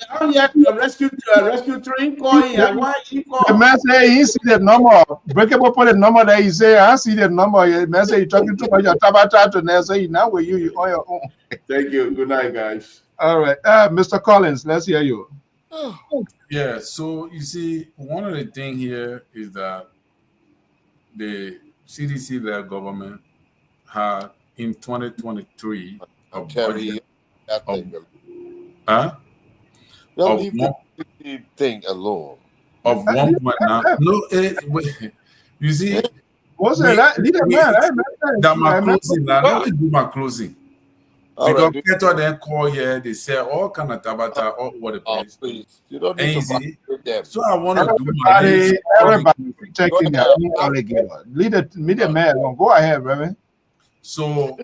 The rescue train calling. Why you call? The man say he see the number. Breakable put the number there. He say I see the number. The man say you talking too much. You're tabata to there. So now with you on your own. Thank you. Good night, guys. All right, Mr. Collins, let's hear you. Yeah. So you see, one of the things here is that the CDC-led government had in 2023 a budget Don't leave the thing alone. Of 1.9. No, wait. You see, what's that? My closing. Now, let me do my closing. Because Peter then call here, they say all kind of tabata all over the place. Please. You don't need to them. So I want to do my everybody checking their alligator. Lead the media man alone. Go ahead, Reverend. So,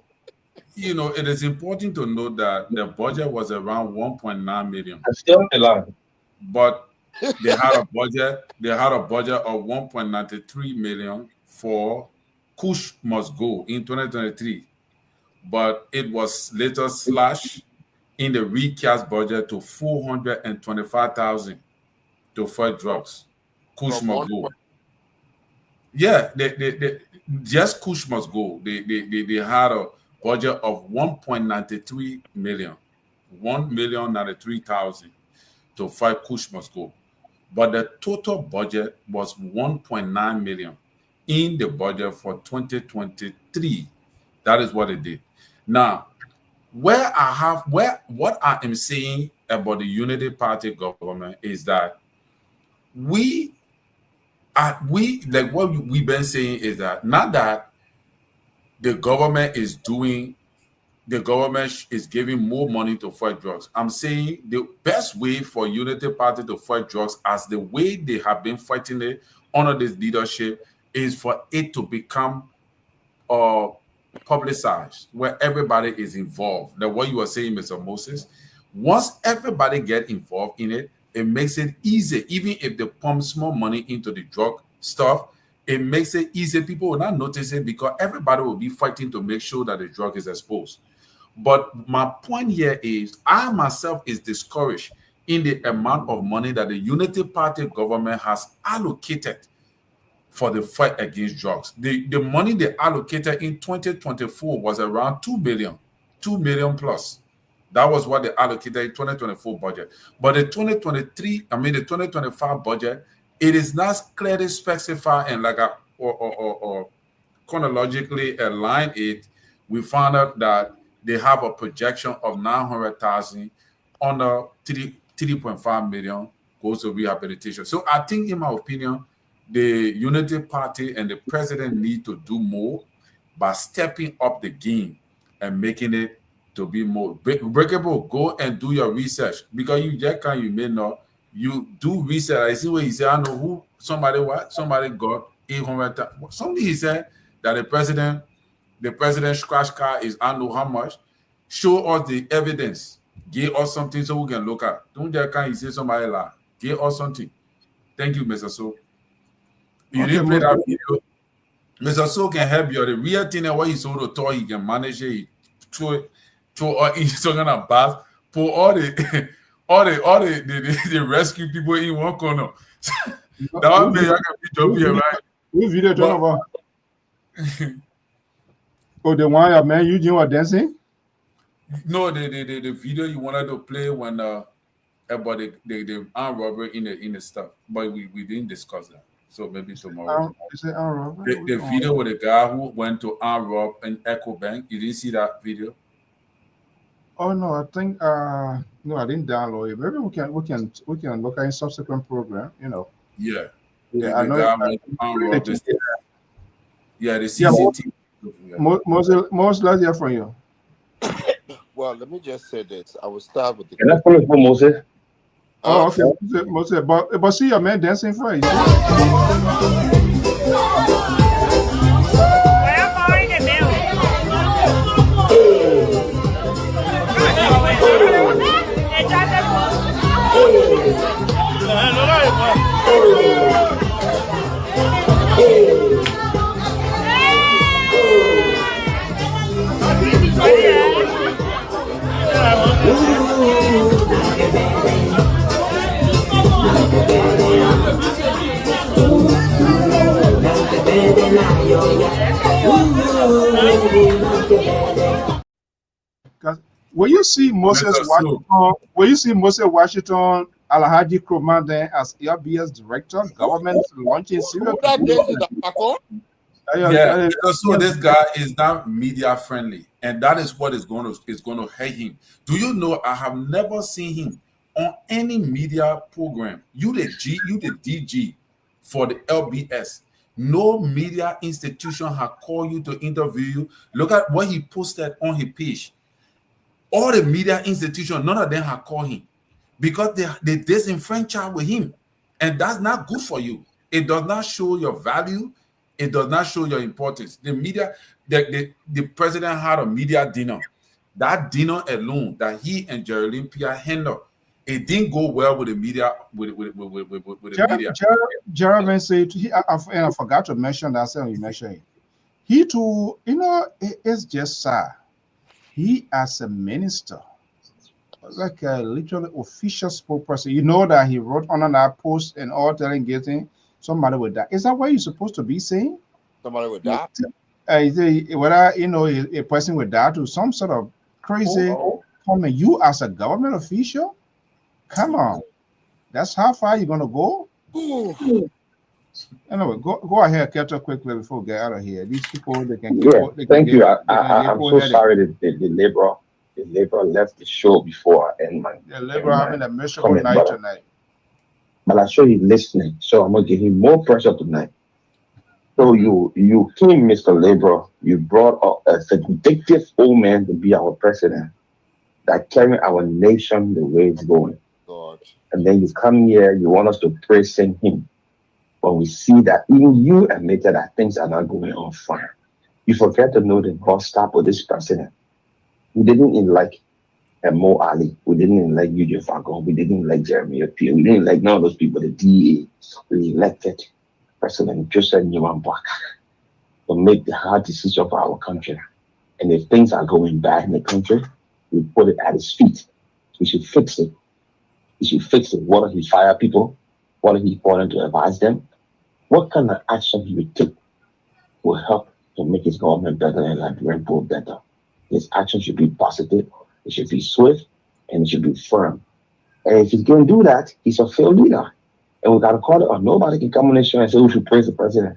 you know, it is important to note that the budget was around 1.9 million. Still alive. But they had a budget. They had a budget of 1.93 million for Kush Must Go in 2023. But it was later slashed in the recast budget to 425,000 to fight drugs. Kush Must Go. Yeah, they just Kush Must Go. They had a budget of 1.93 million, 1,093,000 to fight Kush Must Go. But the total budget was 1.9 million in the budget for 2023. That is what it did. Now, what I am saying about the Unity Party government is that we like what we've been saying is that not that the government is giving more money to fight drugs. I'm saying the best way for Unity Party to fight drugs, as the way they have been fighting it under this leadership, is for it to become publicized, where everybody is involved. That's what you were saying, Mr. Moses. Once everybody get involved in it, it makes it easy. Even if they pump small money into the drug stuff, it makes it easy. People will not notice it because everybody will be fighting to make sure that the drug is exposed. But my point here is, I myself is discouraged in the amount of money that the Unity Party government has allocated for the fight against drugs. The money they allocated in 2024 was around 2 million plus. That was what they allocated in 2024 budget. But the 2025 budget, it is not clearly specified and or chronologically aligned it. We found out that they have a projection of 900,000 under 3.5 million goes to rehabilitation. So I think, in my opinion, the Unity Party and the president need to do more by stepping up the game and making it to be more breakable. Go and do your research, because you just can't, you may not, you do research. I see what he said. I know who somebody got 800. Something he said that the president scratch card is I know how much. Show us the evidence. Give us something so we can look at. Don't just can't say somebody lie. Give us something. Thank you, Mr. So. You didn't play that video. Mr. So can help you. The real thing is what he's so tall, he can manage it. Throw all he's talking about. Put all the rescue people in one corner. That one may I can be job here, right? Which video talking about? Oh, the one your man Eugene was dancing? No, the video you wanted to play when about the armed robbery in the stuff, but we didn't discuss that. So maybe tomorrow. The video with the guy who went to armed rob an Echo Bank. You didn't see that video? Oh no, I think no, I didn't download it. Maybe we can look at a subsequent program. You know. Yeah. I know. Yeah, the CCTV. Most let's hear from you. Well, let me just say this. I will start with the. Can I follow from Moses? Oh, okay. Moses, but see your man dancing for you. Will you see Moses Washington Alhaji Kroman then as LBS director, government launching serious? Yeah, because so this guy is not media friendly, and that is what is going to hurt him. Do you know? I have never seen him on any media program. You the DG for the LBS. No media institution have called you to interview you. Look at what he posted on his page. All the media institutions, none of them have called him because they disenfranchised with him, and that's not good for you. It does not show your value. It does not show your importance. The media, the president had a media dinner. That dinner alone that he and Geraldine Pierre handled, it didn't go well with the media. With the media. Geraldine said, and I forgot to mention that. So you mentioned it. He too, it's just sad. He as a minister, like a literally official spokesperson, you know that he wrote on that post and all telling getting somebody with that. Is that what you're supposed to be saying? Somebody with that? Whether a person with that or some sort of crazy comment. You as a government official, come on, that's how far you're gonna go. Anyway, go ahead, Keto, quickly before we get out of here. These people, they can get. Thank you. I'm so sorry that the labor left the show before and my. The labor having a miserable night tonight. But I saw you listening, so I'm gonna give him more pressure tonight. So you came, Mr. Labor. You brought up a vindictive old man to be our president that carry our nation the way it's going. God. And then you come here, you want us to praise him. But we see that even you admitted that things are not going on fine. You forget to know the God stop with this president. We didn't elect Mo Ali. We didn't elect Eugene Fagon. We didn't elect Jeremy Appeal. We didn't elect none of those people, the DA. We elected President Joseph Nyuambwaka to make the hard decision for our country. And if things are going bad in the country, we put it at his feet. We should fix it. We should fix it. What if he fire people? What if he call them to advise them? What kind of action he would take will help to make his government better and Liberian people better. His action should be positive, it should be swift, and it should be firm. And if he's going to do that, he's a failed leader. And we got to call it on. Nobody can come on the show and say we should praise the president.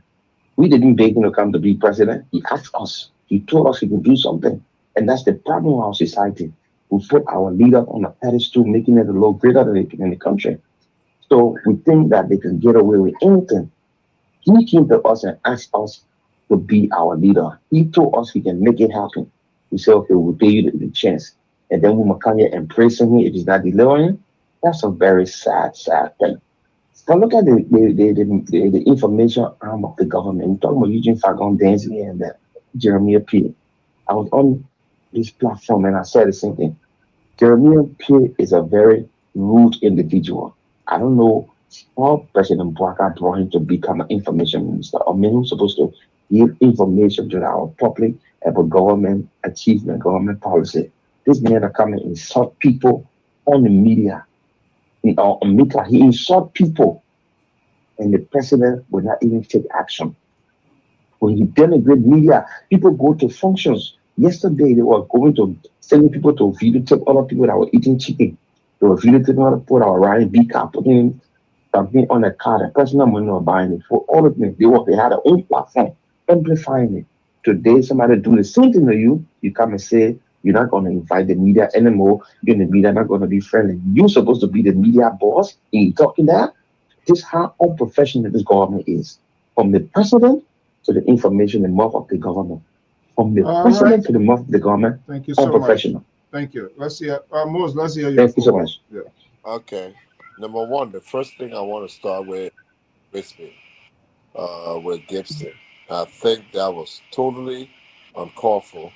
We didn't beg him to come to be president. He asked us. He told us he could do something. And that's the problem of our society. We put our leader on a pedestal, making it a little greater than in the country. So we think that they can get away with anything. He came to us and asked us to be our leader. He told us he can make it happen. He said, okay, we'll pay you the chance. And then we will come here and praise him if he's not delivering. That's a very sad thing. But look at the information arm of the government. We're talking about Eugene Fagon dancing and Jeremy Appeal. I was on this platform and I said the same thing. Jeremy Appeal is a very rude individual. I don't know how President Bwaka brought him to become an information minister, or maybe who's supposed to give information to our public about government achievement, government policy. This man are coming and insult people on the media. On media, he insult people, and the president will not even take action. When he denigrate media, people go to functions. Yesterday, they were going to sending people to videotape other people that were eating chicken. They were videotaping other people that were riding B-car, putting something on a car. The personal money were buying it for all of them. They had their own platform, amplifying it. Today, somebody do the same thing to you. You come and say, you're not going to invite the media anymore. You're the media not going to be friendly. You're supposed to be the media boss. And you talking that? This is how unprofessional this government is. From the president to the information in the mouth of the government. From the president to the mouth of the government. Thank you so unprofessional. much. Thank you. Let's see. Mose, let's hear you. Thank you so much. Yeah. Okay. Number one, the first thing I want to start with Gibson. I think that was totally uncalled for.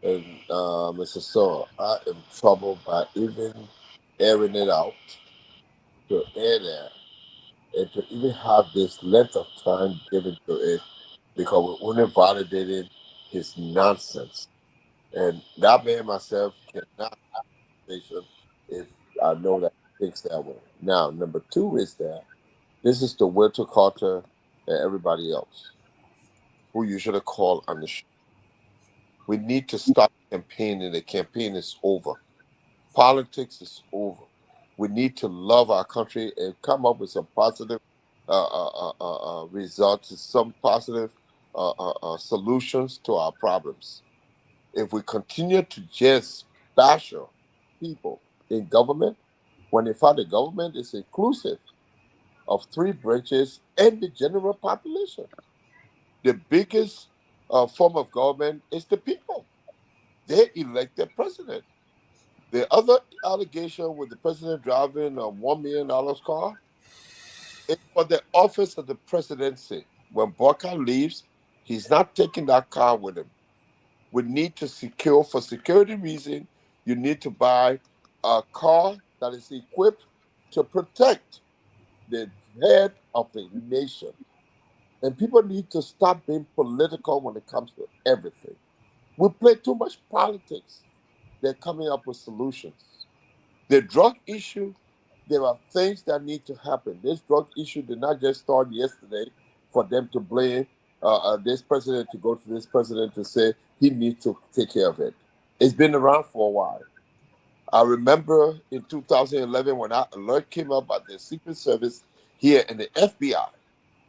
And Mr. Saw, I am troubled by even airing it out, to air that, and to even have this length of time given to it, because we only validated his nonsense. And that man myself cannot have a conversation if I know that he thinks that way. Now, number two is that this is the Winter Carter and everybody else. who usually call on the show. We need to start campaigning. The campaign is over. Politics is over. We need to love our country and come up with some positive results, some positive solutions to our problems. If we continue to just bash people in government, when in fact the government is inclusive of three branches and the general population, the biggest form of government is the people. They elect the president. The other allegation with the president driving a $1 million car is for the office of the presidency. When Barker leaves, he's not taking that car with him. We need to secure, for security reason, you need to buy a car that is equipped to protect the head of the nation. And people need to stop being political when it comes to everything. We play too much politics. They're coming up with solutions. The drug issue, there are things that need to happen. This drug issue did not just start yesterday for them to blame this president, to go to this president to say he needs to take care of it. It's been around for a while. I remember in 2011 when that alert came up by the Secret Service here and the FBI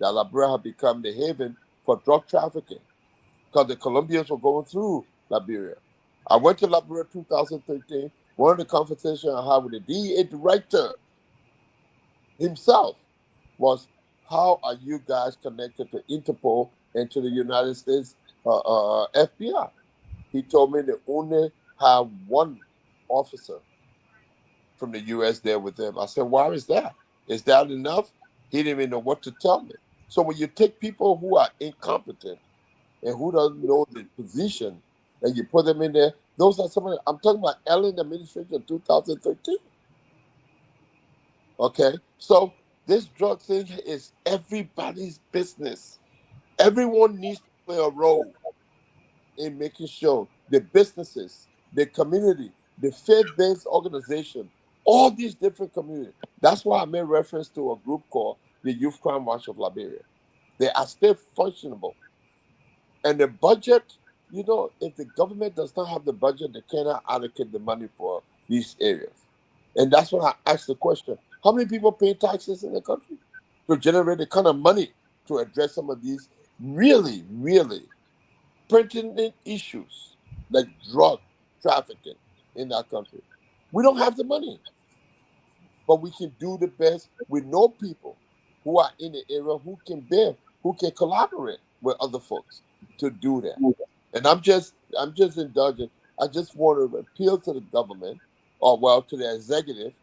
that Liberia had become the haven for drug trafficking because the Colombians were going through Liberia. I went to Liberia 2013. One of the conversations I had with the DEA director himself was, how are you guys connected to Interpol and to the United States FBI? He told me they only have one officer from the U.S. there with them. I said, why is that? Is that enough? He didn't even know what to tell me. So when you take people who are incompetent and who doesn't know the position and you put them in there, those are some of the, I'm talking about Ellen administration 2013. Okay? So this drug thing is everybody's business. Everyone needs to play a role in making sure the businesses, the community, the faith-based organization, all these different communities. That's why I made reference to a group called the Youth Crime Watch of Liberia. They are still functionable. And the budget, you know, if the government does not have the budget, they cannot allocate the money for these areas. And that's when I asked the question, how many people pay taxes in the country to generate the kind of money to address some of these really, really pertinent issues like drug trafficking in our country? We don't have the money, but we can do the best. We know people who are in the area who can bear, who can collaborate with other folks to do that. And I'm just indulging. I just want to appeal to the government, or well, to the executive,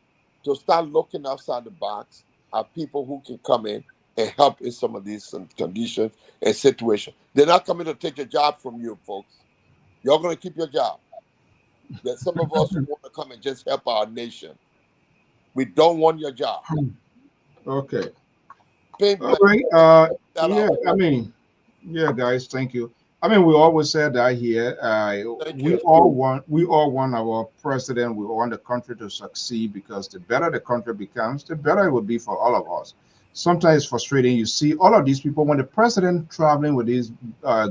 to start looking outside the box at people who can come in and help in some of these conditions and situations. They're not coming to take a job from you, folks. You're going to keep your job. There's some of us who want to come and just help our nation. We don't want your job. Okay. All right. Yeah, I mean, yeah, guys, thank you. I mean, we always said that here. We all want our president. We want the country to succeed, because the better the country becomes, the better it will be for all of us. Sometimes it's frustrating. You see all of these people, when the president traveling with these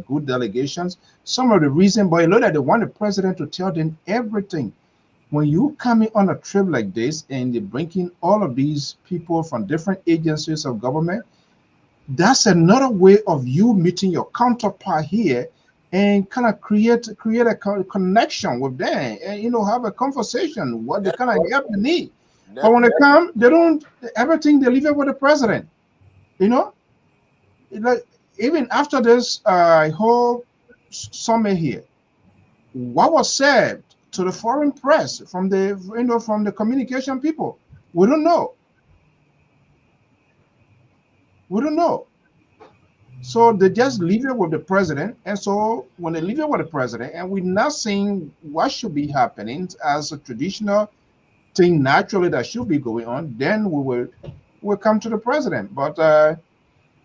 good delegations, some of the reason, but you know that they want the president to tell them everything. When you coming on a trip like this and you're bringing all of these people from different agencies of government, that's another way of you meeting your counterpart here and kind of create a connection with them, and have a conversation what they kind of help you need. But when they come, they don't, everything they leave it with the president. Like, even after this whole summit here, what was said to the foreign press from the communication people, we don't know. So they just leave it with the president. And so when they leave it with the president, and we're not seeing what should be happening as a traditional thing naturally that should be going on, then we'll come to the president. But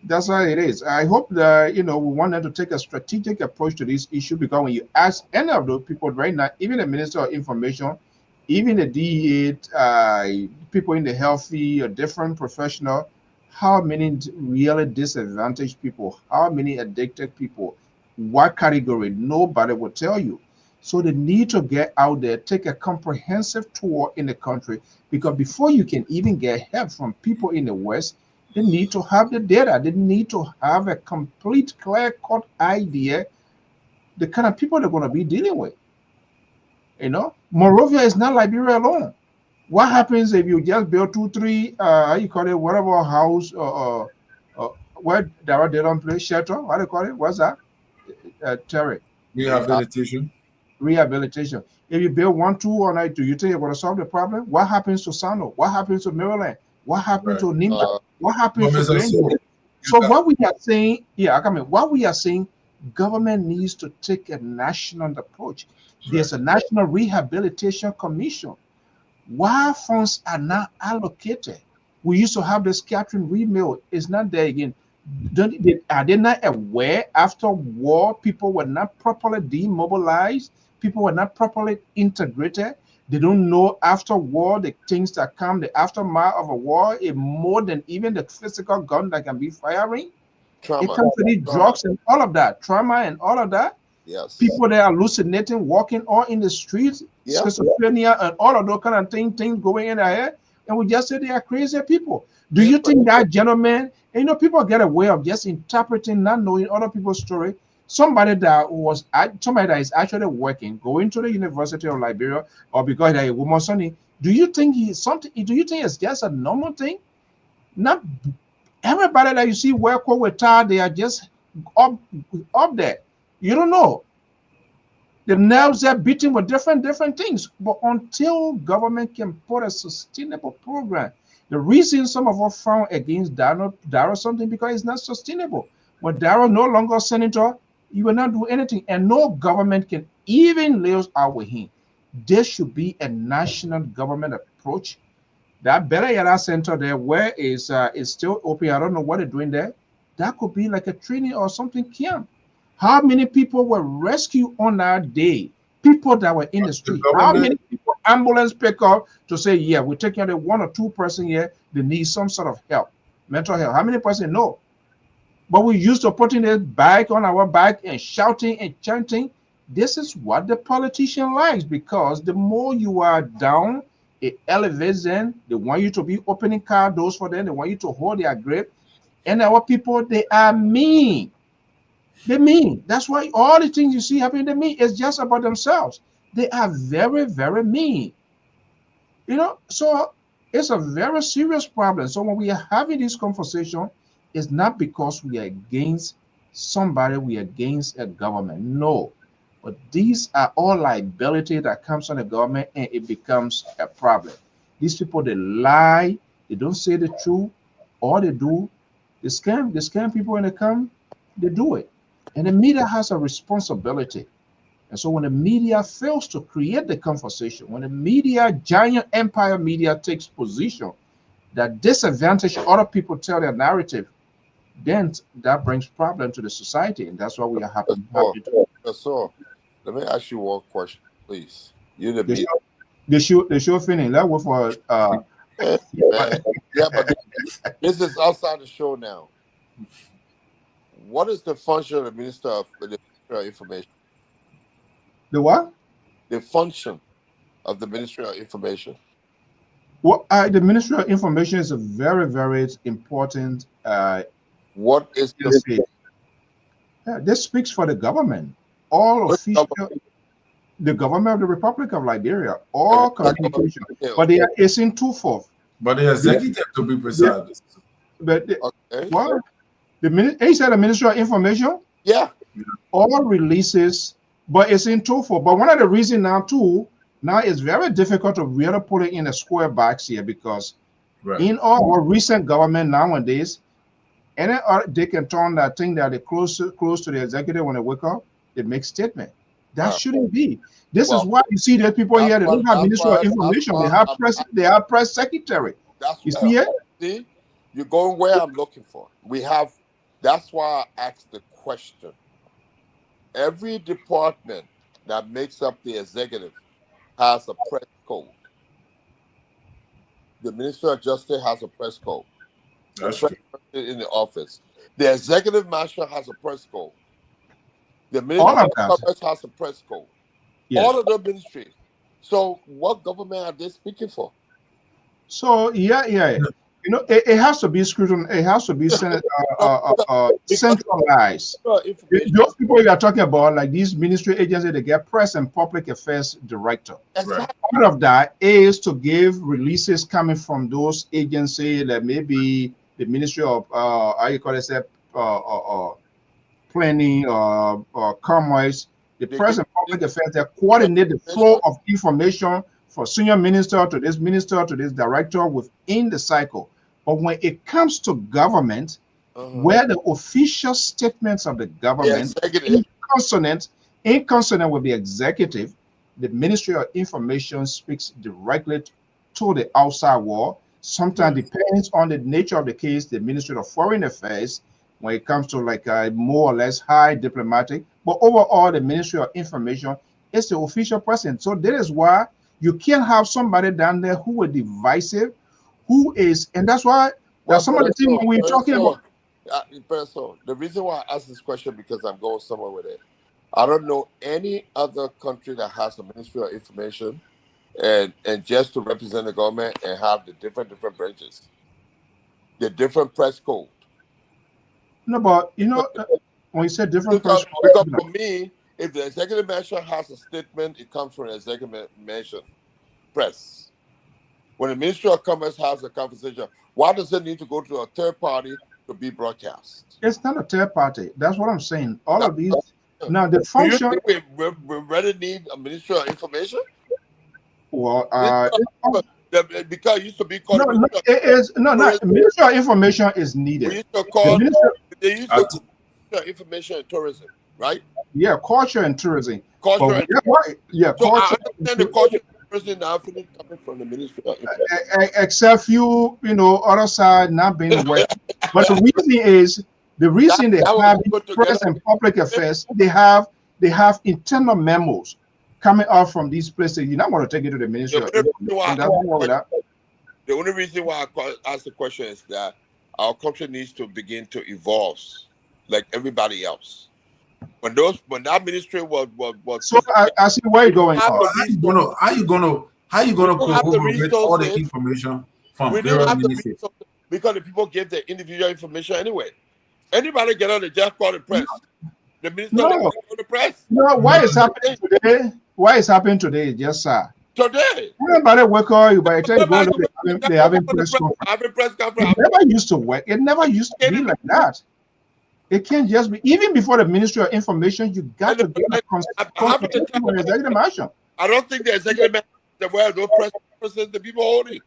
that's how it is. I hope that we want them to take a strategic approach to this issue, because when you ask any of those people right now, even the Minister of Information, even the DEA, people in the healthy, different professional, how many really disadvantaged people, how many addicted people, what category? Nobody will tell you. So they need to get out there, take a comprehensive tour in the country, because before you can even get help from people in the West, they need to have the data. They need to have a complete, clear-cut idea the kind of people they're going to be dealing with. You know, Monrovia is not Liberia alone. What happens if you just build 2, 3, how you call it, whatever house, where they don't play shelter? What do you call it? What's that? Terry. Rehabilitation. Rehabilitation. If you build 1, 2, or 9, do you think you're going to solve the problem? What happens to Sano? What happens to Maryland? What happens to Nimba? What happens to Greenville? So what we are saying, what we are saying, government needs to take a national approach. There's a National Rehabilitation Commission. Why funds are not allocated? We used to have this Catherine Remill. It's not there again. Are they not aware after war people were not properly demobilized? People were not properly integrated. They don't know after war the things that come, the aftermath of a war is more than even the physical gun that can be firing. Trauma. It comes to these drugs and all of that, trauma and all of that. Yes. People that are hallucinating, walking all in the streets, schizophrenia and all of those kind of things going in their head. And we just say they are crazy people. Do you think that gentleman, and, you know, people get a way of just interpreting, not knowing other people's story. Somebody that is actually working, going to the University of Liberia, or because they're a woman, sonny, do you think it's just a normal thing? Not everybody that you see work with her, they are just up there. You don't know. The nerves are beating with different things. But until government can put a sustainable program, the reason some of us found against Darrow something because it's not sustainable. When Darrow no longer senator, he will not do anything, and no government can even lay us out with him. There should be a national government approach. That Better Yara Center there, where is still open. I don't know what they're doing there. That could be like a training or something camp. How many people were rescued on that day? People that were in the street. How many people ambulance pick up to say, yeah, we're taking the 1 or 2 person here. They need some sort of help, mental health. How many person? No. But we used to putting it back on our back and shouting and chanting. This is what the politician likes, because the more you are down, it elevates them. They want you to be opening car doors for them. They want you to hold their grip. And our people, they are mean. They mean. That's why all the things you see happening to me is just about themselves. They are very, very mean. You know, so it's a very serious problem. So when we are having this conversation, it's not because we are against somebody, we are against a government. No. But these are all liability that comes on the government, and it becomes a problem. These people, they lie, they don't say the truth. All they do, they scam people when they come, they do it. And the media has a responsibility. And so when the media fails to create the conversation, when the media, giant empire media, takes position that disadvantage other people tell their narrative, then that brings problem to the society. And that's why we are happy to. So let me ask you one question, please. You the media. The show finished. That was for yeah, but this is outside the show now. What is the function of the Minister of Information? The what? The function of the Ministry of Information. Well, the Ministry of Information is a very, very important. What is the? This speaks for the government. All official. The government of the Republic of Liberia, all communication, but they are in twofold. But the executive, to be precise. But what? He said the Ministry of Information. Yeah. All releases, but it's in twofold. But one of the reasons now too, now it's very difficult to really put it in a square box here, because in our recent government nowadays, they can turn that thing that they close to the executive when they wake up, they make statement. That shouldn't be. This is why you see that people here, they don't have Ministry of Information. They have press secretary. You see it? See, you're going where I'm looking for. That's why I asked the question. Every department that makes up the executive has a press code. The Minister of Justice has a press code. That's true. In the office. The executive master has a press code. The Ministry of Commerce has a press code. Yes. All of the ministries. So what government are they speaking for? So yeah. You know, it has to be scrutinized. It has to be centralized. Those people you are talking about, like these ministry agencies, they get press and public affairs director. Exactly. Part of that is to give releases coming from those agencies, that maybe the Ministry of planning or commerce, the press and public affairs, that coordinate the flow of information for senior minister to this director within the cycle. But when it comes to government, where the official statements of the government in consonant with the executive, the Ministry of Information speaks directly to the outside world. Sometimes depends on the nature of the case, the Ministry of Foreign Affairs, when it comes to like more or less high diplomatic, but overall the Ministry of Information is the official person. So that is why you can't have somebody down there who is divisive, and that's why some of the things we're talking about. The reason why I ask this question, because I'm going somewhere with it. I don't know any other country that has a Ministry of Information and just to represent the government and have the different branches, the different press code. No, but you know, when you say different press code, because for me, if the executive mansion has a statement, it comes from the executive mansion press. When the Ministry of Commerce has a conversation, why does it need to go to a third party to be broadcast? It's not a third party. That's what I'm saying. All of these. Now the function. Do you think we really need a Ministry of Information? Well, because it used to be called. Ministry of Information is needed. We used to call. They used to call Information and Tourism, right? Yeah, culture and tourism. Culture. And, culture. I understand the culture and tourism now coming from the Ministry of Information. Except few, other side not being worked. But the reason they have press and public affairs, they have internal memos coming out from these places. You're not going to take it to the Ministry of Information. The only reason why I ask the question is that our country needs to begin to evolve like everybody else. When that ministry was so I see where you're going. How you gonna corroborate all the information from various ministries? Because the people give their individual information anyway. Anybody get on the just call the press. The minister call the press. No, why is happening today? Why is happening today? Yes, sir. Today. Everybody work all you by the time they having press conference. It never used to work. It never used to be like that. It can't just be, even before the Ministry of Information, you got to get a consultation with the executive mansion. I don't think the executive mansion is aware of those press conferences the people holding.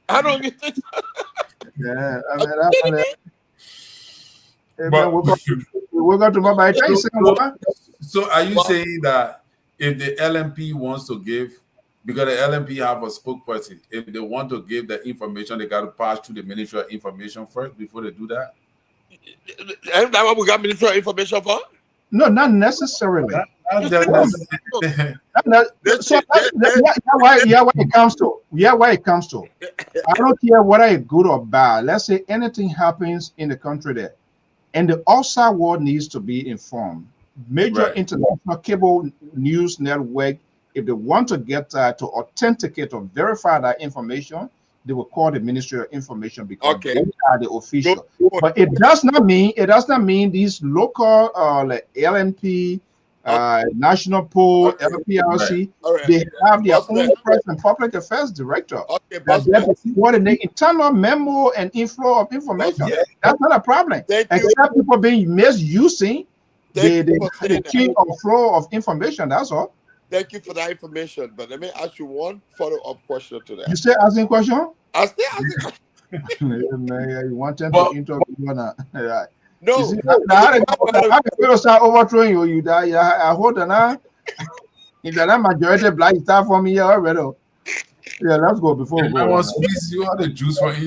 I don't even think so. Yeah, we're going to my So are you saying that if the LMP wants to give, because the LMP have a spokesperson, if they want to give the information, they got to pass through the Ministry of Information first before they do that? And that's what we got Ministry of Information for? No, not necessarily. Why it comes to. Yeah, why it comes to. I don't care whether it's good or bad. Let's say anything happens in the country there, and the outside world needs to be informed. Major international cable news network, if they want to get to authenticate or verify that information, they will call the Ministry of Information because they are the official. But it does not mean these local like LNP, National Poll, LPRC, they have their own press and public affairs director. That they coordinate internal memo and inflow of information. That's not a problem. Except people being misusing the chain of flow of information. That's all. Thank you for that information. But let me ask you one follow-up question to that. You say asking question? I still asking question. You want them to interview now. No. I start overthrowing you. You die. I hold on. If that majority black start for me already. Yeah, let's go before we go. I want to squeeze you out the juice for you.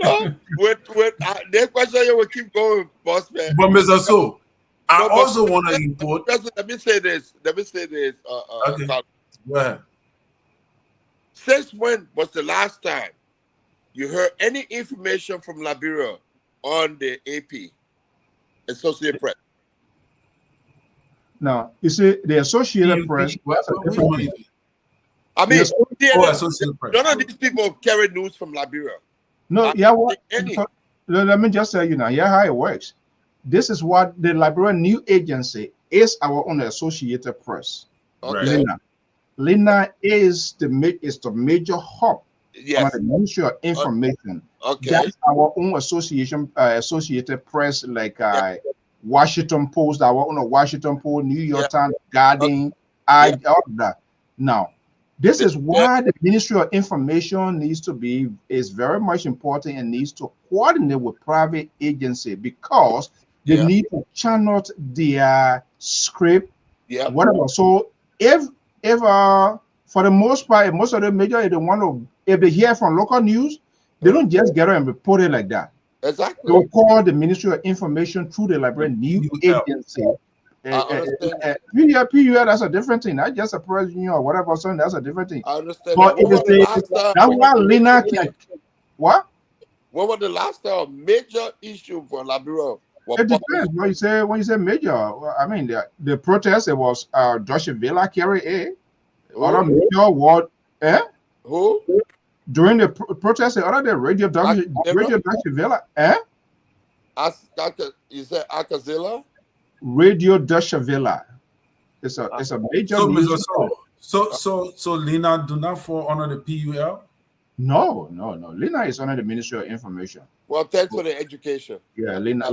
That question you will keep going, boss man. But Mr. So, I also want to import. Let me say this. Okay. Go ahead. Since when was the last time you heard any information from Liberia on the AP? Associated Press. Now, you see, the Associated Press. I mean, Associated Press. None of these people carry news from Liberia. No, let me just tell you now, how it works. This is what the Liberian News Agency is, our own Associated Press. Okay. Lina is the major hub on the Ministry of Information. Okay. That's our own Associated Press, like Washington Post, our own Washington Post, New York Times, Guardian, all that. Now, this is why the Ministry of Information is very much important and needs to coordinate with private agency, because they need to channel their script, whatever. So if for the most part, most of the media, if they hear from local news, they don't just get it and report it like that. Exactly. They'll call the Ministry of Information through the Liberian News Agency. PUL, that's a different thing. Not just a press union or whatever, so that's a different thing. I understand. But that's why Lina can. What? What was the last major issue for Liberia? It depends. When you say major, I mean the protest. It was Deutsche Welle carry a. Other major what? Who? During the protest, the other Radio Deutsche Welle. You said Akazilla? Radio Deutsche Welle. It's a major. So Lina do not fall under the PUL? No. Lina is under the Ministry of Information. Well, thanks for the education. Yeah, Lina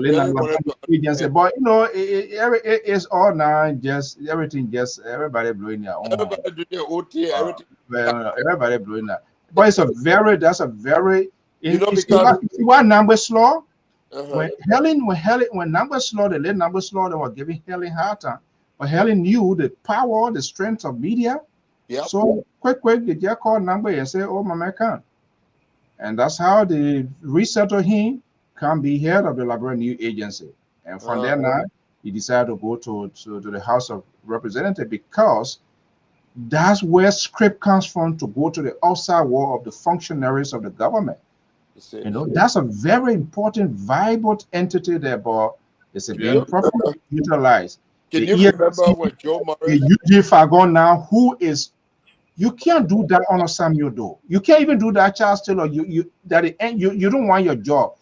agency, but it's all now just everything. Just everybody blowing their own. Everybody do their OT. Everybody blowing that. But that's a very. Because what Numbers law. When Numbers law, the late Numbers law, they were giving Helen hard time, but Helen knew the power, the strength of media. Yeah. So quick, they just call number and say, "Oh, my man can," and that's how they resettle him. Can be head of the Liberian News Agency, and from there now he decided to go to the House of Representatives, because that's where script comes from to go to the outside world of the functionaries of the government. That's a very important, vibrant entity there, but it's being properly utilized. Can you remember when Joe Murray? The UG Fagon now, who is, you can't do that on a Samuel Doe. You can't even do that, Charles Taylor. You don't want your job.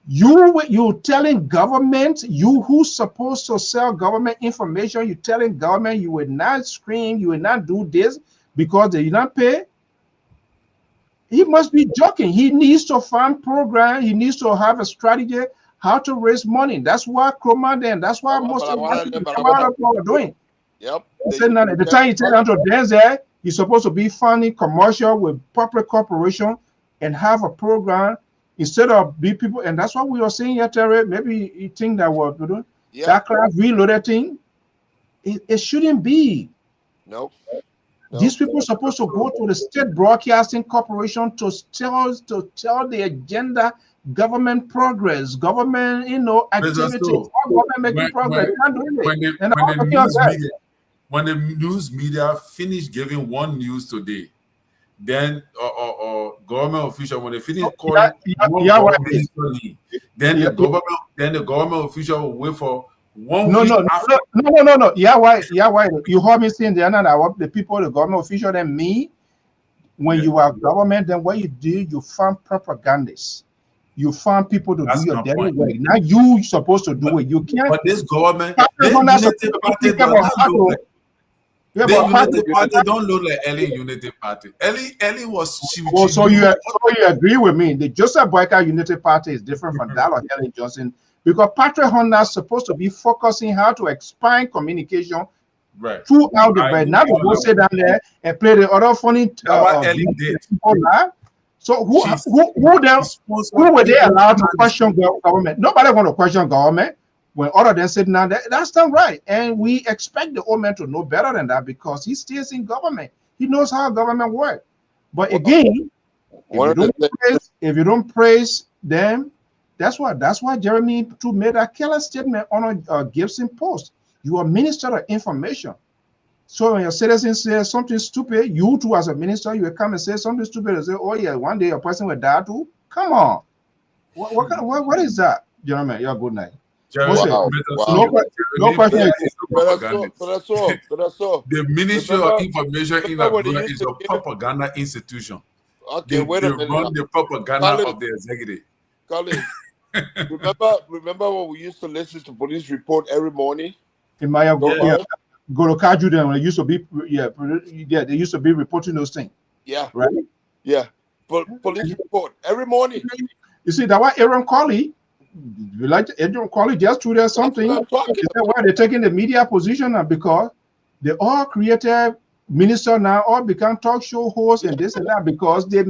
You telling government, you who's supposed to sell government information, you telling government you will not screen, you will not do this because they did not pay. He must be joking. He needs to fund program. He needs to have a strategy how to raise money. That's what Chroma then. That's why most of people are doing. Yep. The time you take Andrew Denzel, you're supposed to be funding commercial with public corporation and have a program instead of be people. And that's what we are saying here, Terry. Maybe you think that we're doing that class reloaded thing. It shouldn't be. Nope. These people are supposed to go to the State Broadcasting Corporation to tell the agenda, government progress, government, activity, government making progress. When the news media finish giving one news today, then or government official, when they finish calling then the government official will wait for 1 week after. No. Yeah, why? You heard me saying the people, the government official, then me. When you are government, then what you do, you find propagandists. You find people to do your daily work. Now you supposed to do it. You can't. But this government, Unity Party don't look like Ellie Unity Party. Ellie was. So you agree with me? The Joseph Boyka Unity Party is different from that of Helen Johnson. Because Patrick Honda is supposed to be focusing how to expand communication throughout the bed. Now we go sit down there and play the other funny people. So who were they allowed to question government? Nobody want to question government when all of them said now that's not right. And we expect the old man to know better than that because he stays in government. He knows how government works. But again, if you don't praise them, that's why Jeremy too made a killer statement on a Gibson Post. You are Minister of Information. So when your citizen says something stupid, you too as a minister, you will come and say something stupid and say, oh yeah, one day a person will die too. Come on. What is that? Jeremy, you're good night. No question. The Ministry of Information in Abroad is a propaganda institution. Okay, wait a minute. They run the propaganda of the executive. Colin, remember when we used to listen to police report every morning? In my go to Kaju then when it used to be they used to be reporting those things. Yeah. Right? Yeah. Police report every morning. You see that why Aaron Colley, you like Aaron Colley just tweeted something. Is that why they're taking the media position? And because they all created minister now all become talk show hosts and this and that because they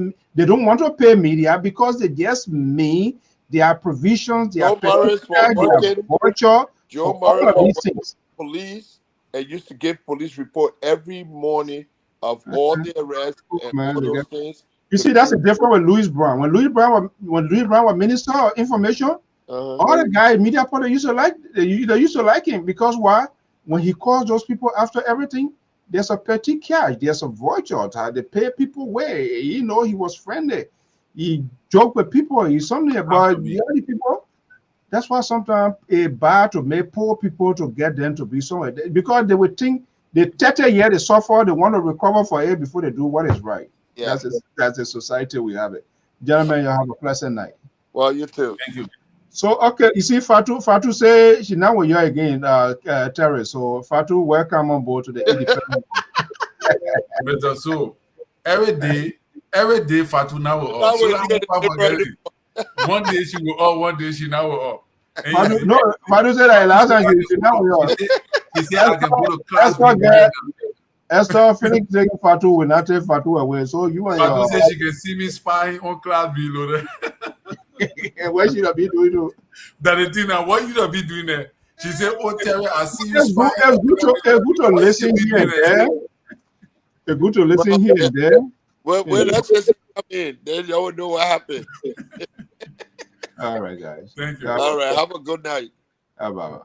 don't want to pay media because they just mean their provisions, their virtual, Joe Morris these things. Police and used to give police report every morning of all the arrests and all those things. You see, that's a different with Louis Brown. When Louis Brown was minister of information, all the guys media people used to like him because why? When he calls those people after everything, there's a petty cash, there's a voucher. They pay people way. You know, he was friendly. He joked with people. He's something about the other people. That's why sometimes it's bad to make poor people to get them to be somewhere because they would think the 30 years they suffer, they want to recover for it before they do what is right. Yeah. That's the society we have it. Gentlemen, you have a pleasant night. Well, you too. Thank you. So okay, you see, Fatu say she now with you again, Terry. So Fatu, welcome on board to the independent. But so every day, Fatu now will off. So one day she will off, one day she now will off. Fatu said that last time she now will off. He said I can go to class. Esther Felix taking Fatu will not take Fatu away. So you and Fatu said she can see me spying on class below. What should I be doing? That the thing now, what you should be doing there? She said, "Oh, Terry, I see you spying." It's good to listen here and there. It's good to listen here and there. Well, let's just come in. Then you will know what happened. All right, guys. Thank you. All right. Have a good night. Bye-bye.